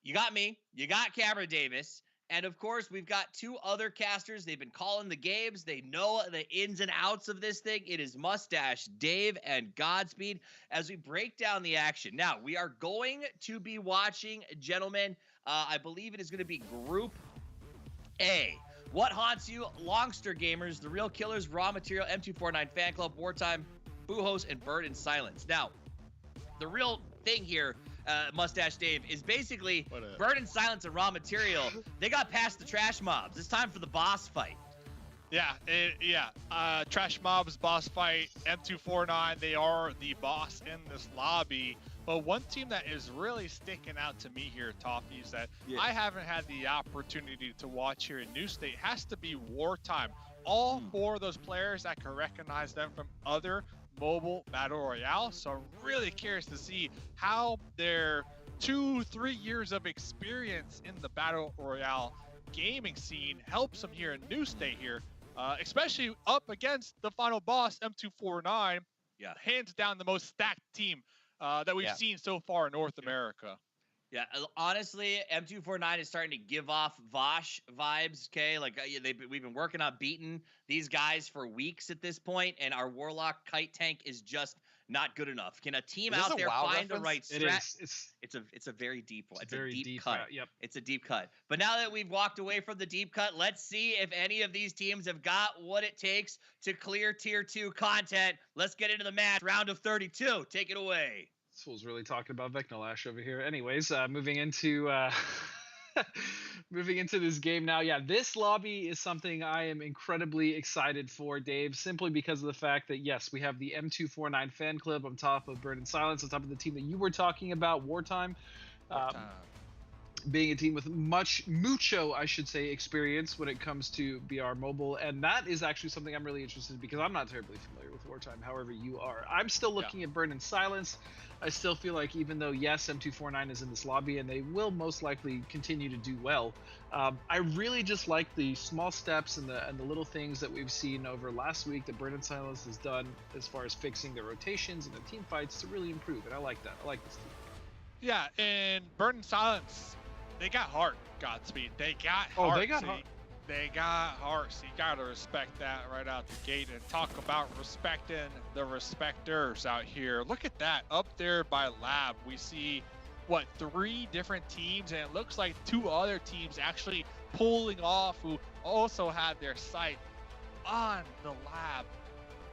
S2: you got me, you got Cameron Davis, and of course, we've got 2 other casters. They've been calling the games. They know the ins and outs of this thing. It is Mustache Dave and Godspeed as we break down the action. Now, we are going to be watching, gentlemen, I believe it is going to be Group A. What haunts you? Longster Gamers, The Real Killers, Raw Material, M249 Fan Club, Wartime, Buhos, and Bird and Silence. Now, the real thing here, Mustache Dave, is basically Bird and Silence and Raw Material. They got past the trash mobs. It's time for the boss fight.
S3: Trash mobs, boss fight, M249, they are the boss in this lobby. But one team that is really sticking out to me here, Toffee, is that I haven't had the opportunity to watch here in New State, has to be Wartime. All 4 of those players, I can recognize them from other mobile Battle Royale. So I'm really curious to see how their 2-3 years of experience in the Battle Royale gaming scene helps them here in New State here, especially up against the final boss, M249. Hands down the most stacked team that we've seen so far in North America.
S2: Yeah, honestly, M249 is starting to give off Vosh vibes, okay? Like, we've been working on beating these guys for weeks at this point, and our Warlock Kite Tank is just not good enough. Can a team
S1: Is this
S2: out
S1: a
S2: there
S1: WoW
S2: find the
S1: reference?
S2: right
S4: It
S2: strat?
S4: is.
S2: It's a very deep one. It's a
S4: very
S2: deep cut.
S4: Yep.
S2: It's a deep cut. But now that we've walked away from the deep cut, let's see if any of these teams have got what it takes to clear tier 2 content. Let's get into the match. Round of 32. Take it away.
S4: This fool's really talking about Vecnalash over here. Anyways, moving into moving into this game now. Yeah, this lobby is something I am incredibly excited for, Dave, simply because of the fact that, yes, we have the M249 fan club on top of Burn in Silence, on top of the team that you were talking about, Wartime. Being a team with mucho, I should say, experience when it comes to BR Mobile. And that is actually something I'm really interested in because I'm not terribly familiar with Wartime, however you are. I'm still looking at Burn in Silence. I still feel like even though, yes, M249 is in this lobby and they will most likely continue to do well, I really just like the small steps and the little things that we've seen over last week that Burn in Silence has done as far as fixing their rotations and their team fights to really improve. And I like that. I like this team.
S3: Yeah, and Burn in Silence, they got heart, Godspeed. They got heart.
S4: Oh, they got heart.
S3: They got heart, so you gotta respect that right out the gate. And talk about respecting the respecters out here. Look at that, up there by Lab, we see, what, 3 different teams, and it looks like 2 other teams actually pulling off who also had their sight on the Lab.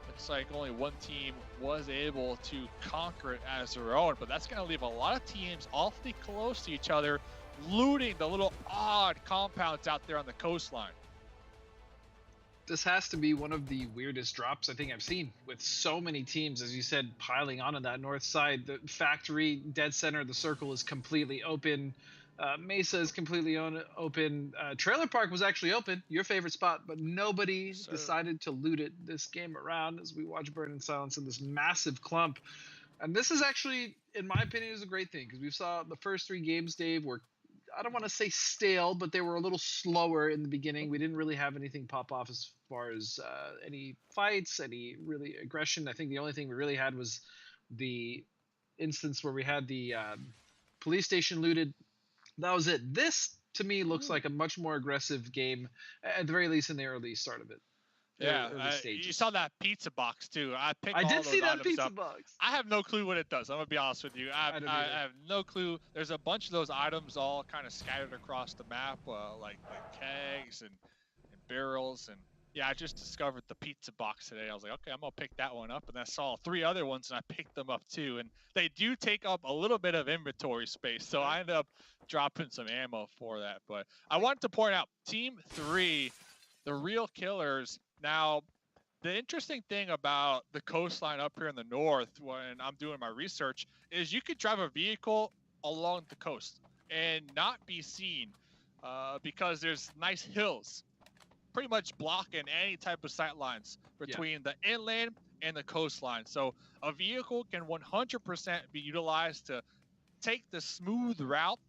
S3: Looks like only one team was able to conquer it as their own, but that's gonna leave a lot of teams awfully close to each other, looting the little odd compounds out there on the coastline.
S4: This has to be one of the weirdest drops I think I've seen, with so many teams, as you said, piling on that north side. The factory, dead center, the circle is completely open. Mesa is completely open. Trailer Park was actually open, your favorite spot, but nobody decided to loot it this game around as we watch Burn in Silence in this massive clump. And this is actually, in my opinion, is a great thing because we saw the first 3 games, Dave, were, I don't want to say stale, but they were a little slower in the beginning. We didn't really have anything pop off as far as any fights, any really aggression. I think the only thing we really had was the instance where we had the police station looted. That was it. This, to me, looks like a much more aggressive game, at the very least in the early start of it.
S3: Yeah, you saw that pizza box too. I
S4: did see that pizza box.
S3: I have no clue what it does. I'm gonna be honest with you. I have no clue. There's a bunch of those items all kind of scattered across the map, like kegs and barrels. And yeah, I just discovered the pizza box today. I was like, okay, I'm gonna pick that one up. And I saw 3 other ones, and I picked them up too. And they do take up a little bit of inventory space, so I ended up dropping some ammo for that. But I wanted to point out, Team 3, the real killers. Now, the interesting thing about the coastline up here in the north when I'm doing my research is you could drive a vehicle along the coast and not be seen because there's nice hills pretty much blocking any type of sight lines between the inland and the coastline. So a vehicle can 100% be utilized to take the smooth route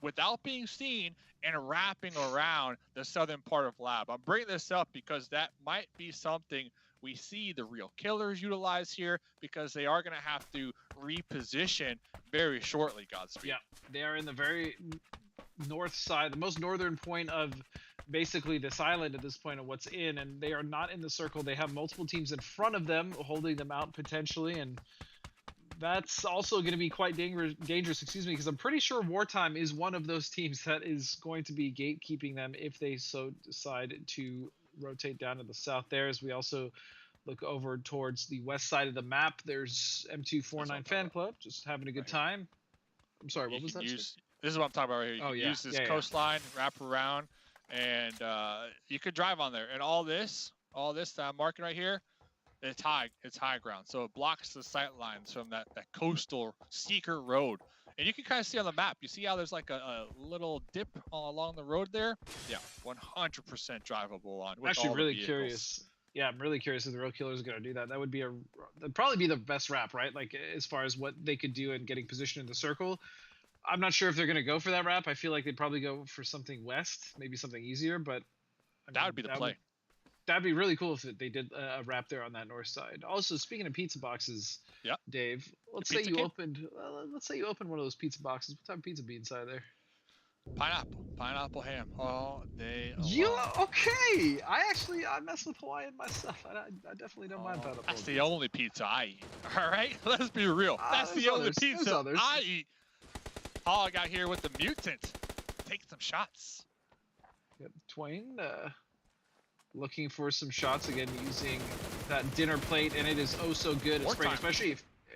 S3: without being seen and wrapping around the southern part of Lab. I'm bringing this up because that might be something we see the real killers utilize here, because they are going to have to reposition very shortly, Godspeed.
S4: Yeah, they are in the very north side, the most northern point of basically this island at this point of what's in, and they are not in the circle. They have multiple teams in front of them holding them out potentially, and that's also going to be quite dangerous, because I'm pretty sure Wartime is one of those teams that is going to be gatekeeping them if they so decide to rotate down to the south there. As we also look over towards the west side of the map, there's M249 Fan Club just having a good time. I'm sorry, what was that?
S3: This is what I'm talking about right here. You can use this coastline, wrap around, and you could drive on there. And all this that I'm marking right here, it's high ground, so it blocks the sight lines from that coastal seeker road. And you can kind of see on the map, you see how there's like a little dip along the road there? Yeah, 100% drivable on.
S4: I'm actually really curious. Yeah, I'm really curious if the real killers are going to do that. That would be that'd probably be the best wrap, right? Like as far as what they could do in getting positioned in the circle. I'm not sure if they're going to go for that wrap. I feel like they'd probably go for something west, maybe something easier, but
S3: that would be the play.
S4: That'd be really cool if they did a wrap there on that north side. Also, speaking of pizza boxes, Dave, let's say you opened one of those pizza boxes. What type of pizza be inside there?
S3: Pineapple ham all day long.
S4: You okay? I mess with Hawaiian myself. I definitely don't mind pineapple.
S3: That's the only pizza I eat. All right, let's be real. That's the only pizza I eat. Paul got here with the mutant. Take some shots.
S4: Yep, Twain looking for some shots again using that dinner plate, and it is oh so good at spraying,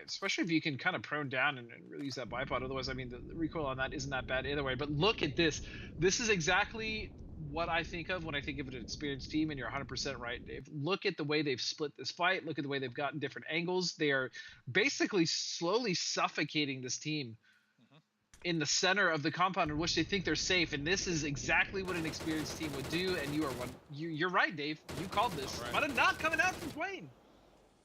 S4: especially if you can kind of prone down and really use that bipod. Otherwise, I mean, the recoil on that isn't that bad either way. But look at this. This is exactly what I think of when I think of an experienced team, and you're 100% right, Dave. Look at the way they've split this fight. Look at the way they've gotten different angles. They are basically slowly suffocating this team in the center of the compound in which they think they're safe, and this is exactly what an experienced team would do. And you're right, Dave. You called this, but it's not coming out from Twain.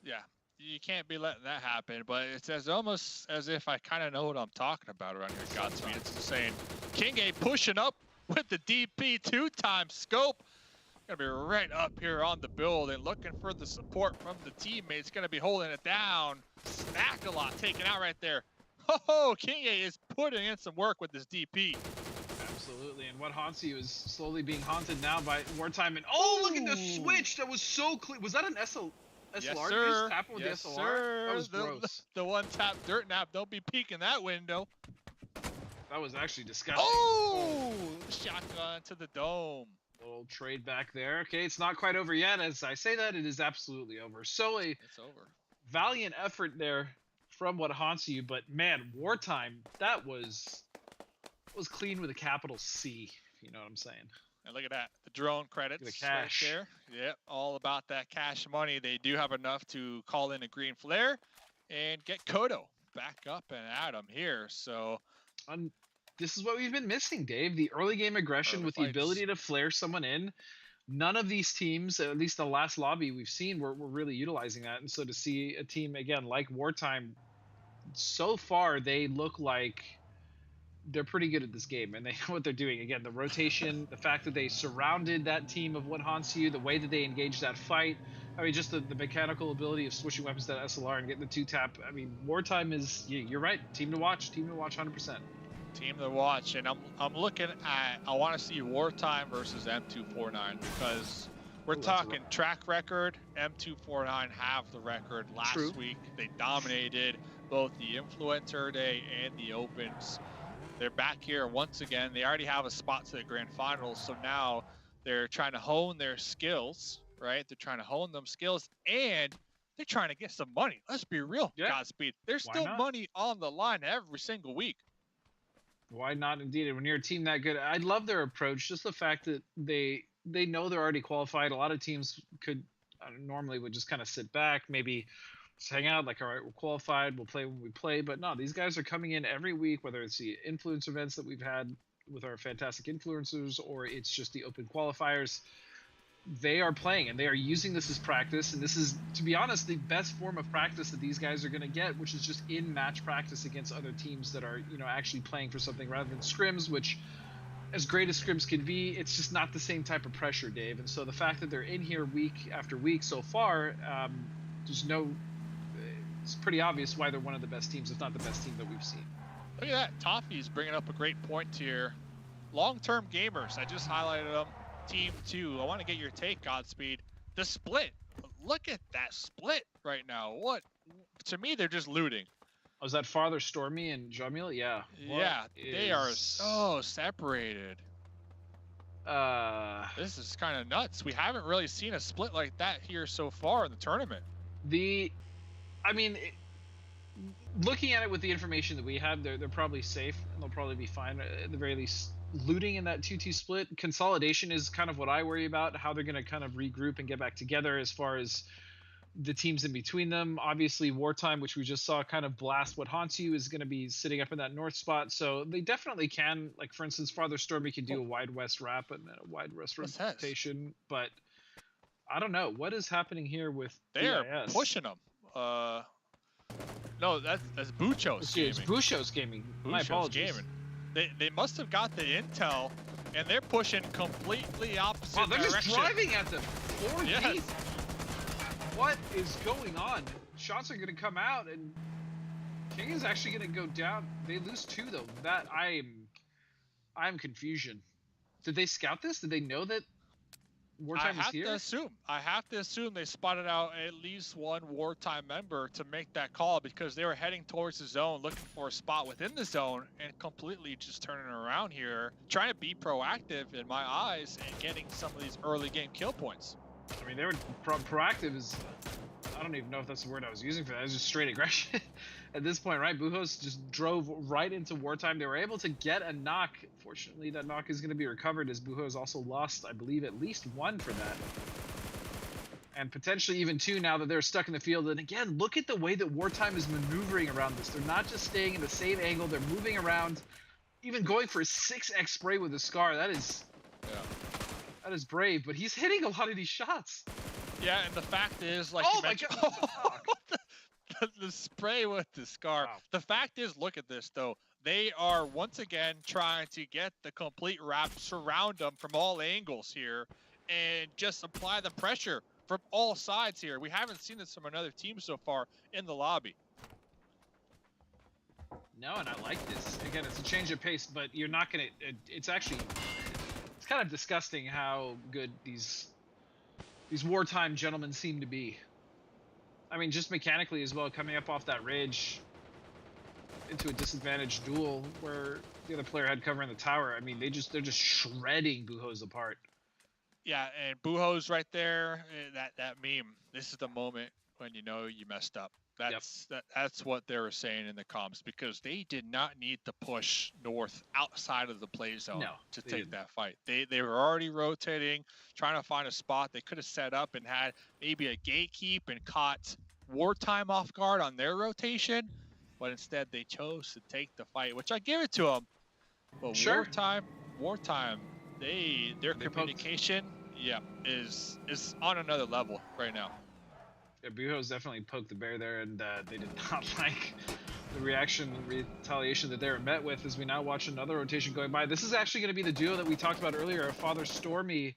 S3: Yeah, you can't be letting that happen. But it's almost as if I kind of know what I'm talking about around here. Godspeed. It's insane. King A pushing up with the DP 2x scope. Gonna be right up here on the build and looking for the support from the teammates. Gonna be holding it down. Snack a lot taken out right there. Oh, King A is putting in some work with this DP.
S4: Absolutely, and what haunts you is slowly being haunted now by Wartime. And oh, look at the switch! That was so clean. Was that an SLR?
S3: Yes, sir.
S4: Tapping with
S3: yes,
S4: the SLR?
S3: Sir.
S4: That was gross.
S3: The one tap dirt nap. Don't be peeking that window.
S4: That was actually disgusting.
S3: Oh, shotgun to the dome.
S4: Little trade back there. Okay, it's not quite over yet. As I say that, it is absolutely over. So
S3: It's over.
S4: Valiant effort there from what haunts you, but man, Wartime, that was clean with a capital C, if you know what I'm saying.
S3: And look at that, the drone credits
S4: the cash.
S3: right there. Yep, all about that cash money. They do have enough to call in a green flare and get Kodo back up and at him here. So
S4: this is what we've been missing, Dave. The early game aggression with the ability to flare someone in. None of these teams, at least the last lobby we've seen, were really utilizing that. And so to see a team, again, like Wartime, so far they look like they're pretty good at this game, and they know what they're doing. Again, the rotation, the fact that they surrounded that team of what haunts you, the way that they engaged that fight. I mean, just the mechanical ability of switching weapons to that SLR and getting the 2-tap. I mean, Wartime is, you're right, team to watch 100%.
S3: Team to watch, and I'm looking at, I want to see Wartime versus M249, because we're talking track record. M249 have the record. Last week they dominated both the Influencer Day and the Opens. They're back here once again. They already have a spot to the grand finals, so now they're trying to hone their skills, right? They're trying to hone them skills, and they're trying to get some money. Let's be real, Godspeed. There's still money on the line every single week.
S4: Why not, indeed? And when you're a team that good, I love their approach. Just the fact that they know they're already qualified. A lot of teams could normally would just kind of sit back, maybe just hang out, like, all right, we're qualified, we'll play when we play. But no, these guys are coming in every week, whether it's the influence events that we've had with our fantastic influencers, or it's just the open qualifiers. They are playing, and they are using this as practice. And this is, to be honest, the best form of practice that these guys are going to get, which is just in match practice against other teams that are, actually playing for something rather than scrims, which, as great as scrims can be, it's just not the same type of pressure, Dave. And so the fact that they're in here week after week so far, it's pretty obvious why they're one of the best teams, if not the best team that we've seen.
S3: Look at that. Toffee's bringing up a great point here. Long-term gamers, I just highlighted them. Team 2, I want to get your take, Godspeed. The split. Look at that split right now. What? To me, they're just looting.
S4: Was that Father Stormy and Jamil? Yeah.
S3: Yeah, they are so separated. This is kind of nuts. We haven't really seen a split like that here so far in the tournament.
S4: Looking at it with the information that we have, they're probably safe, and they'll probably be fine at the very least. Looting in that 2-2 split, consolidation is kind of what I worry about, how they're going to kind of regroup and get back together as far as the teams in between them. Obviously, Wartime, which we just saw kind of blast what haunts you, is going to be sitting up in that north spot. So they definitely can, like, for instance, Father Stormy can do a wide west wrap and a wide west rotation. But I don't know. What is happening here with
S3: They're pushing them. No, that's Buchos gaming.
S4: It's Buchos gaming. My apologies.
S3: Gaming. They must have got the intel, and they're pushing completely opposite
S4: direction.
S3: They're
S4: just driving at them.
S3: Yes.
S4: What is going on? Shots are going to come out, and King is actually going to go down. They lose 2, though. That I'm I'm confusion. Did they scout this? Did they know that Wartime is here?
S3: I have to assume they spotted out at least one Wartime member to make that call, because they were heading towards the zone, looking for a spot within the zone, and completely just turning around here, trying to be proactive in my eyes and getting some of these early game kill points.
S4: I mean, they were proactive is, I don't even know if that's the word I was using for that. It was just straight aggression. At this point, right? Buhos just drove right into Wartime. They were able to get a knock. Fortunately, that knock is going to be recovered, as Buhos also lost, I believe, at least one for that. And potentially even two now that they're stuck in the field. And again, look at the way that Wartime is maneuvering around this. They're not just staying in the same angle. They're moving around, even going for a 6x spray with a Scar. That is brave, but he's hitting a lot of these shots.
S3: Yeah, and the fact is, like you mentioned, the spray with the Scar. Wow. The fact is, look at this, though. They are once again trying to get the complete wrap, surround them from all angles here, and just apply the pressure from all sides here. We haven't seen this from another team so far in the lobby.
S4: No, and I like this. Again, it's a change of pace, but you're not going to... It's actually... It's kind of disgusting how good these Wartime gentlemen seem to be. I mean, just mechanically as well, coming up off that ridge into a disadvantaged duel where the other player had cover in the tower. I mean, they're just shredding Buhos apart.
S3: Yeah, and Buhos right there, that meme. This is the moment when you know you messed up. That's what they were saying in the comms, because they did not need to push north outside of the play zone to take that fight. They were already rotating, trying to find a spot. They could have set up and had maybe a gatekeep and caught Wartime off guard on their rotation, but instead they chose to take the fight, which I give it to them. But
S4: sure.
S3: Wartime, their communication, is on another level right now.
S4: Yeah, Buhos definitely poked the bear there, and they did not like the reaction and retaliation that they were met with, as we now watch another rotation going by. This is actually going to be the duo that we talked about earlier, of Father Stormy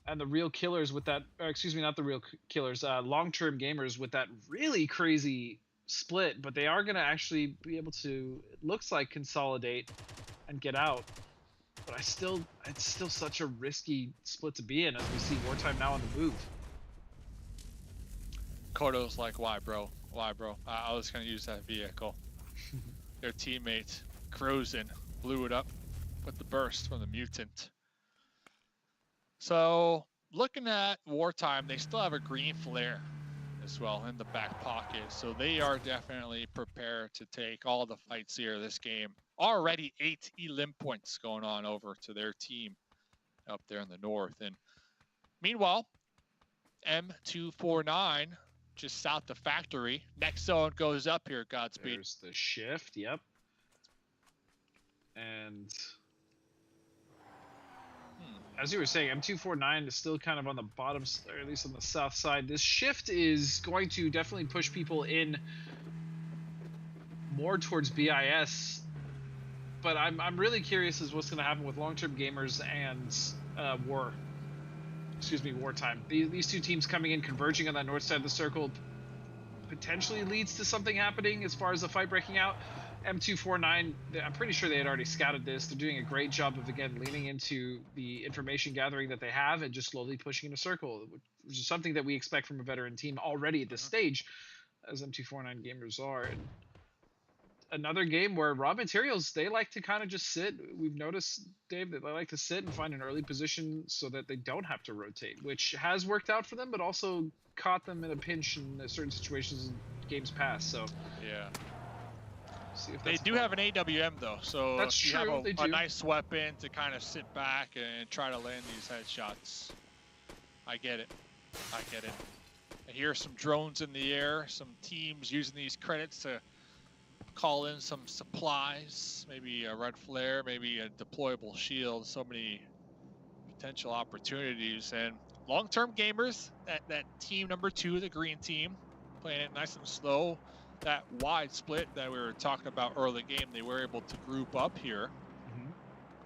S4: and the Real Killers with that, excuse me, not the Real Killers, Long-Term Gamers with that really crazy split, but they are going to actually be able to, it looks like, consolidate and get out. But it's still such a risky split to be in, as we see Wartime now on the move.
S3: Kodo's like, why, bro? Why, bro? I was going to use that vehicle. Their teammate, Cruisin', blew it up with the burst from the mutant. So, looking at Wartime, they still have a green flare as well in the back pocket. So they are definitely prepared to take all the fights here this game. Already 8 elim points going on over to their team up there in the north. And meanwhile, M249 just south of Factory. Next zone goes up here, Godspeed.
S4: There's the shift, yep. And as you were saying, M249 is still kind of on the bottom, or at least on the south side. This shift is going to definitely push people in more towards BIS. But I'm really curious as what's going to happen with Long-Term Gamers and Wartime. These two teams coming in, converging on that north side of the circle, potentially leads to something happening as far as the fight breaking out. M249, I'm pretty sure they had already scouted this. They're doing a great job of, again, leaning into the information gathering that they have and just slowly pushing in a circle, which is something that we expect from a veteran team already at this stage, as M249 gamers are. And another game where Raw Materials, they like to kind of just sit. We've noticed, Dave, that they like to sit and find an early position so that they don't have to rotate, which has worked out for them, but also caught them in a pinch in certain situations in games past. So
S3: yeah.
S4: See if
S3: they do have an AWM though, so
S4: that's
S3: you
S4: true.
S3: have a nice weapon to kind of sit back and try to land these headshots. I get it. I hear some drones in the air, some teams using these credits to call in some supplies, maybe a red flare, maybe a deployable shield. So many potential opportunities. And Long-Term Gamers, that team number 2, the green team, playing it nice and slow. That wide split that we were talking about early game, they were able to group up here.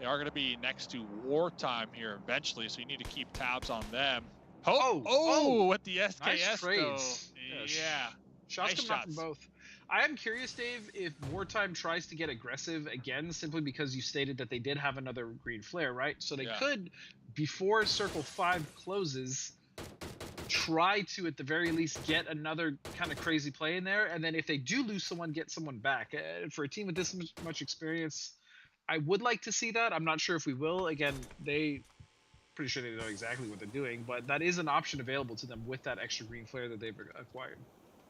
S3: They are going to be next to Wartime here eventually, so you need to keep tabs on them. Oh, with the SKS
S4: nice trades.
S3: though. Yeah.
S4: Shots
S3: nice
S4: coming out from both. I am curious, Dave, if Wartime tries to get aggressive again, simply because you stated that they did have another green flare, right? So they could, before Circle 5 closes, try to, at the very least, get another kind of crazy play in there. And then if they do lose someone, get someone back. For a team with this much experience, I would like to see that. I'm not sure if we will. Again, pretty sure they know exactly what they're doing, but that is an option available to them with that extra green flare that they've acquired.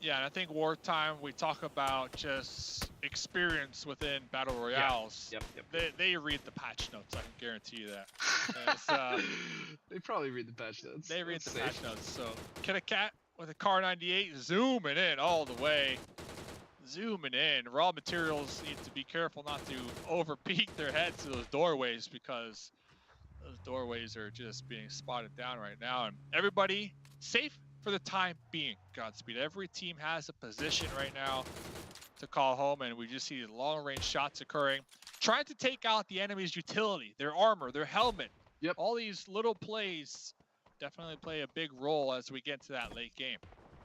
S3: Yeah, and I think Wartime, we talk about just experience within Battle Royales.
S4: Yep.
S3: They read the patch notes, I can guarantee you that.
S4: They probably read the patch notes.
S3: They read the patch notes. So, Kid Cat with a Car 98 zooming in all the way. Zooming in. Raw materials need to be careful not to over-peek their heads to those doorways, because those doorways are just being spotted down right now. And everybody safe for the time being, Godspeed. Every team has a position right now to call home, and we just see long-range shots occurring, trying to take out the enemy's utility, their armor, their helmet.
S4: Yep.
S3: All these little plays definitely play a big role as we get to that late game.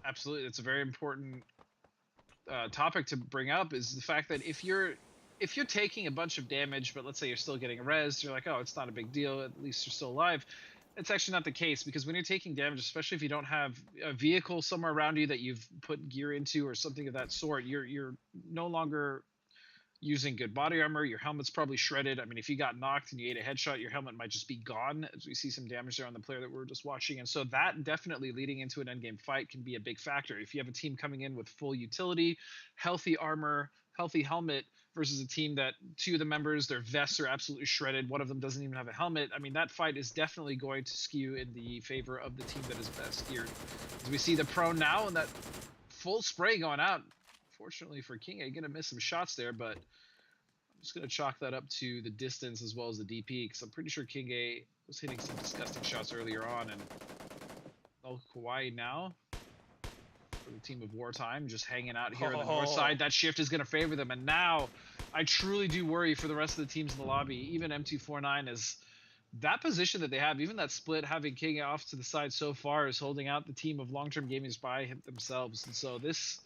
S4: Absolutely. It's a very important topic to bring up, is the fact that if you're taking a bunch of damage, but let's say you're still getting a res, you're like, oh, it's not a big deal, at least you're still alive. It's actually not the case, because when you're taking damage, especially if you don't have a vehicle somewhere around you that you've put gear into or something of that sort, you're no longer using good body armor. Your helmet's probably shredded. I mean, if you got knocked and you ate a headshot, your helmet might just be gone, as we see some damage there on the player that we were just watching. And so that definitely, leading into an endgame fight, can be a big factor. If you have a team coming in with full utility, healthy armor, healthy helmet, versus a team that two of the members, their vests are absolutely shredded, one of them doesn't even have a helmet, I mean, that fight is definitely going to skew in the favor of the team that is best geared. As we see the prone now, and that full spray going out. Fortunately for King A, gonna miss some shots there, but I'm just gonna chalk that up to the distance as well as the DP, because I'm pretty sure King A was hitting some disgusting shots earlier on. And Kauai now for the team of Wartime, just hanging out here on the north side. That shift is going to favor them. And now I truly do worry for the rest of the teams in the lobby. Even M249, is that position that they have, even that split, having King off to the side so far, is holding out the team of Long-Term Gamers by themselves. And so this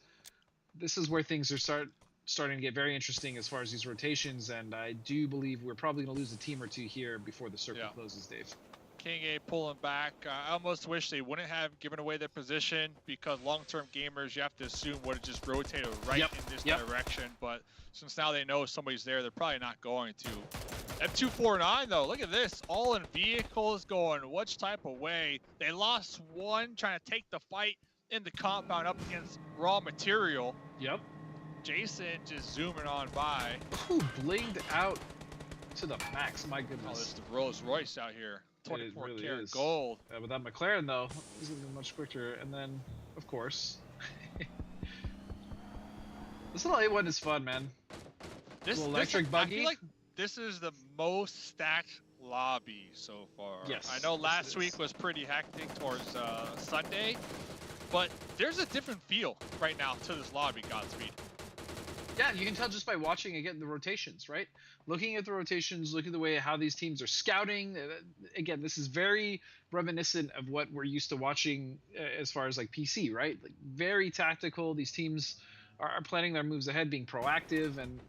S4: is where things are starting to get very interesting as far as these rotations. And I do believe we're probably going to lose a team or two here before the circle closes, Dave.
S3: King A pulling back. I almost wish they wouldn't have given away their position, because long-term gamers, you have to assume, would have just rotated right in this direction. But since now they know somebody's there, they're probably not going to. M249 though, look at this, all in vehicles, going which type of way. They lost one trying to take the fight in the compound up against raw material.
S4: Yep.
S3: Jason just zooming on by.
S4: Ooh, blinged out to the max, my goodness.
S3: Oh, this is the Rolls Royce out here. 24
S4: really
S3: karat
S4: is.
S3: gold.
S4: With that McLaren though, this is gonna be much quicker. And then, of course, this little A1 is fun, man.
S3: This
S4: electric buggy.
S3: I feel like this is the most stacked lobby so far.
S4: Yes.
S3: I know last week was pretty hectic towards Sunday, but there's a different feel right now to this lobby, Godspeed.
S4: Yeah, you can tell just by watching again the rotations, right? Looking at the rotations, look at the way how these teams are scouting. Again, this is very reminiscent of what we're used to watching as far as like PC, right? Like very tactical. These teams are planning their moves ahead, being proactive, and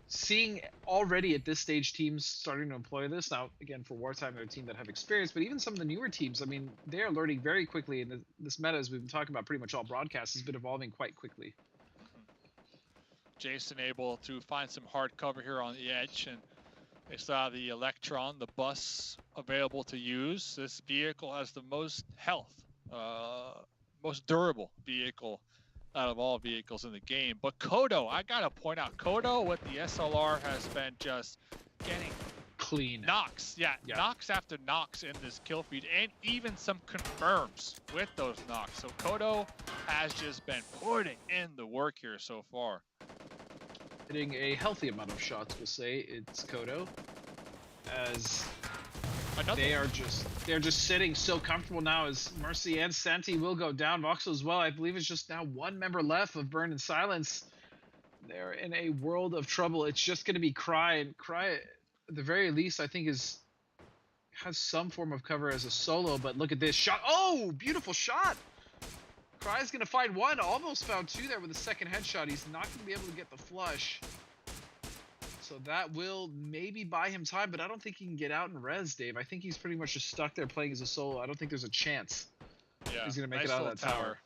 S4: seeing already at this stage teams starting to employ this. Now, again, for Wartime, they're a team that have experience, but even some of the newer teams, I mean, they are learning very quickly. And this meta, as we've been talking about pretty much all broadcasts, has been evolving quite quickly.
S3: Jason able to find some hard cover here on the edge, and they saw the Electron, the bus available to use. This vehicle has the most health, most durable vehicle out of all vehicles in the game. But Kodo, I gotta point out, Kodo with the SLR has been just getting
S4: clean
S3: knocks. Yeah, knocks after knocks in this kill feed, and even some confirms with those knocks. So Kodo has just been putting in the work here so far.
S4: Hitting a healthy amount of shots, we'll say. It's Kodo, as they're just sitting so comfortable now, as Mercy and Santi will go down. Voxel as well. I believe it's just now one member left of Burn and Silence. They're in a world of trouble. It's just going to be Cry, and Cry, at the very least, I think has some form of cover as a solo. But look at this shot. Oh, beautiful shot. Cry's gonna find one, almost found two there with a second headshot. He's not gonna be able to get the flush. So that will maybe buy him time, but I don't think he can get out and res, Dave. I think he's pretty much just stuck there playing as a solo. I don't think there's a chance he's gonna make it out of that tower.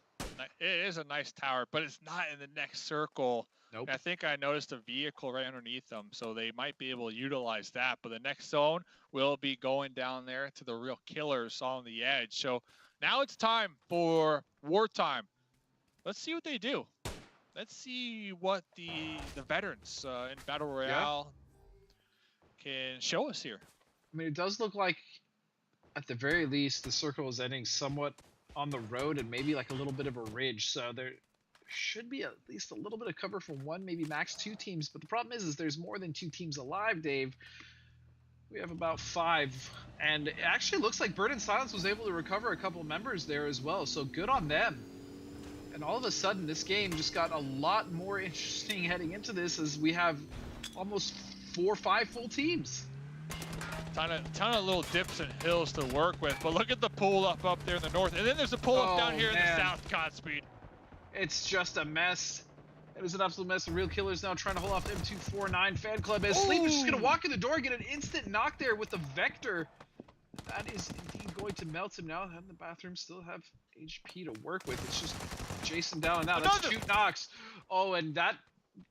S3: It is a nice tower, but it's not in the next circle.
S4: Nope.
S3: And I think I noticed a vehicle right underneath them, so they might be able to utilize that. But the next zone will be going down there to the real killers on the edge. So now it's time for wartime. Let's see what they do. Let's see what the veterans in Battle Royale can show us here.
S4: I mean, it does look like, at the very least, the circle is ending somewhat on the road and maybe like a little bit of a ridge. So there should be at least a little bit of cover from one, maybe max two teams. But the problem is there's more than two teams alive, Dave. We have about 5. And it actually looks like Bird and Silence was able to recover a couple members there as well. So good on them. And all of a sudden, this game just got a lot more interesting heading into this as we have almost 4 or 5 full teams.
S3: Ton of little dips and hills to work with, but look at the pull up there in the north, and then there's a pull up down here in the south, Godspeed.
S4: It's just a mess. It is an absolute mess. The real killer's now trying to hold off M249 fan club as Sleep is just going to walk in the door, get an instant knock there with the Vector. That is indeed going to melt him now. In the bathroom, still have HP to work with. It's just Jason down and out. That's 2 knocks. Oh, and that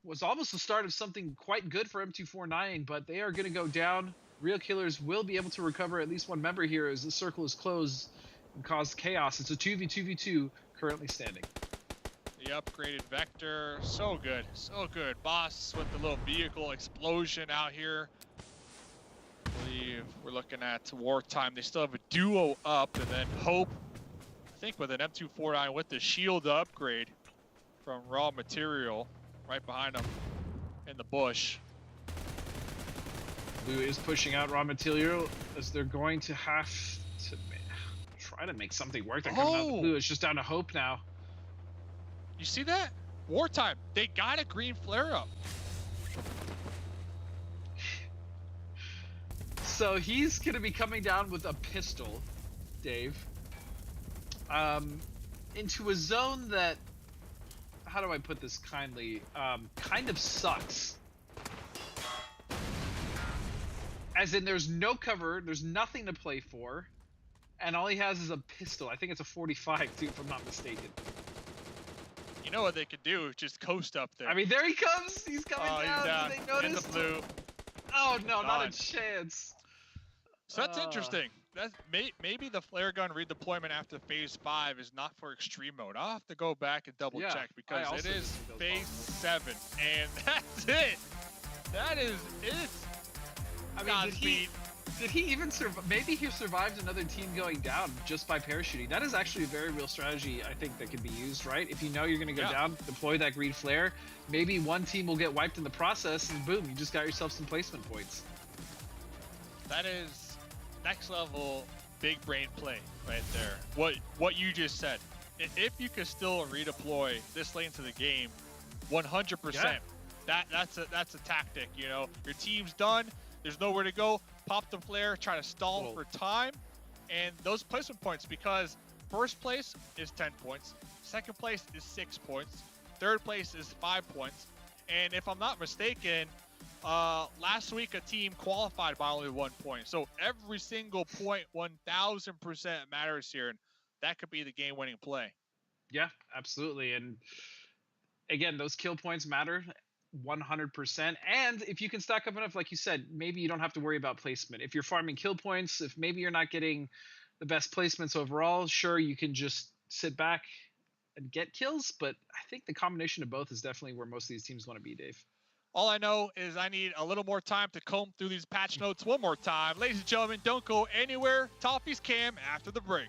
S4: was almost the start of something quite good for M249, but they are going to go down. Real killers will be able to recover at least one member here as the circle is closed and cause chaos. It's a 2v2v2 currently standing.
S3: The upgraded Vector, so good, so good. Boss with the little vehicle explosion out here. I believe we're looking at wartime. They still have a duo up, and then Hope, I think with an M249 with the shield upgrade from Raw Material right behind him in the bush.
S4: Blue is pushing out Raw Material as they're going to have to try to make something work. They're coming out the blue. It's just down to Hope now.
S3: You see that? Wartime. They got a green flare up.
S4: So he's going to be coming down with a pistol, Dave, into a zone that, how do I put this kindly, kind of sucks. As in, there's no cover, there's nothing to play for, and all he has is a pistol. I think it's a 45, too, if I'm not mistaken.
S3: You know what they could do? Just coast up there.
S4: I mean, there he comes. He's coming down.
S3: He's down.
S4: Did they notice?
S3: In the blue.
S4: Oh, no, not a chance.
S3: So that's interesting. That's maybe the flare gun redeployment after phase 5 is not for extreme mode. I'll have to go back and double check because it is phase 7, and that's it. That is it.
S4: I mean, did he even survive? Maybe he survived another team going down just by parachuting. That is actually a very real strategy, I think, that can be used, right? If you know you're going to go down, deploy that green flare. Maybe one team will get wiped in the process, and boom, you just got yourself some placement points.
S3: That is next level big brain play right there. What you just said. If you could still redeploy this lane to the game, 100%. That's a tactic. You know, your team's done. There's nowhere to go. Pop the flare, try to stall for time, and those placement points, because first place is 10 points, second place is 6 points, third place is 5 points, and if I'm not mistaken, last week a team qualified by only 1 point. So every single point, 1000% matters here, and that could be the game-winning play.
S4: Yeah, absolutely. And again, those kill points matter 100%. And if you can stack up enough, like you said, maybe you don't have to worry about placement. If you're farming kill points, if maybe you're not getting the best placements overall, sure, you can just sit back and get kills. But I think the combination of both is definitely where most of these teams want to be, Dave.
S3: All I know is I need a little more time to comb through these patch notes one more time. Ladies and gentlemen, don't go anywhere. Toffee's Cam after the break.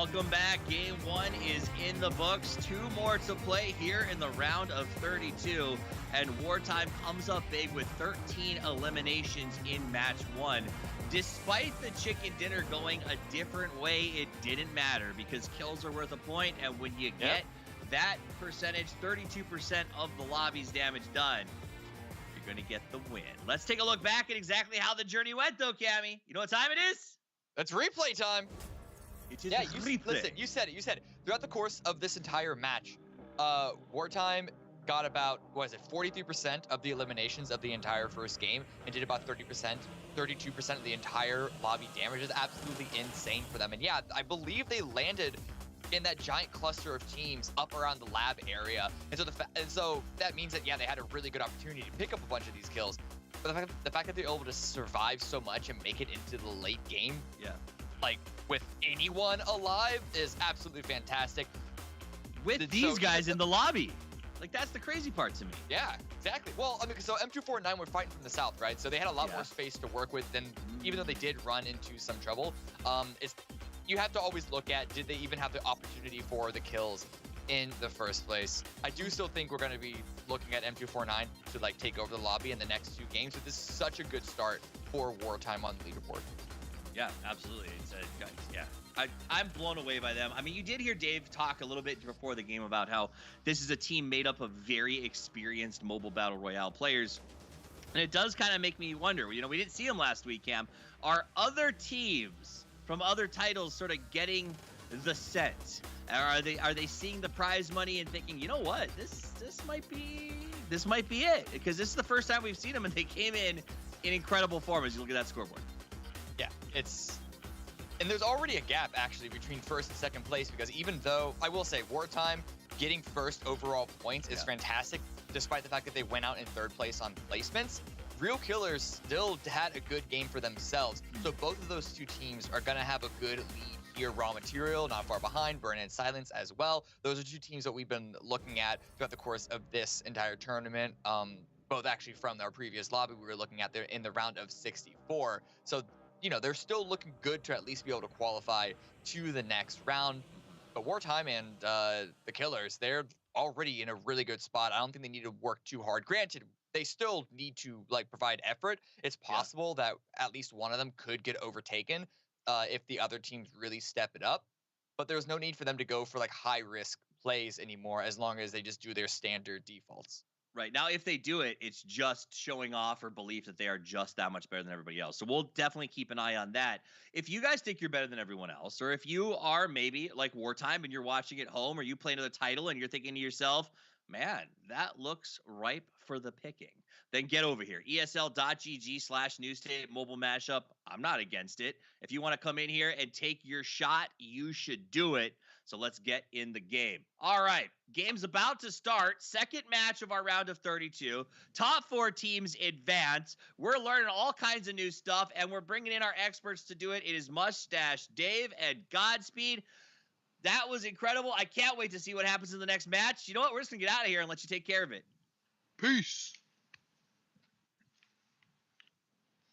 S2: Welcome back. Game 1 is in the books. 2 more to play here in the round of 32. And Wartime comes up big with 13 eliminations in match 1. Despite the chicken dinner going a different way, it didn't matter because kills are worth a point. And when you get that percentage, 32% of the lobby's damage done, you're going to get the win. Let's take a look back at exactly how the journey went, though, Cammy. You know what time it is?
S1: It's replay time.
S2: It is
S1: Listen, you said it. Throughout the course of this entire match, Wartime got about, 43% of the eliminations of the entire first game and did about 32% of the entire lobby damage. Is absolutely insane for them. And yeah, I believe they landed in that giant cluster of teams up around the lab area. And so that means that, yeah, they had a really good opportunity to pick up a bunch of these kills. But the fact that they're able to survive so much and make it into the late game, like with anyone alive, is absolutely fantastic.
S2: With these guys in the lobby. Like, that's the crazy part to me.
S1: Yeah, exactly. Well, I mean, so M249 were fighting from the south, right? So they had a lot more space to work with than, even though they did run into some trouble. You have to always look at, did they even have the opportunity for the kills in the first place? I do still think we're going to be looking at M249 to like take over the lobby in the next 2 games. But this is such a good start for Wartime on the leaderboard.
S2: Yeah, absolutely. I'm blown away by them. I mean, you did hear Dave talk a little bit before the game about how this is a team made up of very experienced mobile battle royale players. And it does kind of make me wonder, you know, we didn't see them last week, Cam. Are other teams from other titles sort of getting the scent? Or are they seeing the prize money and thinking, you know what, this might be it? Because this is the first time we've seen them, and they came in incredible form as you look at that scoreboard.
S1: Yeah, and there's already a gap actually between first and second place, because even though I will say Wartime getting first overall points is fantastic, despite the fact that they went out in third place on placements, Real Killers still had a good game for themselves. So both of those 2 teams are going to have a good lead here. Raw Material, not far behind, Burn and Silence as well. Those are 2 teams that we've been looking at throughout the course of this entire tournament. Both actually from our previous lobby we were looking at there in the round of 64. So, you know, they're still looking good to at least be able to qualify to the next round. But Wartime and the Killers, they're already in a really good spot. I don't think they need to work too hard. Granted, they still need to like provide effort. It's possible that at least one of them could get overtaken if the other teams really step it up. But there's no need for them to go for like high risk plays anymore, as long as they just do their standard defaults.
S2: Right. Now, if they do it, it's just showing off or belief that they are just that much better than everybody else. So we'll definitely keep an eye on that. If you guys think you're better than everyone else, or if you are maybe like Wartime and you're watching at home, or you play another title and you're thinking to yourself, man, that looks ripe for the picking, then get over here. ESL.GG/NewState Mobile Mashup. I'm not against it. If you want to come in here and take your shot, you should do it. So let's get in the game. All right, game's about to start. Second match of our round of 32. Top 4 teams advance. We're learning all kinds of new stuff, and we're bringing in our experts to do it. It is Mustache Dave and Godspeed. That was incredible. I can't wait to see what happens in the next match. You know what? We're just going to get out of here and let you take care of it.
S4: Peace.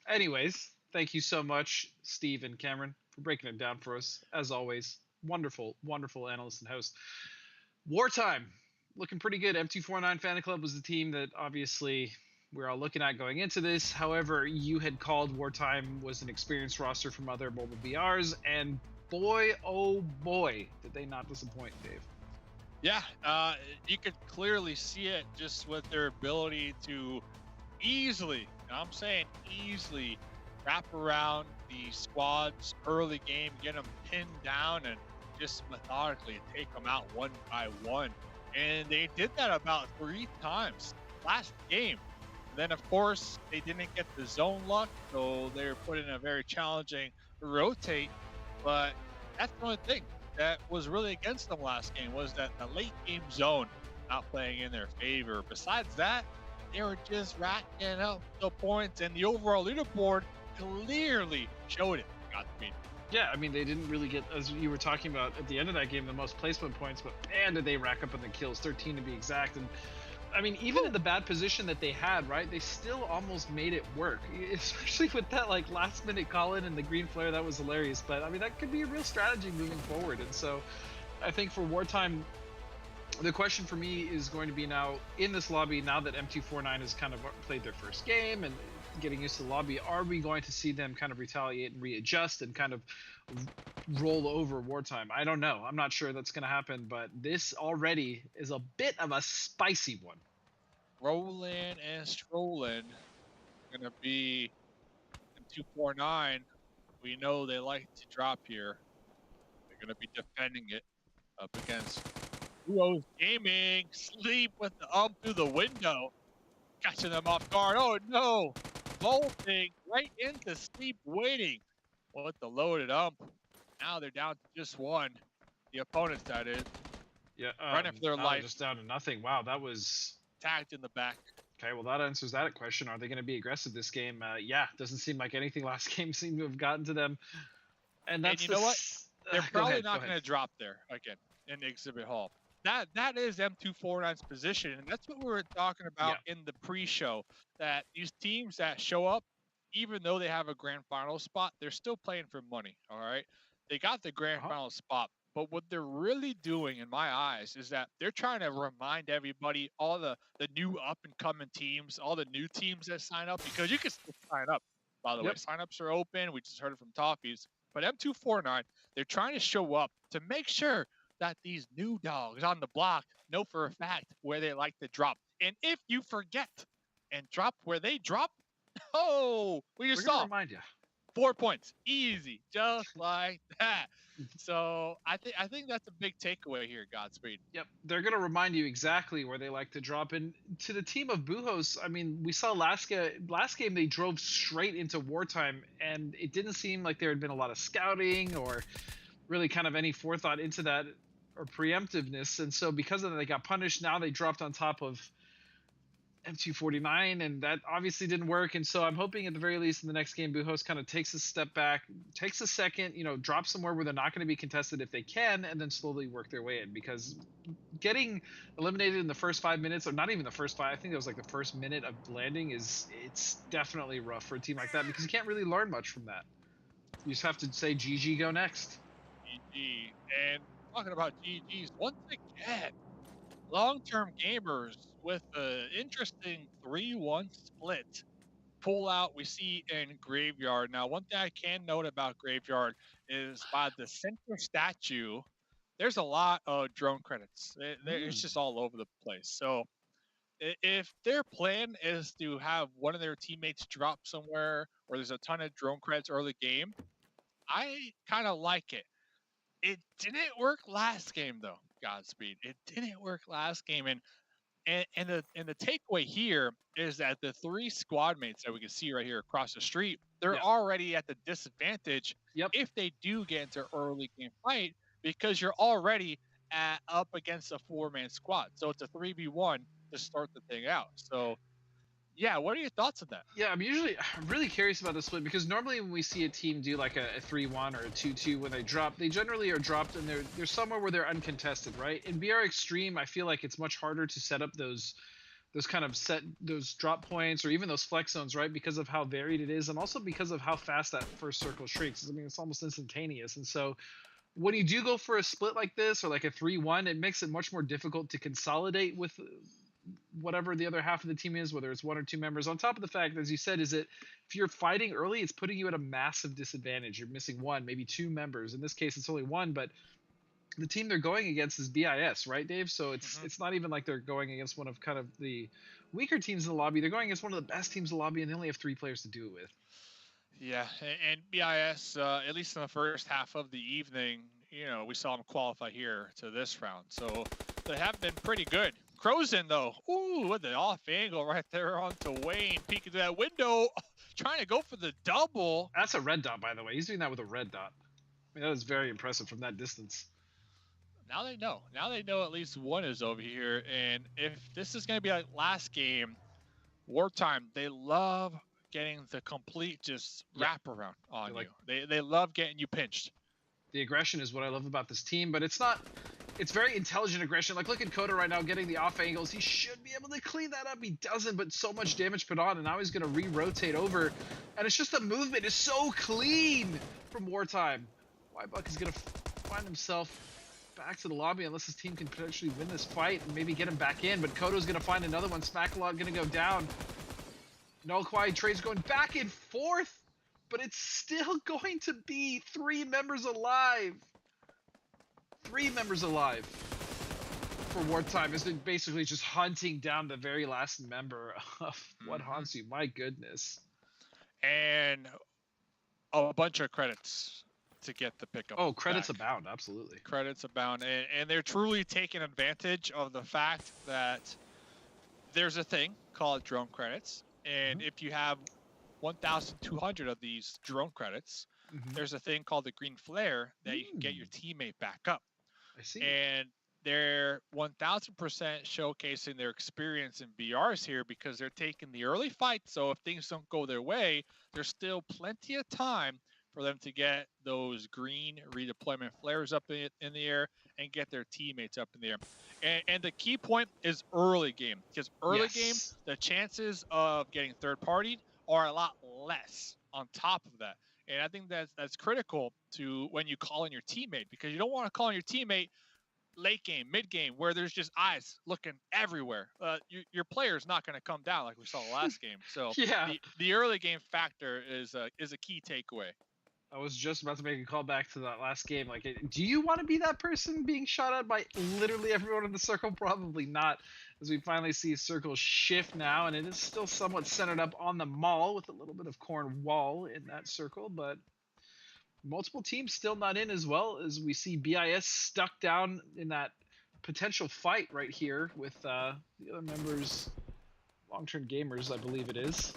S4: Anyways, thank you so much, Steve and Cameron, for breaking it down for us. As always, wonderful, wonderful analyst and host. Wartime, looking pretty good. M249 Fan Club was the team that obviously we're all looking at going into this. However, you had called Wartime was an experienced roster from other mobile BRs, and boy, oh boy, did they not disappoint, Dave.
S3: Yeah, you could clearly see it just with their ability to easily, I'm saying easily, wrap around the squads early game, get them pinned down, and just methodically take them out one by one. And they did that about 3 times last game. And then, of course, they didn't get the zone luck, so they were put in a very challenging rotate. But that's the only thing that was really against them last game, was that the late game zone not playing in their favor. Besides that, they were just racking up the points, and the overall leaderboard clearly showed it.
S4: Yeah, I mean, they didn't really get, as you were talking about at the end of that game, the most placement points, but man, did they rack up on the kills, 13 to be exact. And I mean, even in the bad position that they had, right, they still almost made it work, especially with that like last minute call in and the green flare. That was hilarious. But I mean, that could be a real strategy moving forward. And so I think for wartime, the question for me is going to be now in this lobby, now that M249 has kind of played their first game and getting used to the lobby, are we going to see them kind of retaliate and readjust and kind of roll over wartime? I don't know. I'm not sure that's going to happen, but this already is a bit of a spicy one.
S3: Rolling and strolling. Going to be M249. We know they like to drop here. They're going to be defending it up against Duos Gaming. Sleep with the through the window. Catching them off guard. Oh no! Bolting right into sleep waiting with the loaded Now they're down to just one. The opponents, that is.
S4: Yeah,
S3: running for their life.
S4: Just down to nothing. Wow, that was
S3: tagged in the back.
S4: Okay, well that answers that question. Are they going to be aggressive this game? Yeah, doesn't seem like anything last game seemed to have gotten to them. And that's
S3: you know what? They're probably not
S4: go
S3: going to drop there again in the exhibit hall. That is M249's position, and that's what we were talking about in the pre-show. That these teams that show up, even though they have a grand final spot, they're still playing for money. All right, they got the grand final spot, but what they're really doing, in my eyes, is that they're trying to remind everybody, all the new up-and-coming teams, all the new teams that sign up, because you can still sign up. By the way, signups are open. We just heard it from Toffees. But M249, they're trying to show up to make sure that these new dogs on the block know for a fact where they like to drop. And if you forget and drop where they drop, we just saw.
S4: Remind you.
S3: 4 points, easy, just like that. So I think that's a big takeaway here, Godspeed.
S4: Yep, they're gonna remind you exactly where they like to drop. And to the team of Buhos, I mean, we saw last game they drove straight into wartime, and it didn't seem like there had been a lot of scouting or really kind of any forethought into that or preemptiveness. And so because of that, they got punished. Now they dropped on top of M249, and that obviously didn't work. And so I'm hoping at the very least in the next game, Buhos kind of takes a step back, takes a second, drops somewhere where they're not going to be contested if they can, and then slowly work their way in. Because getting eliminated in the first 5 minutes, or not even the first 5, I think it was like the first minute of landing, it's definitely rough for a team like that, because you can't really learn much from that. You just have to say GG, go next.
S3: GG. And talking about GGs, once again, long-term gamers with an interesting 3-1 split pull out we see in Graveyard. Now, one thing I can note about Graveyard is by the center statue, there's a lot of drone credits. It's just all over the place. So if their plan is to have one of their teammates drop somewhere where there's a ton of drone credits early game, I kind of like it. It didn't work last game, though, Godspeed. It didn't work last game. And the takeaway here is that the 3 squad mates that we can see right here across the street, they're already at the disadvantage if they do get into early game fight, because you're already up against a 4-man squad. So it's a 3v1 to start the thing out. So yeah, what are your thoughts on that?
S4: Yeah, I'm really curious about the split, because normally when we see a team do like a 3-1 or a 2-2 when they drop, they generally are dropped and they're somewhere where they're uncontested, right? In BR Extreme, I feel like it's much harder to set up those drop points or even those flex zones, right? Because of how varied it is, and also because of how fast that first circle shrinks. I mean, it's almost instantaneous. And so when you do go for a split like this, or like a 3-1, it makes it much more difficult to consolidate with whatever the other half of the team is, whether it's 1 or 2 members. On top of the fact, as you said, is that if you're fighting early, it's putting you at a massive disadvantage. You're missing 1, maybe 2 members. In this case, it's only 1, but the team they're going against is BIS, right, Dave? So it's not even like they're going against one of kind of the weaker teams in the lobby. They're going against one of the best teams in the lobby, and they only have 3 players to do it with.
S3: Yeah, and BIS, at least in the first half of the evening, we saw them qualify here to this round. So they have been pretty good. Crozen, though, with the off angle right there onto Wayne, peeking through that window, trying to go for the double.
S4: That's a red dot, by the way. He's doing that with a red dot. I mean, that was very impressive from that distance.
S3: Now they know. Now they know at least one is over here. And if this is going to be like last game, wartime, they love getting the complete just wraparound on you. They love getting you pinched.
S4: The aggression is what I love about this team, but it's not it's very intelligent aggression. Like, look at Coda right now getting the off angles. He should be able to clean that up. He doesn't, but so much damage put on, and now he's going to re-rotate over. And it's just the movement is so clean from Wartime. Buck is going to find himself back to the lobby unless his team can potentially win this fight and maybe get him back in. But Kodo's going to find another one. Smackalot going to go down. Nullquai trades going back and forth, but it's still going to be 3 members alive. 3 members alive for Wartime is basically just hunting down the very last member of What Haunts You. My goodness.
S3: And a bunch of credits to get the pickup.
S4: Oh, credits
S3: back.
S4: abound, absolutely.
S3: Credits abound, and they're truly taking advantage of the fact that there's a thing called drone credits, and if you have 1,200 of these drone credits, there's a thing called the green flare that you can get your teammate back up.
S4: I see.
S3: And they're 1,000% showcasing their experience in BRs here because they're taking the early fight. So if things don't go their way, there's still plenty of time for them to get those green redeployment flares up in the air and get their teammates up in the air. And the key point is early game, because early game, the chances of getting third-partied are a lot less on top of that. And I think that's critical to when you call in your teammate, because you don't want to call in your teammate late game, mid game, where there's just eyes looking everywhere. Your player's not going to come down like we saw last game. So the early game factor is a key takeaway.
S4: I was just about to make a call back to that last game. Like, do you want to be that person being shot at by literally everyone in the circle? Probably not, as we finally see circle shift now, and it is still somewhat centered up on the mall with a little bit of corn wall in that circle, but multiple teams still not in, as well as we see BIS stuck down in that potential fight right here with the other members, long-term gamers, I believe it is.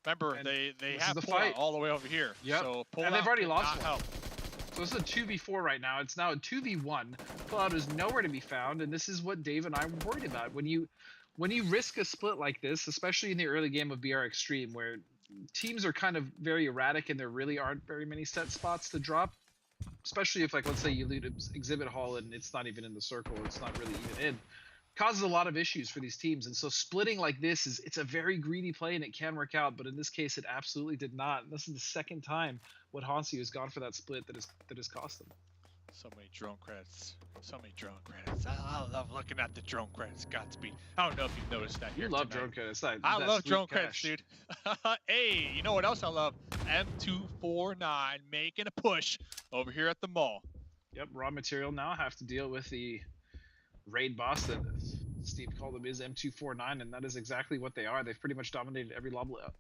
S3: Remember,
S4: And
S3: they have Pullout all the way over here.
S4: Yep.
S3: So Pullout
S4: and they've already lost one.
S3: help.
S4: So this is a 2v4 right now. It's now a 2v1. Pullout is nowhere to be found, and this is what Dave and I were worried about. When you risk a split like this, especially in the early game of BR Extreme, where teams are kind of very erratic and there really aren't very many set spots to drop, especially if, like, let's say you loot exhibit hall and it's not even in the circle, it's not really even in, causes a lot of issues for these teams. And so splitting like this it's a very greedy play, and it can work out, but in this case it absolutely did not. And this is the second time what Hansi has gone for that split that has cost them.
S3: So many drone credits. So many drone credits. I love looking at the drone credits. Got to be. I don't know if you've noticed that here.
S4: You love
S3: tonight.
S4: drone credits.
S3: I love drone credits, dude. Hey, you know what else I love? M249 making a push over here at the mall.
S4: Yep, raw material now have to deal with the raid boss that Steve called them is M249, and that is exactly what they are. They've pretty much dominated every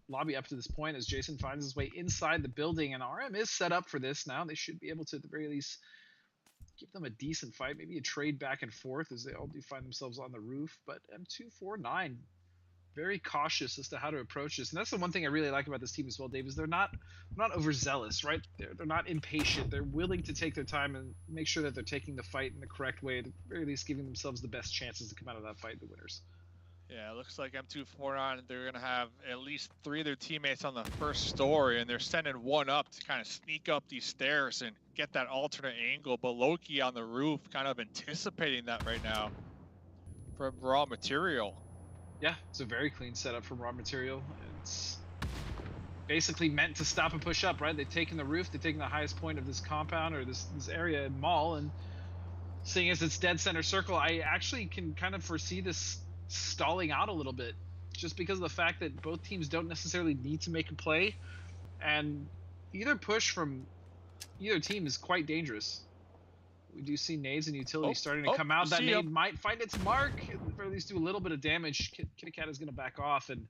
S4: lobby up to this point as Jason finds his way inside the building, and RM is set up for this now. They should be able to, at the very least, give them a decent fight, maybe a trade back and forth as they all do find themselves on the roof. But M249, very cautious as to how to approach this. And that's the one thing I really like about this team as well, Dave, is they're not overzealous, right? They're not impatient. They're willing to take their time and make sure that they're taking the fight in the correct way, at the very least giving themselves the best chances to come out of that fight the winners.
S3: Yeah, it looks like M249, they're going to have at least 3 of their teammates on the first story, and they're sending one up to kind of sneak up these stairs and get that alternate angle. But Loki on the roof kind of anticipating that right now from raw material.
S4: Yeah, it's a very clean setup from raw material. It's basically meant to stop and push up, right? They've taken the roof, they've taken the highest point of this compound or this area in mall, and seeing as it's dead center circle, I actually can kind of foresee this stalling out a little bit, just because of the fact that both teams don't necessarily need to make a play, and either push from either team is quite dangerous. We do see nades and utility starting to come out. That nade might find its mark, or at least do a little bit of damage. Kitty Cat is going to back off, and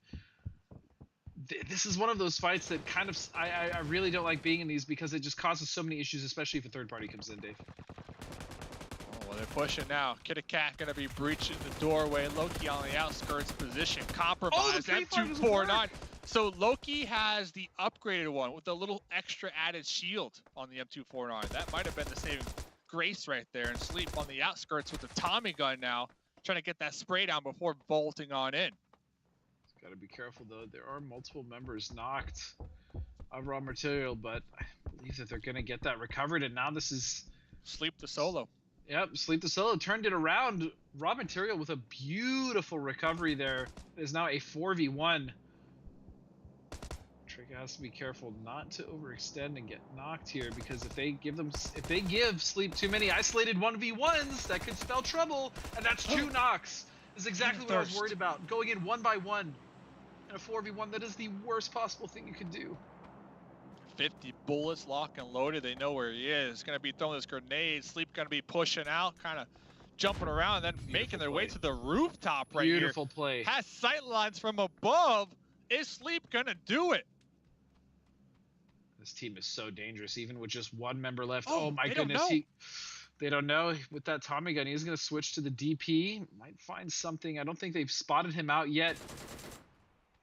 S4: this is one of those fights that kind of I really don't like being in these, because it just causes so many issues, especially if a third party comes in, Dave.
S3: Oh, well, they're pushing now. Kitty Cat going to be breaching the doorway. Loki on the outskirts position. Compromised. M249. So Loki has the upgraded one with a little extra added shield on the M249. That might have been the saving grace right there, and Sleep on the outskirts with the Tommy gun now, trying to get that spray down before bolting on in.
S4: Got to be careful though. There are multiple members knocked of raw material, but I believe that they're going to get that recovered. And now this is
S3: Sleep the solo.
S4: Yep, Sleep the Solo turned it around. Raw Material with a beautiful recovery there. It is now a 4v1. Trick has to be careful not to overextend and get knocked here, because if they give Sleep too many isolated 1v1s, that could spell trouble, and that's 2 knocks. This is exactly what I was worried about. Going in 1 by 1 in a 4v1, that is the worst possible thing you can do.
S3: 50 bullets locked and loaded. They know where he is. Going to be throwing this grenade. Sleep going to be pushing out, kind of jumping around, and then making their way to the rooftop right here.
S4: Beautiful play.
S3: Has sight lines from above. Is Sleep going to do it?
S4: This team is so dangerous, even with just 1 member left. Oh my
S3: they
S4: goodness.
S3: Don't know.
S4: They don't know. With that Tommy gun, he's going to switch to the DP. Might find something. I don't think they've spotted him out yet.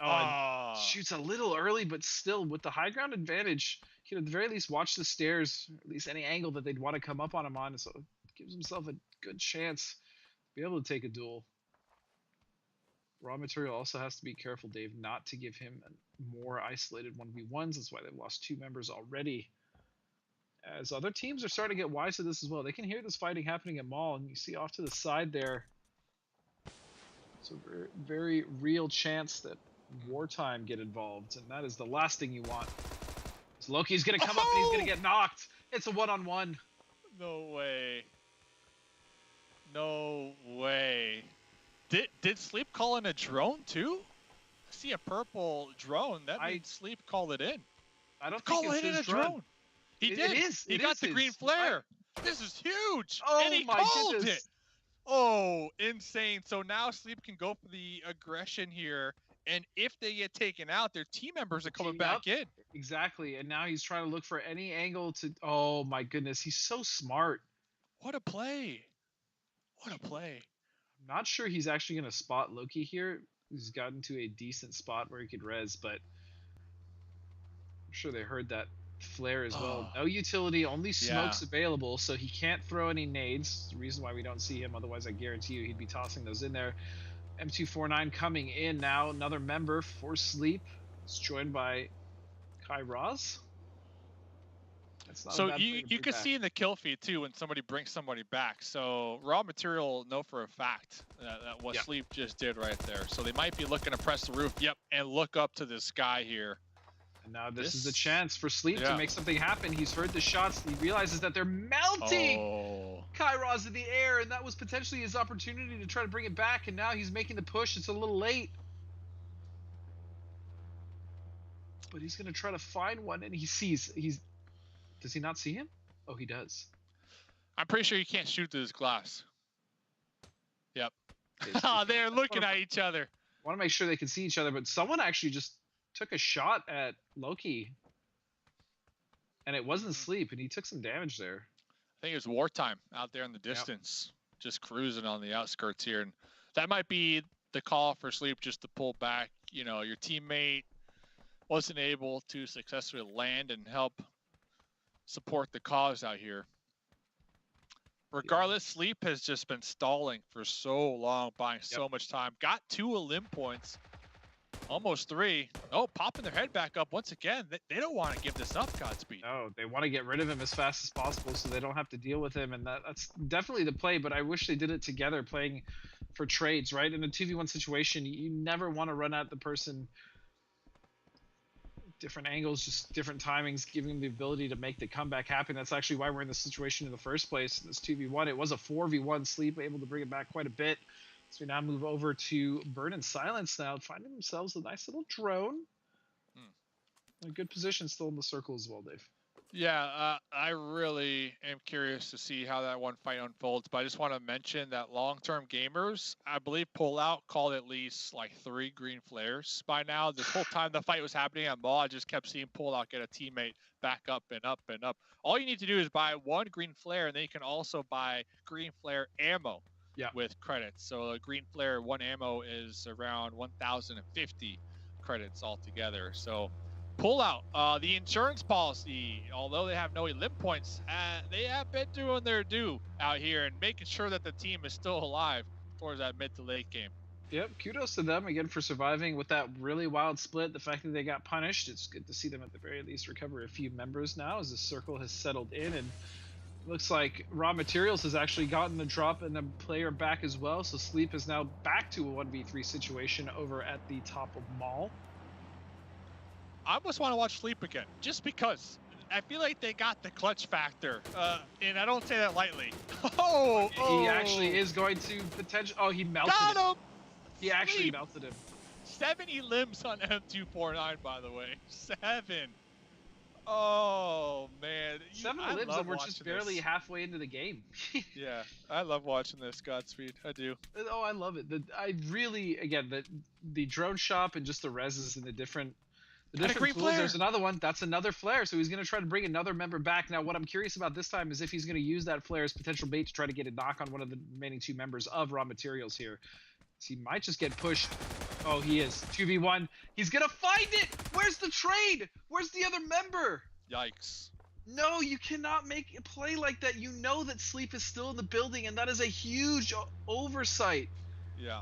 S4: Oh, shoots a little early, but still with the high ground advantage, he can at the very least watch the stairs, or at least any angle that they'd want to come up on him on, so it gives himself a good chance to be able to take a duel. Raw Material also has to be careful, Dave, not to give him more isolated 1v1s. That's why they've lost 2 members already. As other teams are starting to get wise to this as well. They can hear this fighting happening at Mall, and you see off to the side there. It's a very, very real chance that Wartime get involved, and that is the last thing you want. So Loki's gonna come up and he's gonna get knocked. It's a 1-on-1.
S3: No way. No way. Did Sleep call in a drone too? I see a purple drone. That means Sleep called it in.
S4: I don't think it's his drone.
S3: He did.
S4: It is.
S3: He got the green flare. This is huge.
S4: Oh,
S3: and he
S4: my
S3: called
S4: goodness.
S3: it. Oh, insane. So now Sleep can go for the aggression here. And if they get taken out, their team members are coming back in.
S4: Exactly. And now he's trying to look for any angle to... Oh, my goodness. He's so smart.
S3: What a play. What a play.
S4: I'm not sure he's actually going to spot Loki here. He's gotten to a decent spot where he could res, but I'm sure they heard that flare as well. No utility, only smokes available, so he can't throw any nades. The reason why we don't see him, otherwise I guarantee you he'd be tossing those in there. M249 coming in now, another member for Sleep. It's joined by Kai Raz.
S3: So you can see in the kill feed too when somebody brings somebody back. So Raw Material know for a fact that what Sleep just did right there. So they might be looking to press the roof, and look up to the sky here.
S4: And now this is the chance for Sleep to make something happen. He's heard the shots. He realizes that they're melting Kairos in the air, and that was potentially his opportunity to try to bring it back, and now he's making the push. It's a little late. But he's going to try to find one, and he sees... Does he not see him? Oh, he does.
S3: I'm pretty sure you can't shoot through this glass. Yep. They're looking at each other.
S4: I want to make sure they can see each other, but someone actually just took a shot at Loki. And it wasn't Sleep, and he took some damage there.
S3: I think it was Wartime out there in the distance, just cruising on the outskirts here. And that might be the call for Sleep, just to pull back. You know, your teammate wasn't able to successfully land and help support the cause out here. Regardless, Sleep has just been stalling for so long, buying so much time. Got 2 elim points, almost 3. Oh, popping their head back up once again. They don't want to give this up, Godspeed.
S4: No, they want to get rid of him as fast as possible so they don't have to deal with him, and that's definitely the play, but I wish they did it together, playing for trades, right? In a 2v1 situation, you never want to run at the person different angles, just different timings, giving them the ability to make the comeback happen. That's actually why we're in this situation in the first place. In this 2v1, it was a 4v1. Sleep able to bring it back quite a bit. So we now move over to Burn and Silence now, finding themselves a nice little drone. In a good position still in the circle as well, Dave.
S3: Yeah, I really am curious to see how that one fight unfolds, but I just want to mention that long-term gamers, I believe Pullout called at least like 3 green flares by now. This whole time the fight was happening at Mall, I just kept seeing Pullout get a teammate back up and up and up. All you need to do is buy 1 green flare, and then you can also buy green flare ammo with credits. So a green flare 1 ammo is around 1,050 credits altogether. So Pullout, the insurance policy, although they have no elim points, they have been doing their due out here and making sure that the team is still alive towards that mid to late game.
S4: Yep, kudos to them again for surviving with that really wild split. The fact that they got punished, it's good to see them at the very least recover a few members now as the circle has settled in, and Looks like Raw Materials has actually gotten the drop and a player back as well. So Sleep is now back to a 1v3 situation over at the top of Mall.
S3: I almost want to watch Sleep again, just because. I feel like they got the clutch factor, and I don't say that lightly.
S4: He actually is going to potentially. Oh, he melted
S3: Got him!
S4: He actually
S3: Sleep.
S4: melted him.
S3: 70 limbs on M249, by the way. 7. Oh, man.
S4: 7
S3: I
S4: limbs
S3: love
S4: and we're just
S3: watching
S4: barely
S3: this.
S4: halfway into the game.
S3: Yeah, I love watching this, Godspeed. I do.
S4: Oh, I love it. I really, again, the drone shop and just the reses and the different
S3: green
S4: tools.
S3: flare.
S4: There's another one. That's another flare. So he's going to try to bring another member back. Now, what I'm curious about this time is if he's going to use that flare as potential bait to try to get a knock on one of the remaining 2 members of Raw Materials here. So he might just get pushed. Oh, he is. 2v1. He's going to find it. Where's the trade? Where's the other member?
S3: Yikes.
S4: No, you cannot make a play like that. You know that Sleep is still in the building, and that is a huge oversight.
S3: Yeah.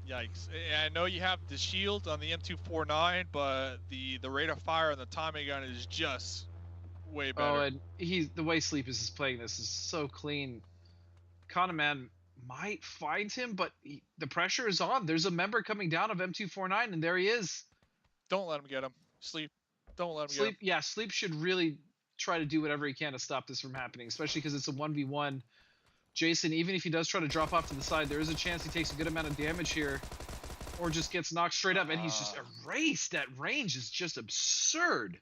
S3: Yikes. I know you have the shield on the M249, but the rate of fire on the Tommy gun is just way better.
S4: Oh, and the way Sleep is playing this is so clean. Kahneman might find him, but the pressure is on. There's a member coming down of M249, and there he is.
S3: Don't let him get him. Sleep. Don't let him
S4: Sleep,
S3: get him.
S4: yeah, Sleep should really try to do whatever he can to stop this from happening, especially because it's a 1v1. Jason, even if he does try to drop off to the side, there is a chance he takes a good amount of damage here, or just gets knocked straight up, and he's just erased. That range is just absurd.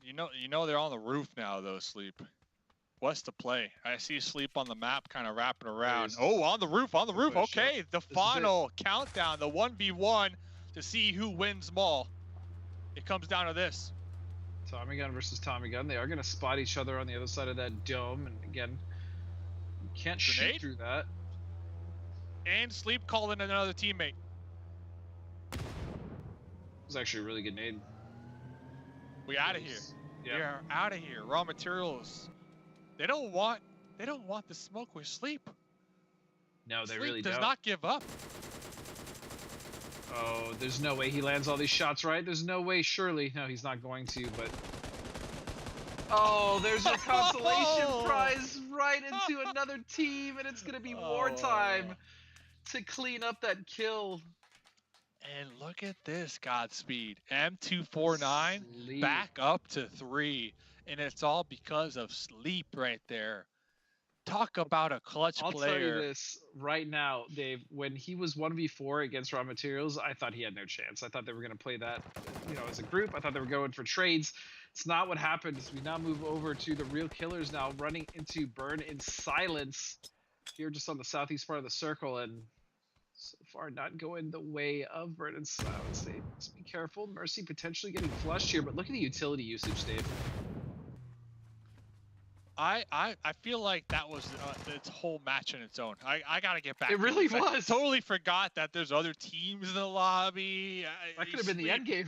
S3: You know they're on the roof now, though, Sleep. What's the play? I see Sleep on the map kind of wrapping around. Oh, on the roof, on the roof. Okay, the final countdown, the 1v1 to see who wins Mall. It comes down to this.
S4: Tommy Gun versus Tommy Gun. They are going to spot each other on the other side of that dome, and again, you can't shoot through that.
S3: And Sleep called in another teammate.
S4: It was actually a really good nade.
S3: We out of here.
S4: Yeah.
S3: We are out of here. Raw Materials. They don't want the smoke with Sleep.
S4: No, they
S3: Sleep
S4: really
S3: does
S4: don't.
S3: not give up.
S4: Oh, there's no way he lands all these shots right. There's no way, surely. No, he's not going to, but... Oh, there's your consolation prize right into another team, and it's going to be wartime to clean up that kill.
S3: And look at this, Godspeed. M249 back up to 3. And it's all because of Sleep right there. Talk about a clutch player.
S4: I'll tell you this right now, Dave. When he was 1v4 against Raw Materials, I thought he had no chance. I thought they were going to play that, as a group. I thought they were going for trades. It's not what happened. As we now move over to the real killers now, running into Burn in Silence here just on the southeast part of the circle, and so far not going the way of Burn in Silence. Dave, let's be careful. Mercy potentially getting flushed here, but look at the utility usage, Dave.
S3: I feel like that was its whole match in its own. I gotta get back.
S4: It really
S3: was.
S4: was.
S3: I totally forgot that there's other teams in the lobby.
S4: That could have been the end game.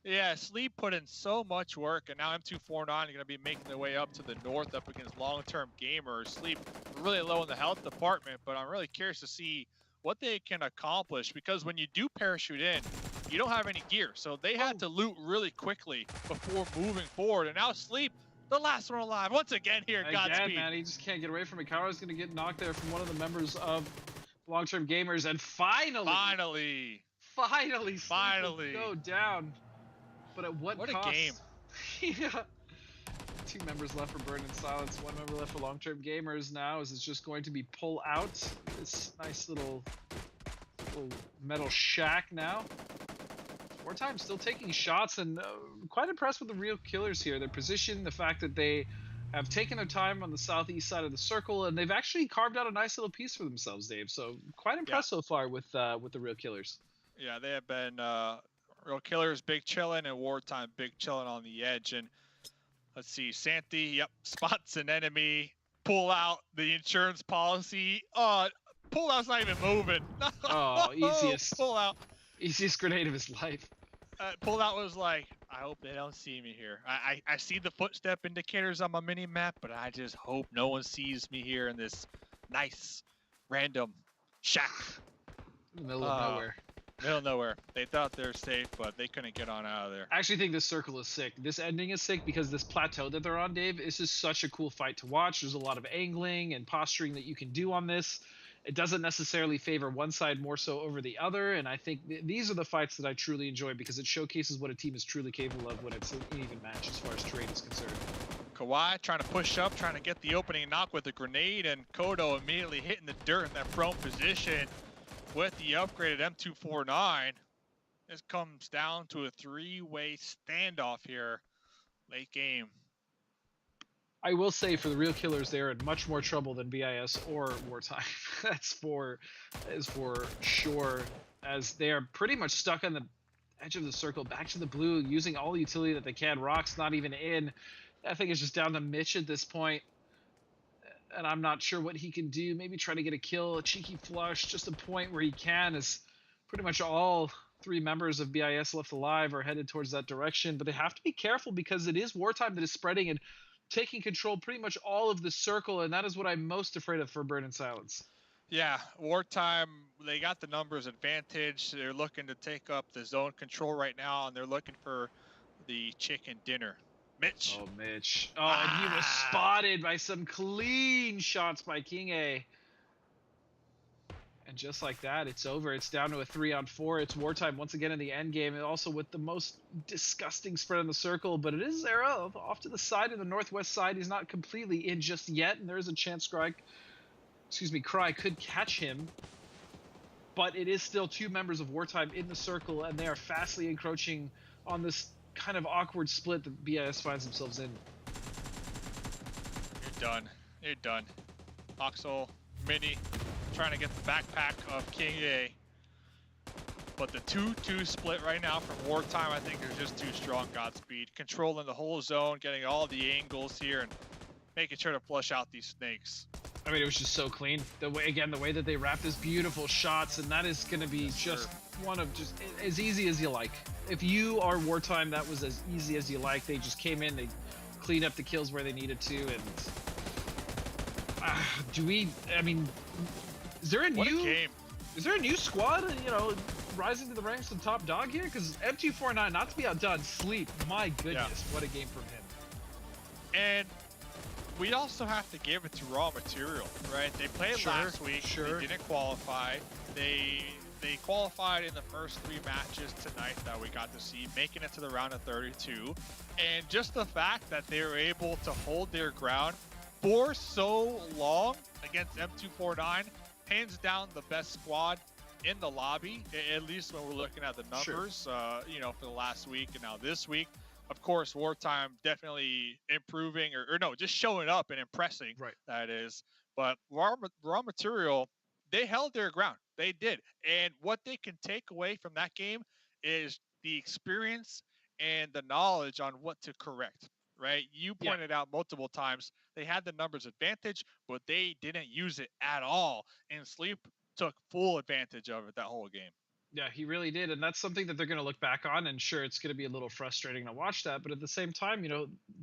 S3: Yeah, Sleep put in so much work, and now M249 are gonna be making their way up to the north, up against long-term gamers. Sleep really low in the health department, but I'm really curious to see what they can accomplish, because when you do parachute in, you don't have any gear, so they had to loot really quickly before moving forward. And now Sleep, the last one alive, once again here, Godspeed.
S4: Again, man, he just can't get away from it. Kara's going to get knocked there from one of the members of Long-Term Gamers, and finally, go down. But at what cost?
S3: What a game.
S4: Yeah. 2 members left for Burn in Silence, 1 member left for Long-Term Gamers now, as it's just going to be pull out this nice little metal shack now. Wartime still taking shots, and quite impressed with the real killers here. Their position, the fact that they have taken their time on the southeast side of the circle, and they've actually carved out a nice little piece for themselves, Dave. So quite impressed so far with the real killers.
S3: Yeah, they have been real killers, big chillin', and Wartime, big chillin' on the edge. And let's see, Santi, spots an enemy, pull out the insurance policy. Pull out's not even moving.
S4: Oh, easiest.
S3: Pull out.
S4: Easiest grenade of his life.
S3: Pull out was like, I hope they don't see me here. I see the footstep indicators on my mini map, but I just hope no one sees me here in this nice random shack.
S4: In the middle of nowhere.
S3: Middle of nowhere. They thought they were safe, but they couldn't get on out of there.
S4: I actually think this circle is sick. This ending is sick because this plateau that they're on, Dave, is just such a cool fight to watch. There's a lot of angling and posturing that you can do on this. It doesn't necessarily favor one side more so over the other, and I think these are the fights that I truly enjoy because it showcases what a team is truly capable of when it's an even match as far as terrain is concerned.
S3: Kawhi trying to push up, trying to get the opening knock with a grenade, and Kodo immediately hitting the dirt in that prone position with the upgraded M249. This comes down to a three-way standoff here, late game.
S4: I will say for the real killers, they're in much more trouble than BIS or Wartime. That's for sure, as they are pretty much stuck on the edge of the circle, back to the blue, using all the utility that they can. Rock's not even in. I think it's just down to Mitch at this point, and I'm not sure what he can do. Maybe try to get a kill, a cheeky flush, just a point where he can, as pretty much all three members of BIS left alive are headed towards that direction. But they have to be careful because it is Wartime that is spreading and taking control pretty much all of the circle, and that is what I'm most afraid of for Burn in Silence.
S3: Yeah, Wartime, they got the numbers advantage. They're looking to take up the zone control right now, and they're looking for the chicken dinner. Mitch.
S4: Oh, Mitch. Oh, and he was spotted by some clean shots by King A. And just like that, it's over. It's down to a 3-on-4. It's Wartime once again in the end game, and also with the most disgusting spread in the circle. But it is Zera off to the side of the northwest side. He's not completely in just yet, and there is a chance Cry could catch him. But it is still two members of Wartime in the circle, and they are fastly encroaching on this kind of awkward split that BIS finds themselves in.
S3: You're done. You're done. Oxel, Mini, trying to get the backpack of King A. But the 2-2 split right now from Wartime, I think is just too strong. Godspeed. Controlling the whole zone, getting all the angles here, and making sure to flush out these snakes.
S4: I mean, it was just so clean. The way that they wrap this beautiful shots, and that is going to be one of just as easy as you like. If you are Wartime, that was as easy as you like. They just came in, they cleaned up the kills where they needed to, and is there a new squad, rising to the ranks of top dog here? Because M249, not to be outdone, Sleep, my goodness, what a game from him.
S3: And we also have to give it to Raw Material, right? They played last week. They didn't qualify. They qualified in the first 3 matches tonight that we got to see, making it to the round of 32. And just the fact that they were able to hold their ground for so long against M249, hands down the best squad in the lobby, at least when we're looking at the numbers, for the last week and now this week. Of course, Wartime definitely improving, or no, just showing up and impressing,
S4: right?
S3: That is. But Raw Material, they held their ground. They did. And what they can take away from that game is the experience and the knowledge on what to correct, right? You pointed out multiple times they had the numbers advantage, but they didn't use it at all. And Sleep took full advantage of it that whole game.
S4: Yeah, he really did. And that's something that they're going to look back on. And sure, it's going to be a little frustrating to watch that. But at the same time,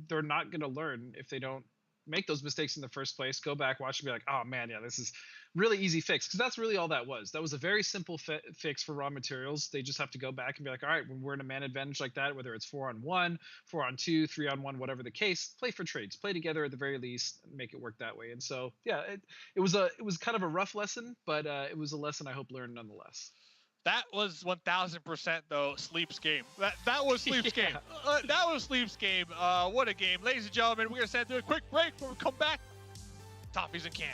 S4: they're not going to learn if they don't make those mistakes in the first place. Go back, watch and be like, oh man, yeah, this is really easy fix. Because that's really all that was. That was a very simple fix for Raw Materials. They just have to go back and be like, all right, when we're in a man advantage like that, whether it's 4-on-1, 4-on-2, 3-on-1, whatever the case, play for trades, play together at the very least, and make it work that way. And so, yeah, it was kind of a rough lesson, but it was a lesson I hope learned nonetheless.
S3: That was 1000% though Sleep's game. That was Sleep's game. That was Sleep's game. What a game, ladies and gentlemen. We're gonna send to a quick break. When we come back, Toffees and Can.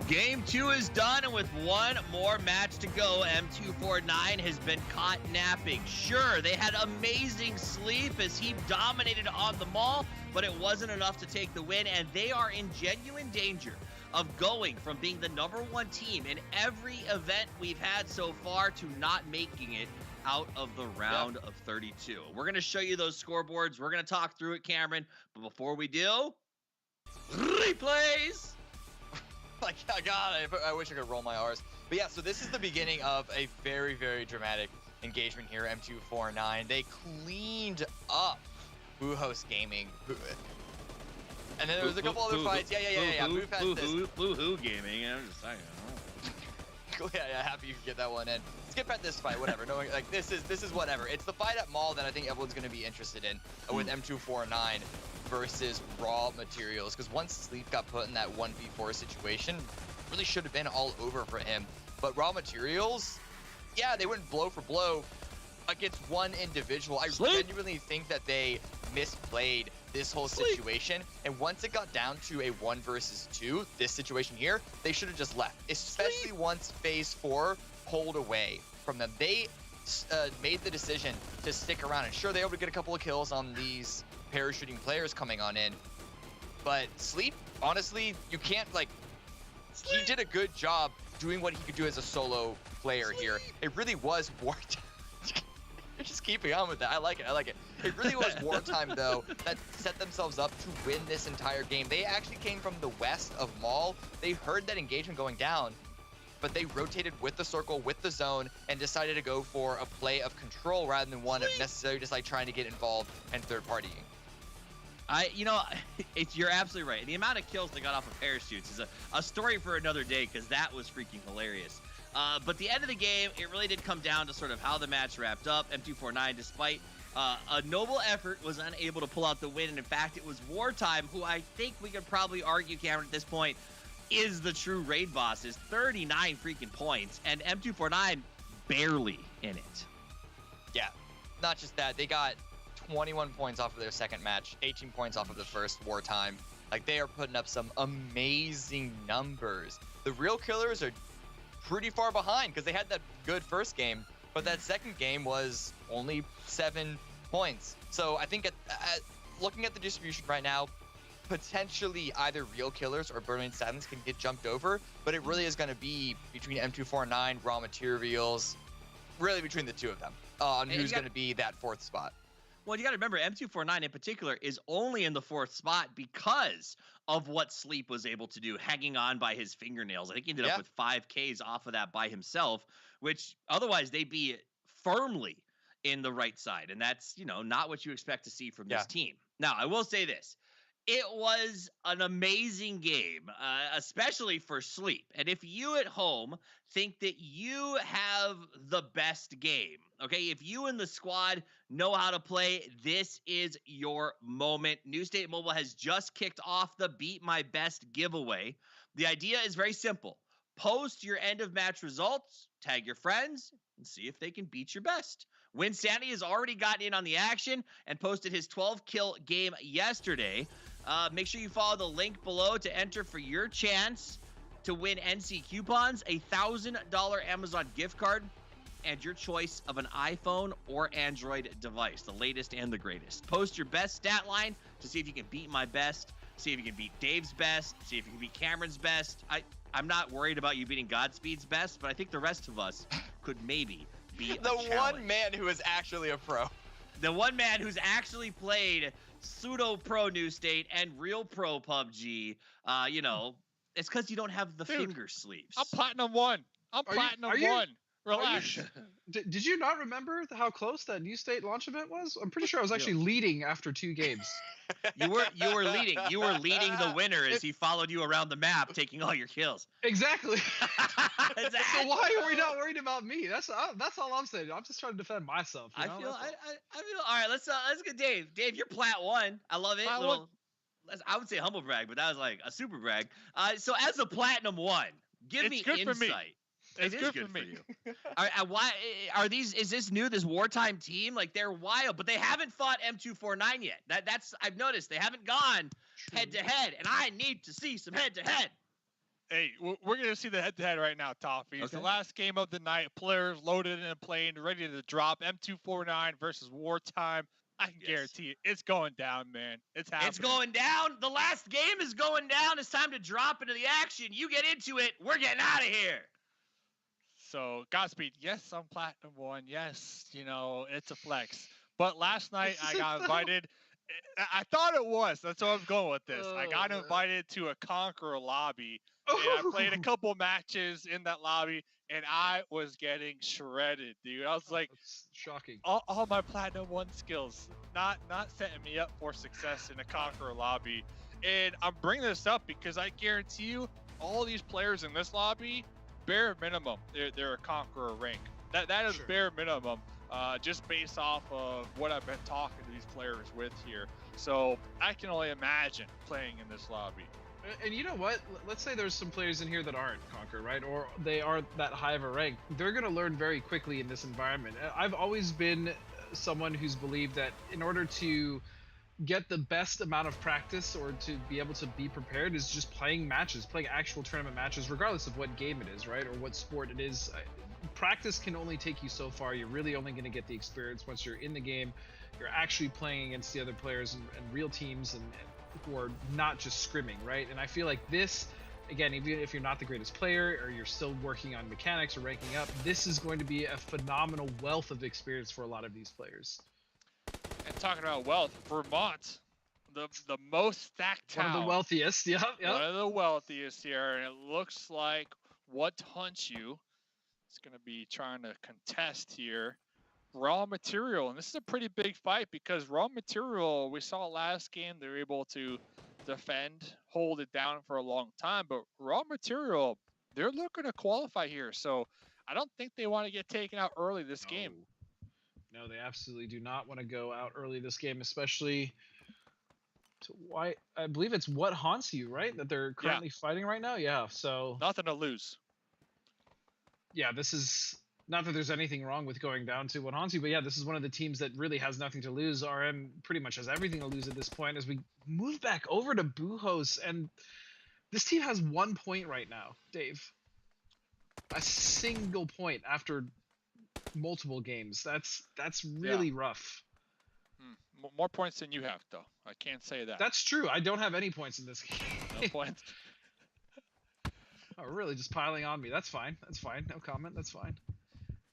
S2: Game 2 is done, and with one more match to go, M249 has been caught napping. Sure, they had amazing sleep as he dominated on the mall, but it wasn't enough to take the win, and they are in genuine danger of going from being the #1 team in every event we've had so far to not making it out of the round of 32. We're going to show you those scoreboards. We're going to talk through it, Cameron, but before we do, replays!
S1: Like, God, I wish I could roll my R's. But yeah, so this is the beginning of a very, very dramatic engagement here, M249. They cleaned up Boohost Gaming. And then there was a couple other fights. Yeah. Boof has this.
S2: Boo-hoo Gaming, I'm just saying.
S1: Yeah, happy you could get that one in. Skip at this fight, whatever. No, like this is whatever. It's the fight at Mall that I think everyone's going to be interested in with M249 versus Raw Materials, because once Sleep got put in that 1v4 situation, really should have been all over for him. But Raw Materials, yeah, they went blow for blow against one individual. I genuinely think that they misplayed this whole situation, and once it got down to a 1 versus 2, this situation here, they should have just left, especially once phase 4 pulled away from them. They made the decision to stick around, and sure, they were able to get a couple of kills on these parachuting players coming on in, but Sleep, honestly, you can't, like, he did a good job doing what he could do as a solo player here. It really was wartime. You're just keeping on with that. I like it. It really was wartime, though, that set themselves up to win this entire game. They actually came from the west of Mall. They heard that engagement going down, but they rotated with the circle, with the zone, and decided to go for a play of control rather than one of necessarily just like trying to get involved and third partying.
S2: You're absolutely right. The amount of kills they got off of parachutes is a story for another day, because that was freaking hilarious. But the end of the game, it really did come down to sort of how the match wrapped up. M249, despite a noble effort, was unable to pull out the win. And in fact, it was Wartime, who I think we could probably argue, Cameron, at this point, is the true raid boss. Is 39 freaking points, and M249 barely in it.
S1: Yeah, not just that. They got 21 points off of their second match, 18 points off of the first Wartime. Like, they are putting up some amazing numbers. The real killers are pretty far behind because they had that good first game, but that second game was only 7 points. So I think looking at the distribution right now, potentially either real killers or Burning Silence can get jumped over, but it really is going to be between M249, Raw Materials, really between the two of them on who's going to be that fourth spot.
S2: Well, you got to remember, M249 in particular is only in the fourth spot because of what Sleep was able to do, hanging on by his fingernails. I think he ended up with 5 Ks off of that by himself, which otherwise they'd be firmly in the right side. And that's, not what you expect to see from this team. Now, I will say this. It was an amazing game, especially for Sleep. And if you at home think that you have the best game, okay, if you and the squad know how to play, this is your moment. New State Mobile has just kicked off the Beat My Best giveaway. The idea is very simple. Post your end of match results, tag your friends, and see if they can beat your best. Win Sandy has already gotten in on the action and posted his 12-kill game yesterday. Make sure you follow the link below to enter for your chance to win NC coupons, a $1,000 Amazon gift card, and your choice of an iPhone or Android device, the latest and the greatest. Post your best stat line to see if you can beat my best, see if you can beat Dave's best, see if you can beat Cameron's best. I'm not worried about you beating Godspeed's best, but I think the rest of us could maybe be
S1: The one man who is actually a pro.
S2: The one man who's actually played pseudo-pro New State and real pro PUBG. You know, it's because you don't have the finger sleeves.
S3: I'm Platinum 1. I'm Platinum 1. Relax.
S4: Did you not remember how close that New State launch event was? I'm pretty sure I was actually leading after 2 games.
S2: You were leading. You were leading the winner as he followed you around the map, taking all your kills.
S4: Exactly. So why are we not worried about me? That's all I'm saying. I'm just trying to defend myself. You know?
S2: I feel. All right. Let's get Dave. Dave, you're Plat 1. I love it. I would say humble brag, but that was like a super brag. So as a Platinum 1, give me insight.
S3: For me.
S2: It's good for you. Why are these? Is this new? This wartime team? Like they're wild, but they haven't fought M249 yet. That's I've noticed they haven't gone head to head, and I need to see some head to head.
S3: Hey, we're gonna see the head to head right now, Toffee. It's the last game of the night. Players loaded in a plane, ready to drop. M249 versus wartime. I can guarantee it. It's going down, man. It's happening.
S2: It's going down. The last game is going down. It's time to drop into the action. You get into it. We're getting out of here.
S3: So, Godspeed, yes, I'm Platinum 1. Yes, you know, it's a flex. But last night I got invited. I thought it was. That's where I'm going with this. I got invited to a Conqueror lobby. And I played a couple matches in that lobby, and I was getting shredded, dude. I was like,
S4: that's shocking.
S3: All my Platinum 1 skills not setting me up for success in a Conqueror lobby. And I'm bringing this up because I guarantee you, all these players in this lobby, bare minimum, they're a Conqueror rank. That is bare minimum, just based off of what I've been talking to these players with here. So I can only imagine playing in this lobby.
S4: And you know what? Let's say there's some players in here that aren't Conqueror, right? Or they aren't that high of a rank. They're going to learn very quickly in this environment. I've always been someone who's believed that in order to get the best amount of practice or to be able to be prepared is just playing matches, playing actual tournament matches, regardless of what game it is, right? Or what sport it is. Practice can only take you so far. You're really only going to get the experience once you're in the game. You're actually playing against the other players and real teams and who are not just scrimming, right? And I feel like this, again, even if you're not the greatest player or you're still working on mechanics or ranking up, this is going to be a phenomenal wealth of experience for a lot of these players.
S3: And talking about wealth, Vermont, the most stacked town.
S4: One of the wealthiest, yeah.
S3: One of the wealthiest here, and it looks like what Hunt You is going to be trying to contest here. Raw Material, and this is a pretty big fight because Raw Material, we saw last game, they were able to defend, hold it down for a long time, but Raw Material, they're looking to qualify here, so I don't think they want to get taken out early this game.
S4: No, they absolutely do not want to go out early this game, especially to why I believe it's What Haunts You, right? That they're currently fighting right now. Yeah, so
S3: nothing to lose.
S4: Yeah, this is not that there's anything wrong with going down to What Haunts You, but yeah, this is one of the teams that really has nothing to lose. RM pretty much has everything to lose at this point as we move back over to Buhos, and this team has 1 point right now, Dave. A single point after multiple games. That's really rough.
S3: More points than you have, though. I can't say that.
S4: That's true. I don't have any points in this game.
S3: No points.
S4: Oh, really? Just piling on me. That's fine. That's fine. No comment. That's fine.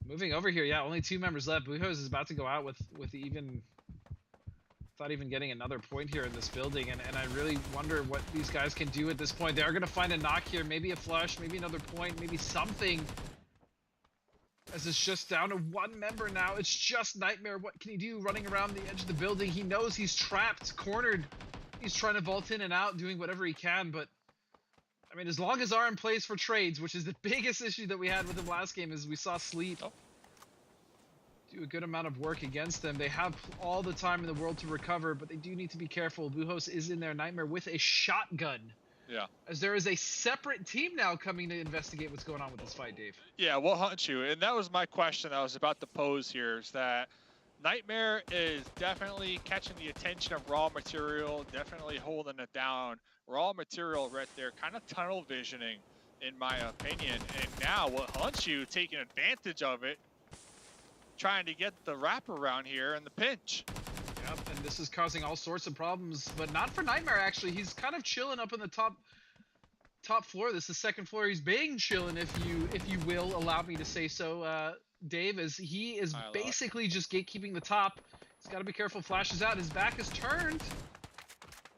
S4: Moving over here. Yeah, only 2 members left. Buhos is about to go out with even without even getting another point here in this building, and I really wonder what these guys can do at this point. They are going to find a knock here, maybe a flush, maybe another point, maybe something. As it's just down to 1 member now. It's just Nightmare. What can he do? Running around the edge of the building. He knows he's trapped, cornered. He's trying to vault in and out, doing whatever he can. But, I mean, as long as RM plays for trades, which is the biggest issue that we had with him last game, is we saw Sleep do a good amount of work against them. They have all the time in the world to recover, but they do need to be careful. Buhos is in there. Nightmare with a shotgun.
S3: Yeah.
S4: As there is a separate team now coming to investigate what's going on with this fight, Dave.
S3: Yeah, we'll hunt you. And that was my question I was about to pose here, is that Nightmare is definitely catching the attention of Raw Material, definitely holding it down. Raw Material right there, kind of tunnel visioning, in my opinion. And now what hunts you, taking advantage of it, trying to get the wraparound here in the pinch.
S4: Yep, and this is causing all sorts of problems, but not for Nightmare, actually. He's kind of chilling up in the top top floor. This is second floor. He's being chilling, if you will allow me to say so, Dave, as he is basically just gatekeeping the top. He's got to be careful. Flashes out. His back is turned.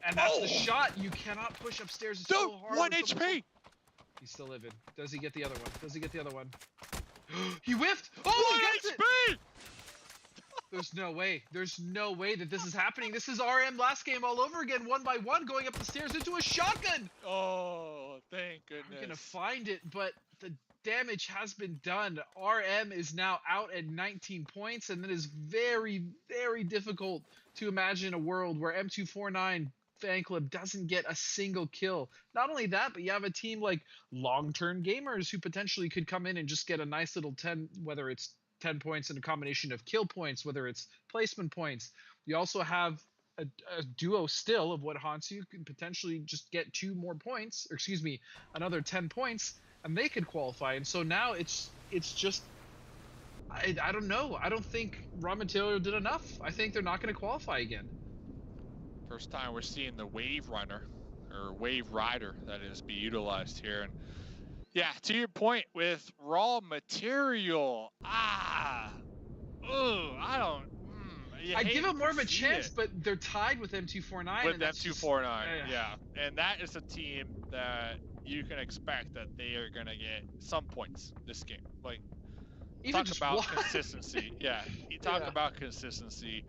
S4: And that's the shot. You cannot push upstairs so hard.
S3: 1 HP.
S4: He's still living. Does he get the other one? Does he get the other one? He whiffed. Oh, he gets it. There's no way. There's no way that this is happening. This is RM last game all over again, 1 by 1, going up the stairs into a shotgun.
S3: Oh, thank goodness.
S4: I'm gonna find it, but the damage has been done. RM is now out at 19 points, and it is very, very difficult to imagine a world where M249 fan club doesn't get a single kill. Not only that, but you have a team like Long-Term Gamers who potentially could come in and just get a nice little 10, whether it's 10 points and a combination of kill points, whether it's placement points. You also have a duo still of what haunts you could potentially just get 2 more points, or excuse me, another 10 points, and they could qualify. And so now it's just, I don't know. I don't think Raw Material did enough. I think they're not going to qualify again.
S3: First time we're seeing the Wave Runner, or Wave Rider, that is, be utilized here. And yeah, to your point with Raw Material, I don't.
S4: I give them more of a chance, but they're tied with M249.
S3: With M249, yeah. And that is a team that you can expect that they are going to get some points this game. Like,
S4: even
S3: talk about consistency. Yeah, you talk about consistency.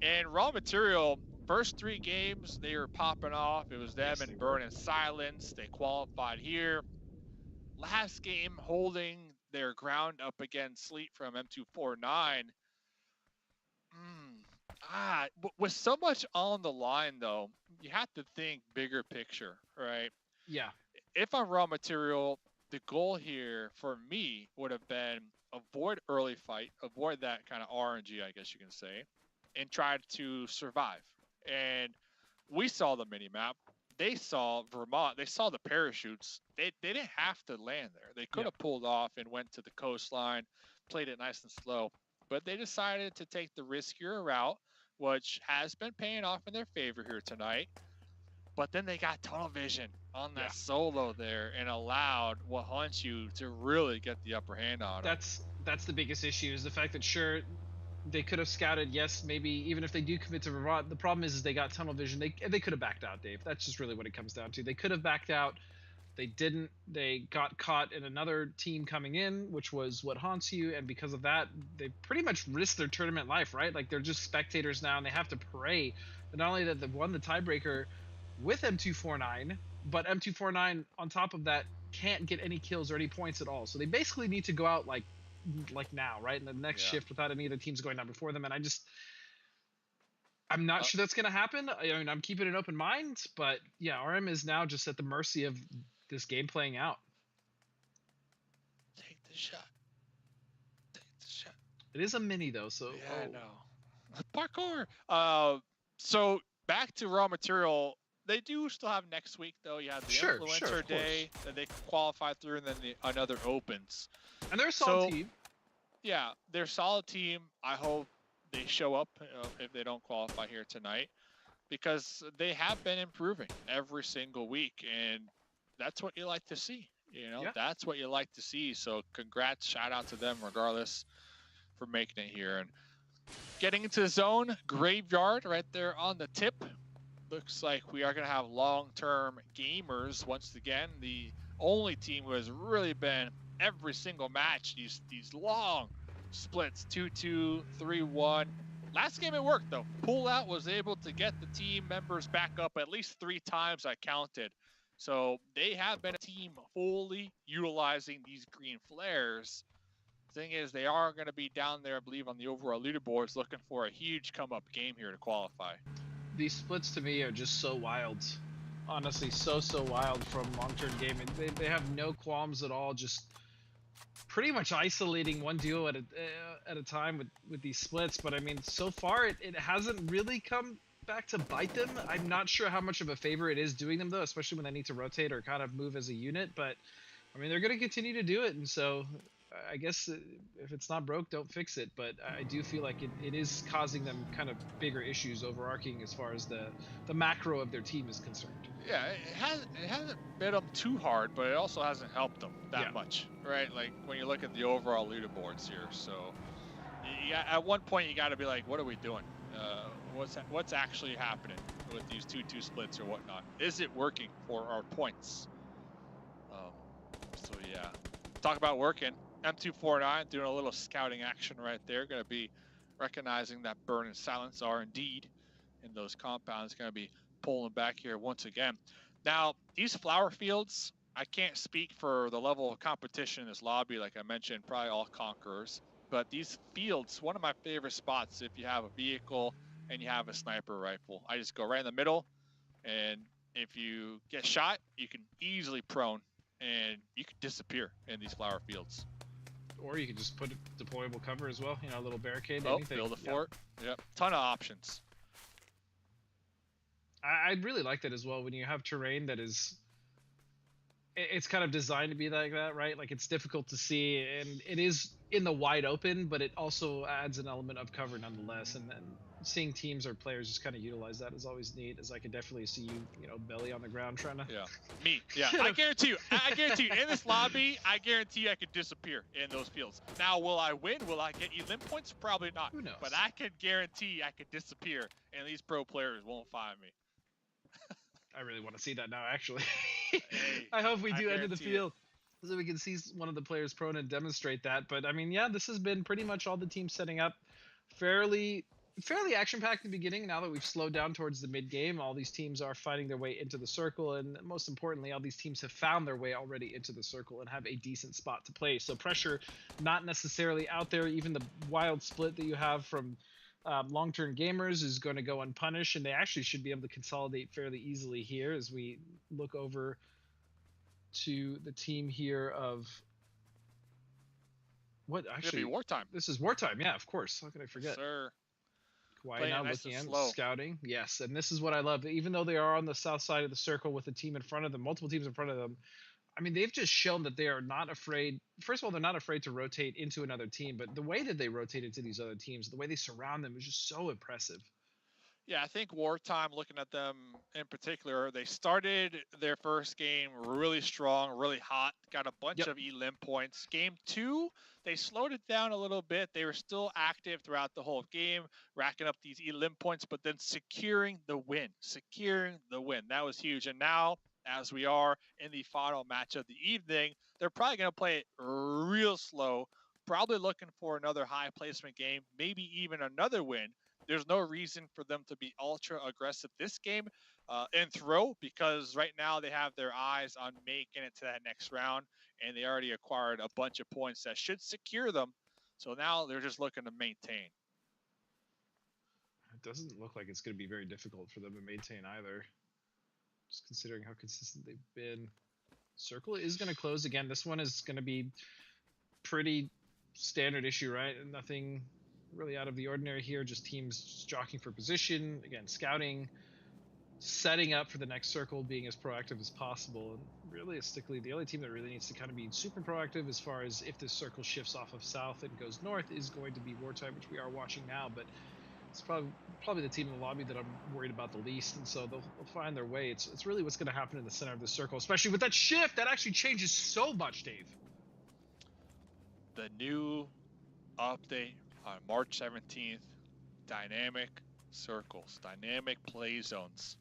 S3: And Raw Material, first 3 games, they were popping off. It was them and Burn and Silence. They qualified here. Last game, holding their ground up against Sleet from M249. With so much on the line, though, you have to think bigger picture, right?
S4: Yeah.
S3: If I'm Raw Material, the goal here for me would have been avoid early fight, avoid that kind of RNG, I guess you can say, and try to survive. And we saw the mini-map. They saw Vermont. They saw the parachutes. They didn't have to land there. They could have pulled off and went to the coastline, played it nice and slow. But they decided to take the riskier route, which has been paying off in their favor here tonight. But then they got tunnel vision on that solo there and allowed what haunts you to really get the upper hand on them.
S4: That's the biggest issue, is the fact that sure, they could have scouted, yes, maybe even if they do commit to Vermont. The problem is they got tunnel vision. They could have backed out, Dave. That's just really what it comes down to. They could have backed out. They didn't. They got caught in another team coming in, which was what haunts you, and because of that, they pretty much risked their tournament life, right? Like, they're just spectators now, and they have to pray. But not only that, they've won the tiebreaker with M249, but M249 on top of that can't get any kills or any points at all. So they basically need to go out like now, right, in the next shift without any of the teams going down before them. And I'm not sure that's going to happen. I mean, I'm keeping an open mind, but yeah, RM is now just at the mercy of this game playing out.
S3: Take the shot. Take the shot.
S4: It is a mini though, so
S3: yeah, I know. Parkour. So back to Raw Material. They do still have next week though. You have the Influencer Day that they can qualify through, and then another opens.
S4: And they're a solid team.
S3: Yeah, they're a solid team. I hope they show up if they don't qualify here tonight, because they have been improving every single week, and that's what you like to see. You know, that's what you like to see. So congrats, shout out to them regardless for making it here. And getting into the zone, Graveyard right there on the tip. Looks like we are going to have long-term gamers once again. The only team who has really been every single match, these long splits, 2-2, 3-1. Last game it worked though. Pullout was able to get the team members back up at least 3 times, I counted. So they have been a team fully utilizing these green flares. Thing is, they are going to be down there, I believe, on the overall leaderboards looking for a huge come-up game here to qualify.
S4: These splits to me are just so wild. Honestly, so wild from long-term gaming. They have no qualms at all, just pretty much isolating one duo at a time with these splits. But I mean, so far it hasn't really come back to bite them. I'm not sure how much of a favor it is doing them though, especially when they need to rotate or kind of move as a unit. But I mean, they're going to continue to do it, and so I guess if it's not broke, don't fix it. But I do feel like it is causing them kind of bigger issues overarching as far as the macro of their team is concerned.
S3: Yeah, it hasn't bit them too hard, but it also hasn't helped them that
S4: Yeah.
S3: much, right? Like when you look at the overall leaderboards here. So at one point you got to be like, what are we doing? What's actually happening with these 2-2 splits or whatnot? Is it working for our points? So yeah, talk about working. M249 doing a little scouting action right there. Going to be recognizing that burn and silence are indeed in those compounds. Going to be pulling back here once again. Now, these flower fields, I can't speak for the level of competition in this lobby. Like I mentioned, probably all conquerors. But these fields, one of my favorite spots if you have a vehicle and you have a sniper rifle. I just go right in the middle, and if you get shot, you can easily prone, and you can disappear in these flower fields.
S4: Or you can just put a deployable cover as well, you know, a little barricade,
S3: Oh,
S4: anything.
S3: build a fort. Yep, ton of options.
S4: I really like that as well when you have terrain that is, it's kind of designed to be like that, right? Like it's difficult to see, and it is in the wide open, but it also adds an element of cover nonetheless. And then seeing teams or players just kind of utilize that is always neat, as I could definitely see you, you know, belly on the ground trying to.
S3: Yeah, me. Yeah, I guarantee you. I guarantee you. In this lobby, I guarantee you I could disappear in those fields. Now, will I win? Will I get elim points? Probably not.
S4: Who knows?
S3: But I could guarantee I could disappear, and these pro players won't find me.
S4: I really want to see that now, actually.
S3: Hey,
S4: I hope we
S3: I
S4: do enter the
S3: guarantee it.
S4: field so we can see one of the players prone and demonstrate that. But I mean, yeah, this has been pretty much all the teams setting up fairly action-packed in the beginning. Now that we've slowed down towards the mid-game, all these teams are fighting their way into the circle, and most importantly, all these teams have found their way already into the circle and have a decent spot to play. So pressure not necessarily out there. Even the wild split that you have from long-term gamers is going to go unpunished, and they actually should be able to consolidate fairly easily here as we look over to the team here of what actually
S3: wartime.
S4: This is wartime, yeah, of course. How could I forget?
S3: Yes, sir.
S4: Kawhi
S3: Playing
S4: now
S3: it nice
S4: looking
S3: and
S4: in,
S3: slow.
S4: scouting. Yes, and this is what I love. Even though they are on the south side of the circle with a team in front of them, multiple teams in front of them, I mean, they've just shown that they are not afraid. First of all, they're not afraid to rotate into another team, but the way that they rotate into these other teams, the way they surround them is just so impressive.
S3: Yeah, I think wartime, looking at them in particular, they started their first game really strong, really hot, got a bunch of elim points. Game 2, they slowed it down a little bit. They were still active throughout the whole game, racking up these elim points, but then securing the win. That was huge. And now, as we are in the final match of the evening, they're probably going to play it real slow, probably looking for another high placement game, maybe even another win. There's no reason for them to be ultra aggressive this game and throw, because right now they have their eyes on making it to that next round, and they already acquired a bunch of points that should secure them. So now they're just looking to maintain.
S4: It doesn't look like it's going to be very difficult for them to maintain either, just considering how consistent they've been. Circle is going to close again. This one is going to be pretty standard issue, right? Nothing really out of the ordinary here, just teams just jockeying for position, again, scouting, setting up for the next circle, being as proactive as possible. And realistically, the only team that really needs to kind of be super proactive as far as if this circle shifts off of south and goes north is going to be wartime, which we are watching now, but it's probably the team in the lobby that I'm worried about the least, and so they'll find their way. It's really what's going to happen in the center of the circle, especially with that shift. That actually changes so much, Dave.
S3: The new update on March 17th, dynamic circles, dynamic play zones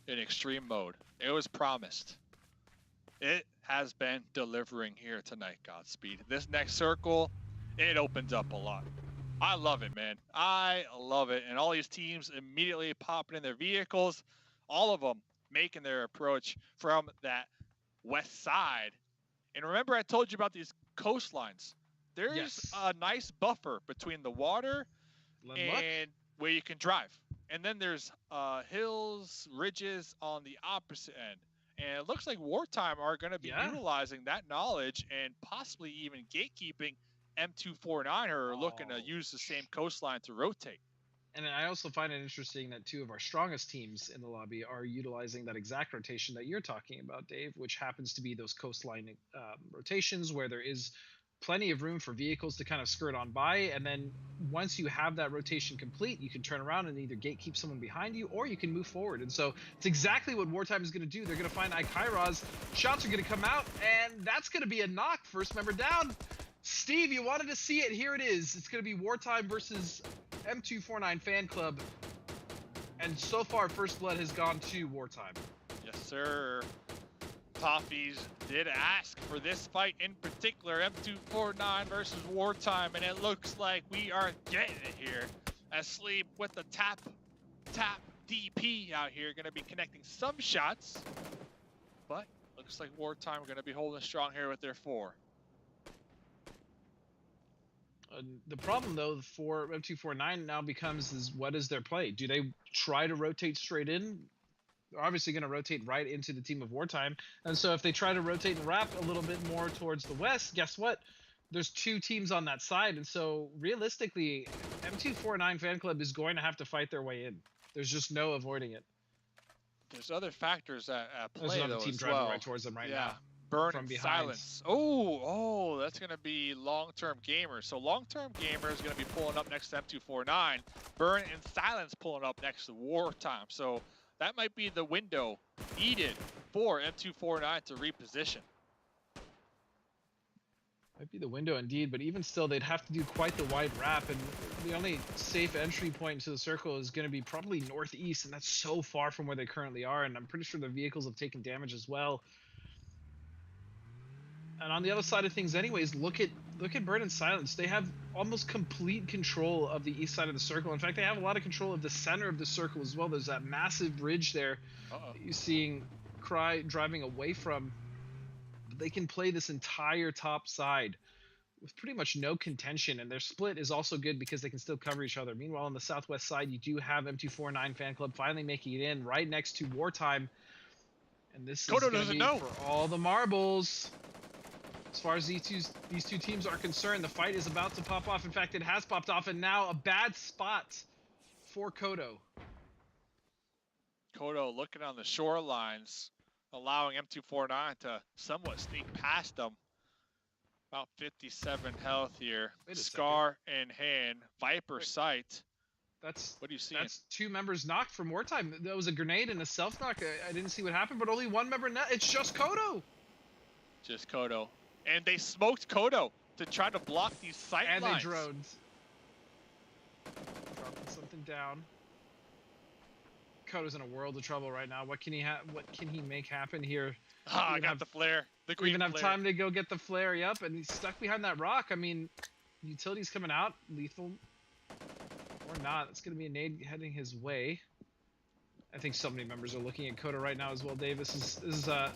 S3: in extreme mode. It was promised. It has been delivering here tonight, Godspeed. This next circle, it opens up a lot. I love it, man. I love it. And all these teams immediately popping in their vehicles, all of them making their approach from that west side. And remember, I told you about these coastlines. There's a nice buffer between the water and where you can drive. And then there's hills, ridges on the opposite end. And it looks like wartime are going to be utilizing that knowledge and possibly even gatekeeping M249 are looking to use the same coastline to rotate.
S4: And I also find it interesting that two of our strongest teams in the lobby are utilizing that exact rotation that you're talking about, Dave, which happens to be those coastline rotations where there is plenty of room for vehicles to kind of skirt on by, and then once you have that rotation complete, you can turn around and either gatekeep someone behind you, or you can move forward. And so it's exactly what Wartime is going to do. They're going to find Kairos. Shots are going to come out, and that's going to be a knock. First member down. Steve, you wanted to see it. Here it is. It's going to be Wartime versus M249 Fan Club. And so far, first blood has gone to Wartime.
S3: Yes, sir. Toffees did ask for this fight in particular, M249 versus Wartime, and it looks like we are getting it here. As Sleep with the tap DP out here, going to be connecting some shots, but looks like Wartime are going to be holding strong here with their 4.
S4: The problem, though, for M249 now becomes is what is their play? Do they try to rotate straight in? They're obviously going to rotate right into the team of Wartime. And so if they try to rotate and wrap a little bit more towards the west, guess what? There's 2 teams on that side. And so realistically, M249 Fan Club is going to have to fight their way in. There's just no avoiding it.
S3: There's other factors at play,
S4: There's another
S3: though,
S4: team
S3: as
S4: driving
S3: well.
S4: right towards them right
S3: Yeah.
S4: now.
S3: Burn
S4: from
S3: and
S4: behind.
S3: Silence. Oh, that's going to be long-term gamers. So long-term gamer is going to be pulling up next to M249. Burn and Silence pulling up next to Wartime. So that might be the window needed for M249 to reposition.
S4: Might be the window indeed, but even still, they'd have to do quite the wide wrap, and the only safe entry point into the circle is going to be probably northeast, and that's so far from where they currently are, and I'm pretty sure the vehicles have taken damage as well. And on the other side of things anyways, look at Burn and Silence. They have almost complete control of the east side of the circle. In fact, they have a lot of control of the center of the circle as well. There's that massive bridge there you're seeing Cry driving away from. They can play this entire top side with pretty much no contention, and their split is also good because they can still cover each other. Meanwhile, on the southwest side, you do have M249 Fan Club finally making it in right next to Wartime. And this
S3: Kodo
S4: is going to
S3: doesn't
S4: be
S3: know.
S4: for all the marbles. As far as these two teams are concerned, the fight is about to pop off. In fact, it has popped off, and now a bad spot for Kodo.
S3: Kodo looking on the shorelines, allowing M249 to somewhat sneak past them. About 57 health here.
S4: Wait a
S3: Scar in hand, Viper sight.
S4: That's
S3: What do you see?
S4: That's 2 members knocked from Wartime. That was a grenade and a self-knock. I didn't see what happened, but only 1 member It's just Kodo.
S3: Just Kodo. And they smoked Kodo to try to block these sight
S4: And
S3: lines.
S4: they droned. Dropping something down. Kodo's in a world of trouble right now. What can he make happen here?
S3: Ah, I got the flare. The green
S4: Even have
S3: flare.
S4: time to go get the flare. Yep, and he's stuck behind that rock. I mean, utility's coming out, lethal or not. It's gonna be a nade heading his way. I think so many members are looking at Kodo right now as well, Dave. This is a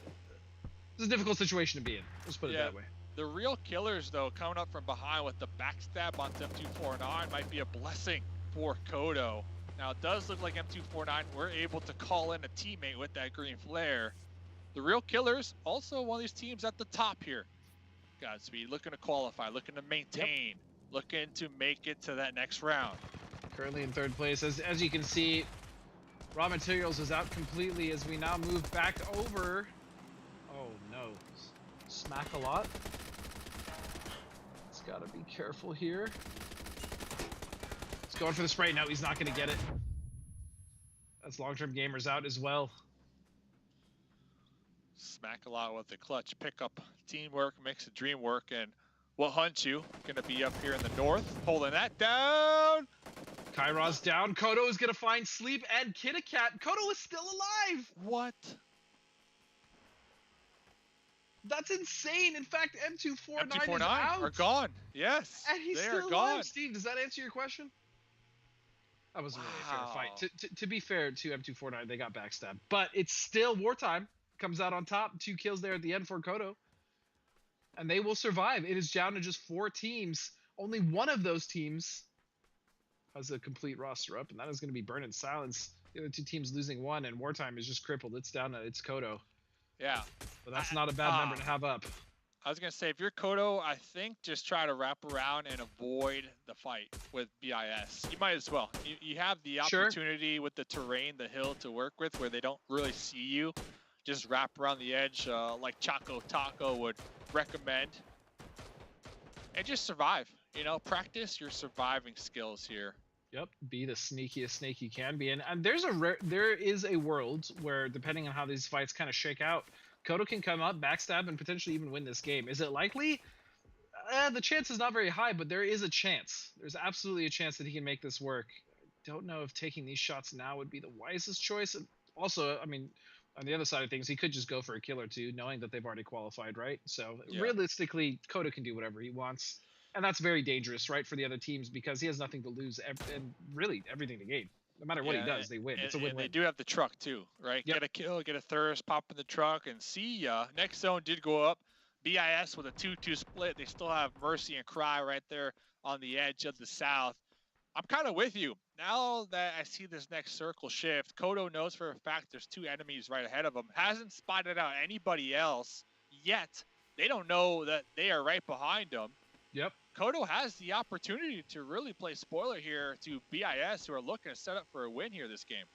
S4: difficult situation to be in. Let's put it that way.
S3: The real killers, though, coming up from behind with the backstab on M249 might be a blessing for Kodo. Now, it does look like M249 were able to call in a teammate with that green flare. The real killers, also one of these teams at the top here. Godspeed, looking to qualify, looking to maintain, looking to make it to that next round.
S4: Currently in 3rd place. As you can see, raw materials is out completely as we now move back over. Oh no, smack a lot. He's got to be careful here. He's going for the spray. No, he's not going to get it. That's long-term gamers out as well.
S3: Smack a lot with the clutch pickup. Teamwork makes the dream work, and we'll hunt you. Gonna be up here in the north, holding that down.
S4: Kairos down. Kodo is going to find Sleep and Kitty-Cat. Kodo is still alive.
S3: What?
S4: That's insane. In fact, M249 is
S3: M249
S4: out.
S3: are gone. Yes,
S4: And he's
S3: they
S4: still
S3: are
S4: alive.
S3: gone.
S4: Steve, does that answer your question? That wasn't really a fair
S3: Wow.
S4: fight. To be fair to M249, they got backstabbed. But it's still Wartime. Comes out on top. 2 kills there at the end for Kodo. And they will survive. It is down to just 4 teams. Only one of those teams has a complete roster up, and that is going to be Burn and Silence. The other 2 teams losing 1, and Wartime is just crippled. It's down to Kodo.
S3: Yeah,
S4: But that's not a bad number to have up.
S3: I was gonna say, if you're Kodo, I think just try to wrap around and avoid the fight with BIS. You might as well. You have the
S4: Sure.
S3: opportunity with the terrain, the hill to work with, where they don't really see you. Just wrap around the edge, like Choco Taco would recommend. And just survive. You know, practice your surviving skills here.
S4: Yep, be the sneakiest snake you can be. And there is a world where, depending on how these fights kind of shake out, Kodo can come up, backstab, and potentially even win this game. Is it likely? The chance is not very high, but there is a chance. There's absolutely a chance that he can make this work. I don't know if taking these shots now would be the wisest choice. And also, I mean, on the other side of things, he could just go for a kill or two, knowing that they've already qualified, right? So realistically, Kodo can do whatever he wants. And that's very dangerous, right, for the other teams, because he has nothing to lose and really everything to gain. No matter what he does, they win. It's a win-win.
S3: They do have the truck, too, right?
S4: Yep.
S3: Get a kill, get a thirst, pop in the truck, and see ya. Next zone did go up. BIS with a 2-2 split. They still have Mercy and Cry right there on the edge of the south. I'm kind of with you. Now that I see this next circle shift, Kodo knows for a fact there's 2 enemies right ahead of him. Hasn't spotted out anybody else yet. They don't know that they are right behind him.
S4: Yep.
S3: Kodo has the opportunity to really play spoiler here to BIS, who are looking to set up for a win here this game.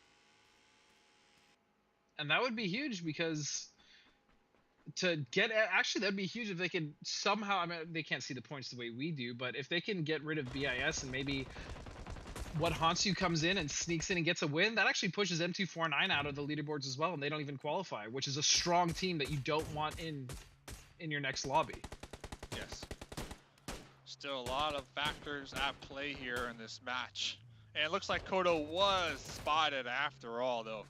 S4: And that would be huge, because actually that'd be huge if they could somehow, I mean, they can't see the points the way we do, but if they can get rid of BIS and maybe what Hansu comes in and sneaks in and gets a win, that actually pushes M249 out of the leaderboards as well, and they don't even qualify, which is a strong team that you don't want in your next lobby.
S3: Yes. Still a lot of factors at play here in this match. And it looks like Kodo was spotted after all, though,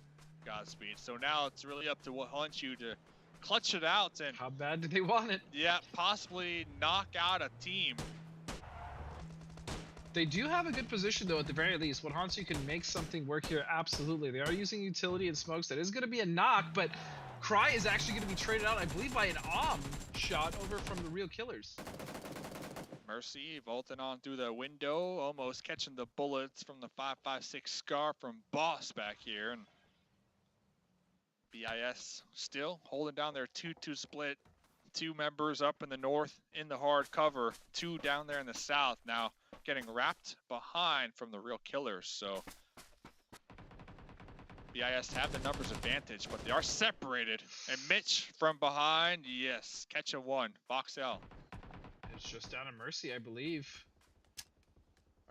S3: Godspeed. So now it's really up to Hansu to clutch it out and...
S4: How bad do they want it?
S3: Yeah, possibly knock out a team.
S4: They do have a good position, though, at the very least. What Hansu can make something work here, absolutely. They are using utility and smokes. That is going to be a knock, but Cry is actually going to be traded out, I believe, by an shot over from the Real Killers.
S3: Mercy vaulting on through the window, almost catching the bullets from the 5.56 Scar from Boss back here. And BIS still holding down their 2-2 split. 2 members up in the north in the hard cover, 2 down there in the south. Now getting wrapped behind from the Real Killers. So BIS have the numbers advantage, but they are separated. And Mitch from behind, yes, catch a 1. Box L.
S4: It's just down to Mercy, I believe.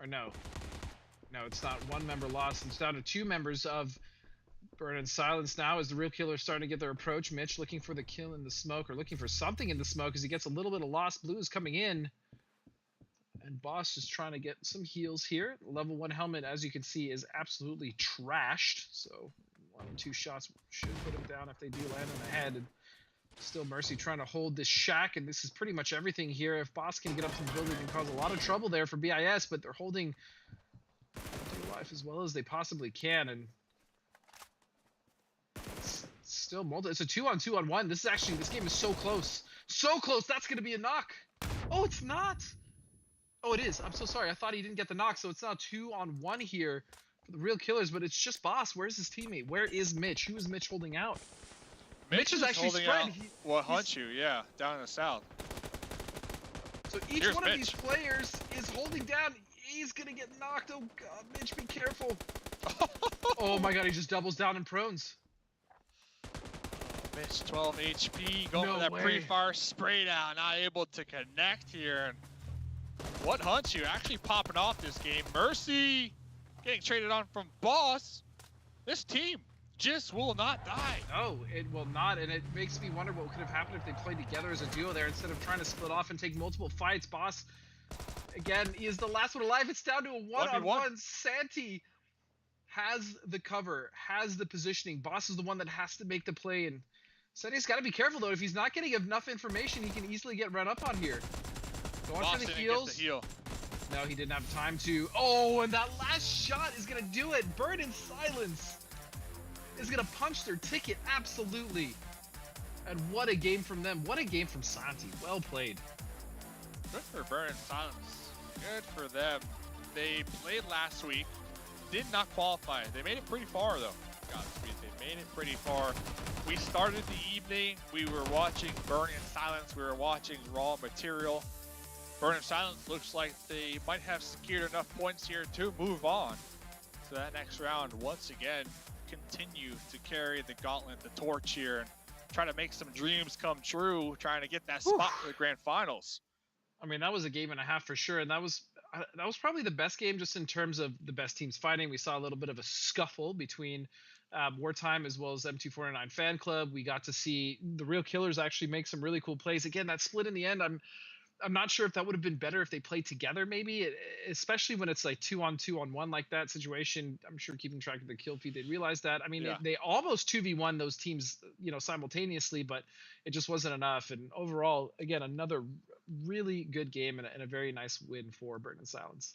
S4: Or no. No, it's not. 1 member lost. It's down to 2 members of Burn and Silence now, as the Real Killers starting to get their approach. Mitch looking for the kill in the smoke, or looking for something in the smoke, as he gets a little bit of lost. Blue is coming in. And Boss is trying to get some heals here. Level 1 helmet, as you can see, is absolutely trashed. So 1 or 2 shots should put him down if they do land on the head. And still Mercy trying to hold this shack, and this is pretty much everything here. If Boss can get up to the building, can cause a lot of trouble there for BIS, but they're holding their life as well as they possibly can. And it's still it's a 2-on-2-on-1. This game is so close. So close, that's going to be a knock. Oh, it's not. Oh, it is. I'm so sorry. I thought he didn't get the knock, so it's now 2-on-1 here for the Real Killers, but it's just Boss. Where's his teammate? Where is Mitch? Who is Mitch holding out? Mitch is actually spread.
S3: Well, Hansu, yeah, down in the south.
S4: So each one of these players is holding down. He's going to get knocked. Oh, God, Mitch, be careful. Oh, my God, he just doubles down in prones.
S3: Mitch, 12 HP, going for that pre-fire spray down. Not able to connect here. And what Hansu actually popping off this game. Mercy getting traded on from Boss. This team just will not die.
S4: No, it will not, and it makes me wonder what could have happened if they played together as a duo there instead of trying to split off and take multiple fights. Boss, again, he is the last one alive. It's down to a 1-on-1. Santi has the cover, has the positioning. Boss is the one that has to make the play, and Santi's got to be careful, though. If he's not getting enough information, he can easily get run up on here. Going for the heals. No, he didn't have time to. Oh, and that last shot is going to do it. Burn in Silence is going to punch their ticket, absolutely. And what a game from them. What a game from Santi. Well played.
S3: Good for Burn in Silence. Good for them. They played last week, did not qualify. They made it pretty far, though. Godspeed, they made it pretty far. We started the evening. We were watching Burn in Silence. We were watching Raw Material. Burn in Silence looks like they might have secured enough points here to move on to that next round. Once again, continue to carry the gauntlet, the torch here, and try to make some dreams come true, trying to get that spot for the grand finals.
S4: I mean, that was a game and a half for sure, and that was probably the best game just in terms of the best teams fighting. We saw a little bit of a scuffle between Wartime as well as M249 Fan Club. We got to see the real killers actually make some really cool plays. Again, that split in the end, I'm not sure if that would have been better if they played together, maybe, especially when it's like 2-on-2-on-1 like that situation. I'm sure keeping track of the kill feed, they realized that. I mean,
S3: Yeah.
S4: they almost 2v1 those teams, simultaneously, but it just wasn't enough. And overall, again, another really good game and a very nice win for Burn and Silence.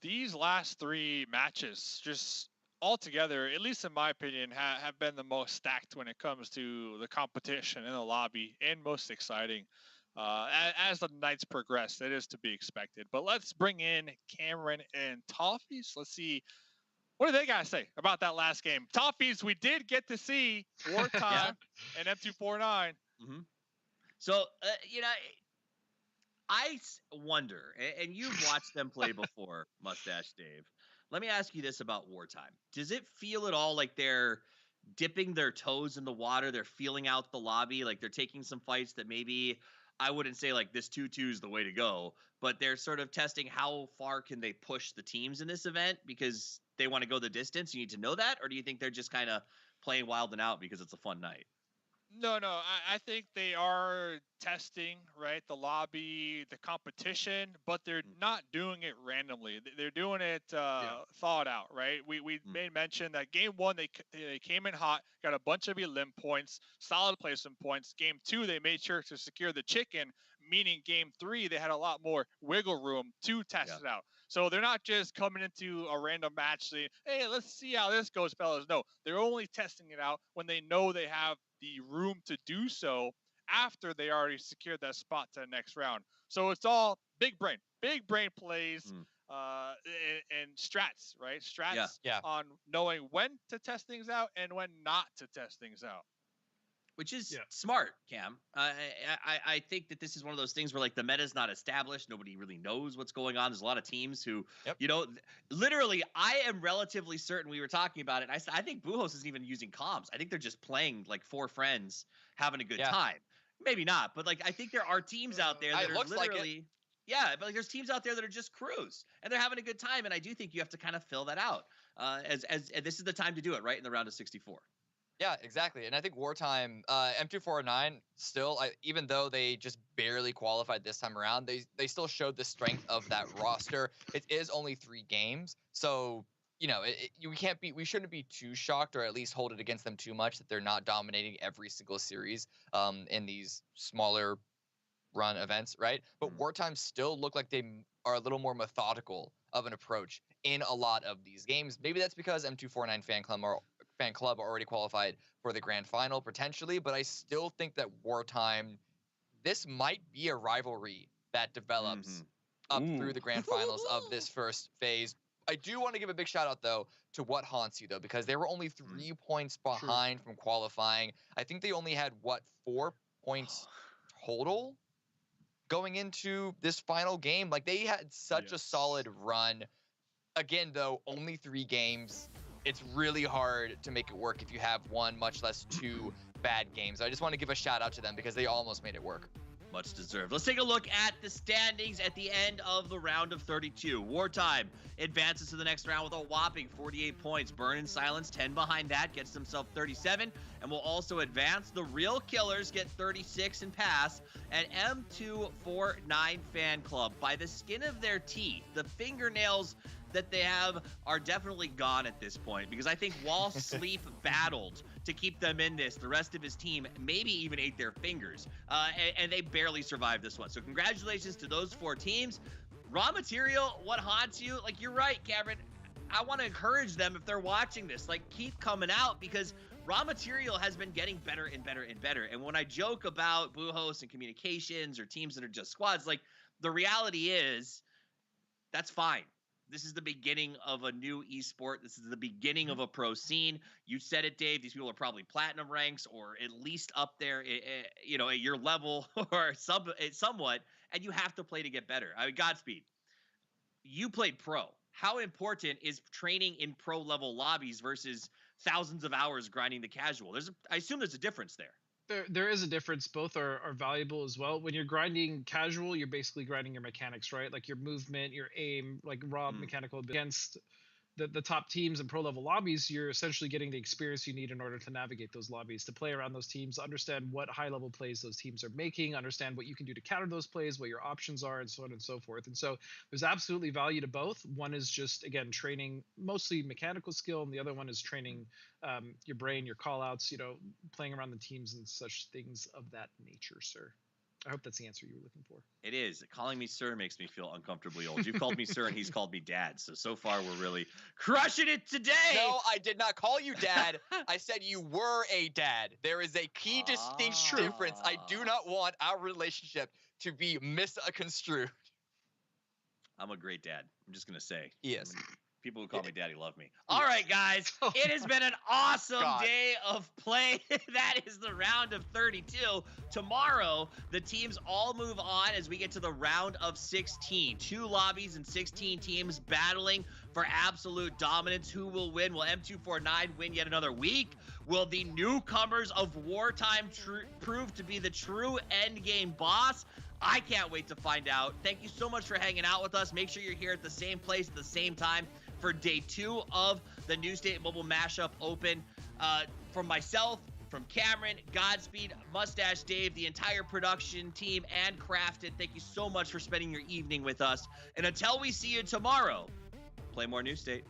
S3: These last 3 matches, just altogether, at least in my opinion, have been the most stacked when it comes to the competition in the lobby and most exciting. As the nights progress, it is to be expected. But let's bring in Cameron and Toffees. Let's see, what do they got to say about that last game? Toffees, we did get to see Wartime and M249.
S2: Mm-hmm. So, I wonder, and you've watched them play before, Mustache Dave. Let me ask you this about Wartime. Does it feel at all like they're dipping their toes in the water? They're feeling out the lobby, like they're taking some fights that maybe I wouldn't say like this 2-2 is the way to go, but they're sort of testing how far can they push the teams in this event because they want to go the distance. You need to know that, or do you think they're just kind of playing wild and out because it's a fun night?
S3: No, I think they are testing, right, the lobby, the competition, but they're not doing it randomly. They're doing it thought out, right? We made mention that game 1, they came in hot, got a bunch of elim points, solid placement points. Game 2, they made sure to secure the chicken, meaning game 3, they had a lot more wiggle room to test it out. So they're not just coming into a random match saying, hey, let's see how this goes, fellas. No, they're only testing it out when they know they have the room to do so after they already secured that spot to the next round. So it's all big brain plays and strats, right? Strats on knowing when to test things out and when not to test things out.
S2: Which is smart, Cam. I think that this is one of those things where like the meta's not established. Nobody really knows what's going on. There's a lot of teams who, literally, I am relatively certain we were talking about it. I think Buhos isn't even using comms. I think they're just playing like 4 friends, having a good time. Maybe not, but like I think there are teams out there that are literally, but like there's teams out there that are just crews and they're having a good time. And I do think you have to kind of fill that out as this is the time to do it, right, in the round of 64.
S1: Yeah, exactly. And I think Wartime, M249 still, even though they just barely qualified this time around, they still showed the strength of that roster. It is only 3 games. So, we shouldn't be too shocked, or at least hold it against them too much that they're not dominating every single series in these smaller run events, right? But Wartime still look like they are a little more methodical of an approach in a lot of these games. Maybe that's because M249 Fan Club already qualified for the grand final potentially, but I still think that Wartime, this might be a rivalry that develops up through the grand finals of this first phase. I do want to give a big shout out though to What Haunts You though, because they were only 3 points behind from qualifying. I think they only had 4 points total going into this final game. Like they had such a solid run. Again though, only 3 games. It's really hard to make it work if you have 1, much less 2 bad games. I just want to give a shout out to them because they almost made it work.
S2: Much deserved. Let's take a look at the standings at the end of the round of 32. Wartime advances to the next round with a whopping 48 points. Burn and Silence, 10 behind that, gets themselves 37, and will also advance. The Real Killers get 36 and pass, and M249 Fan Club, by the skin of their teeth, the fingernails that they have are definitely gone at this point, because I think while Sleep battled to keep them in this, the rest of his team maybe even ate their fingers, and they barely survived this one. So congratulations to those 4 teams. Raw Material, What Haunts You? Like, you're right, Cameron. I want to encourage them, if they're watching this, like, keep coming out, because Raw Material has been getting better and better and better. And when I joke about Buhos and communications or teams that are just squads, like, the reality is that's fine. This is the beginning of a new esport. This is the beginning of a pro scene. You said it, Dave. These people are probably platinum ranks or at least up there, at your level or somewhat, and you have to play to get better. I mean, Godspeed. You played pro. How important is training in pro level lobbies versus thousands of hours grinding the casual? I assume there's a difference there.
S4: There is a difference. Both are valuable as well. When you're grinding casual, you're basically grinding your mechanics, right? Like your movement, your aim, like raw mechanical against the top teams and pro level lobbies. You're essentially getting the experience you need in order to navigate those lobbies, to play around those teams, understand what high level plays those teams are making, understand what you can do to counter those plays, what your options are, and so on and so forth. And so there's absolutely value to both. One is just, again, training mostly mechanical skill, and the other one is training your brain, your call outs, playing around the teams and such things of that nature, sir. I hope that's the answer you were looking for.
S2: It is. Calling me sir makes me feel uncomfortably old. You've called me sir and he's called me dad. So far we're really crushing it today.
S1: No, I did not call you dad. I said you were a dad. There is a key distinct difference. I do not want our relationship to be misconstrued.
S2: I'm a great dad. I'm just going to say.
S1: Yes.
S2: People who call me daddy love me. All right, guys. It has been an awesome day of play. That is the round of 32. Tomorrow, the teams all move on as we get to the round of 16. 2 lobbies and 16 teams battling for absolute dominance. Who will win? Will M249 win yet another week? Will the newcomers of wartime prove to be the true endgame boss? I can't wait to find out. Thank you so much for hanging out with us. Make sure you're here at the same place at the same time for day 2 of the New State Mobile Mashup Open. From myself, from Cameron, Godspeed, Mustache Dave, the entire production team, and KRAFTON, thank you so much for spending your evening with us. And until we see you tomorrow, play more New State.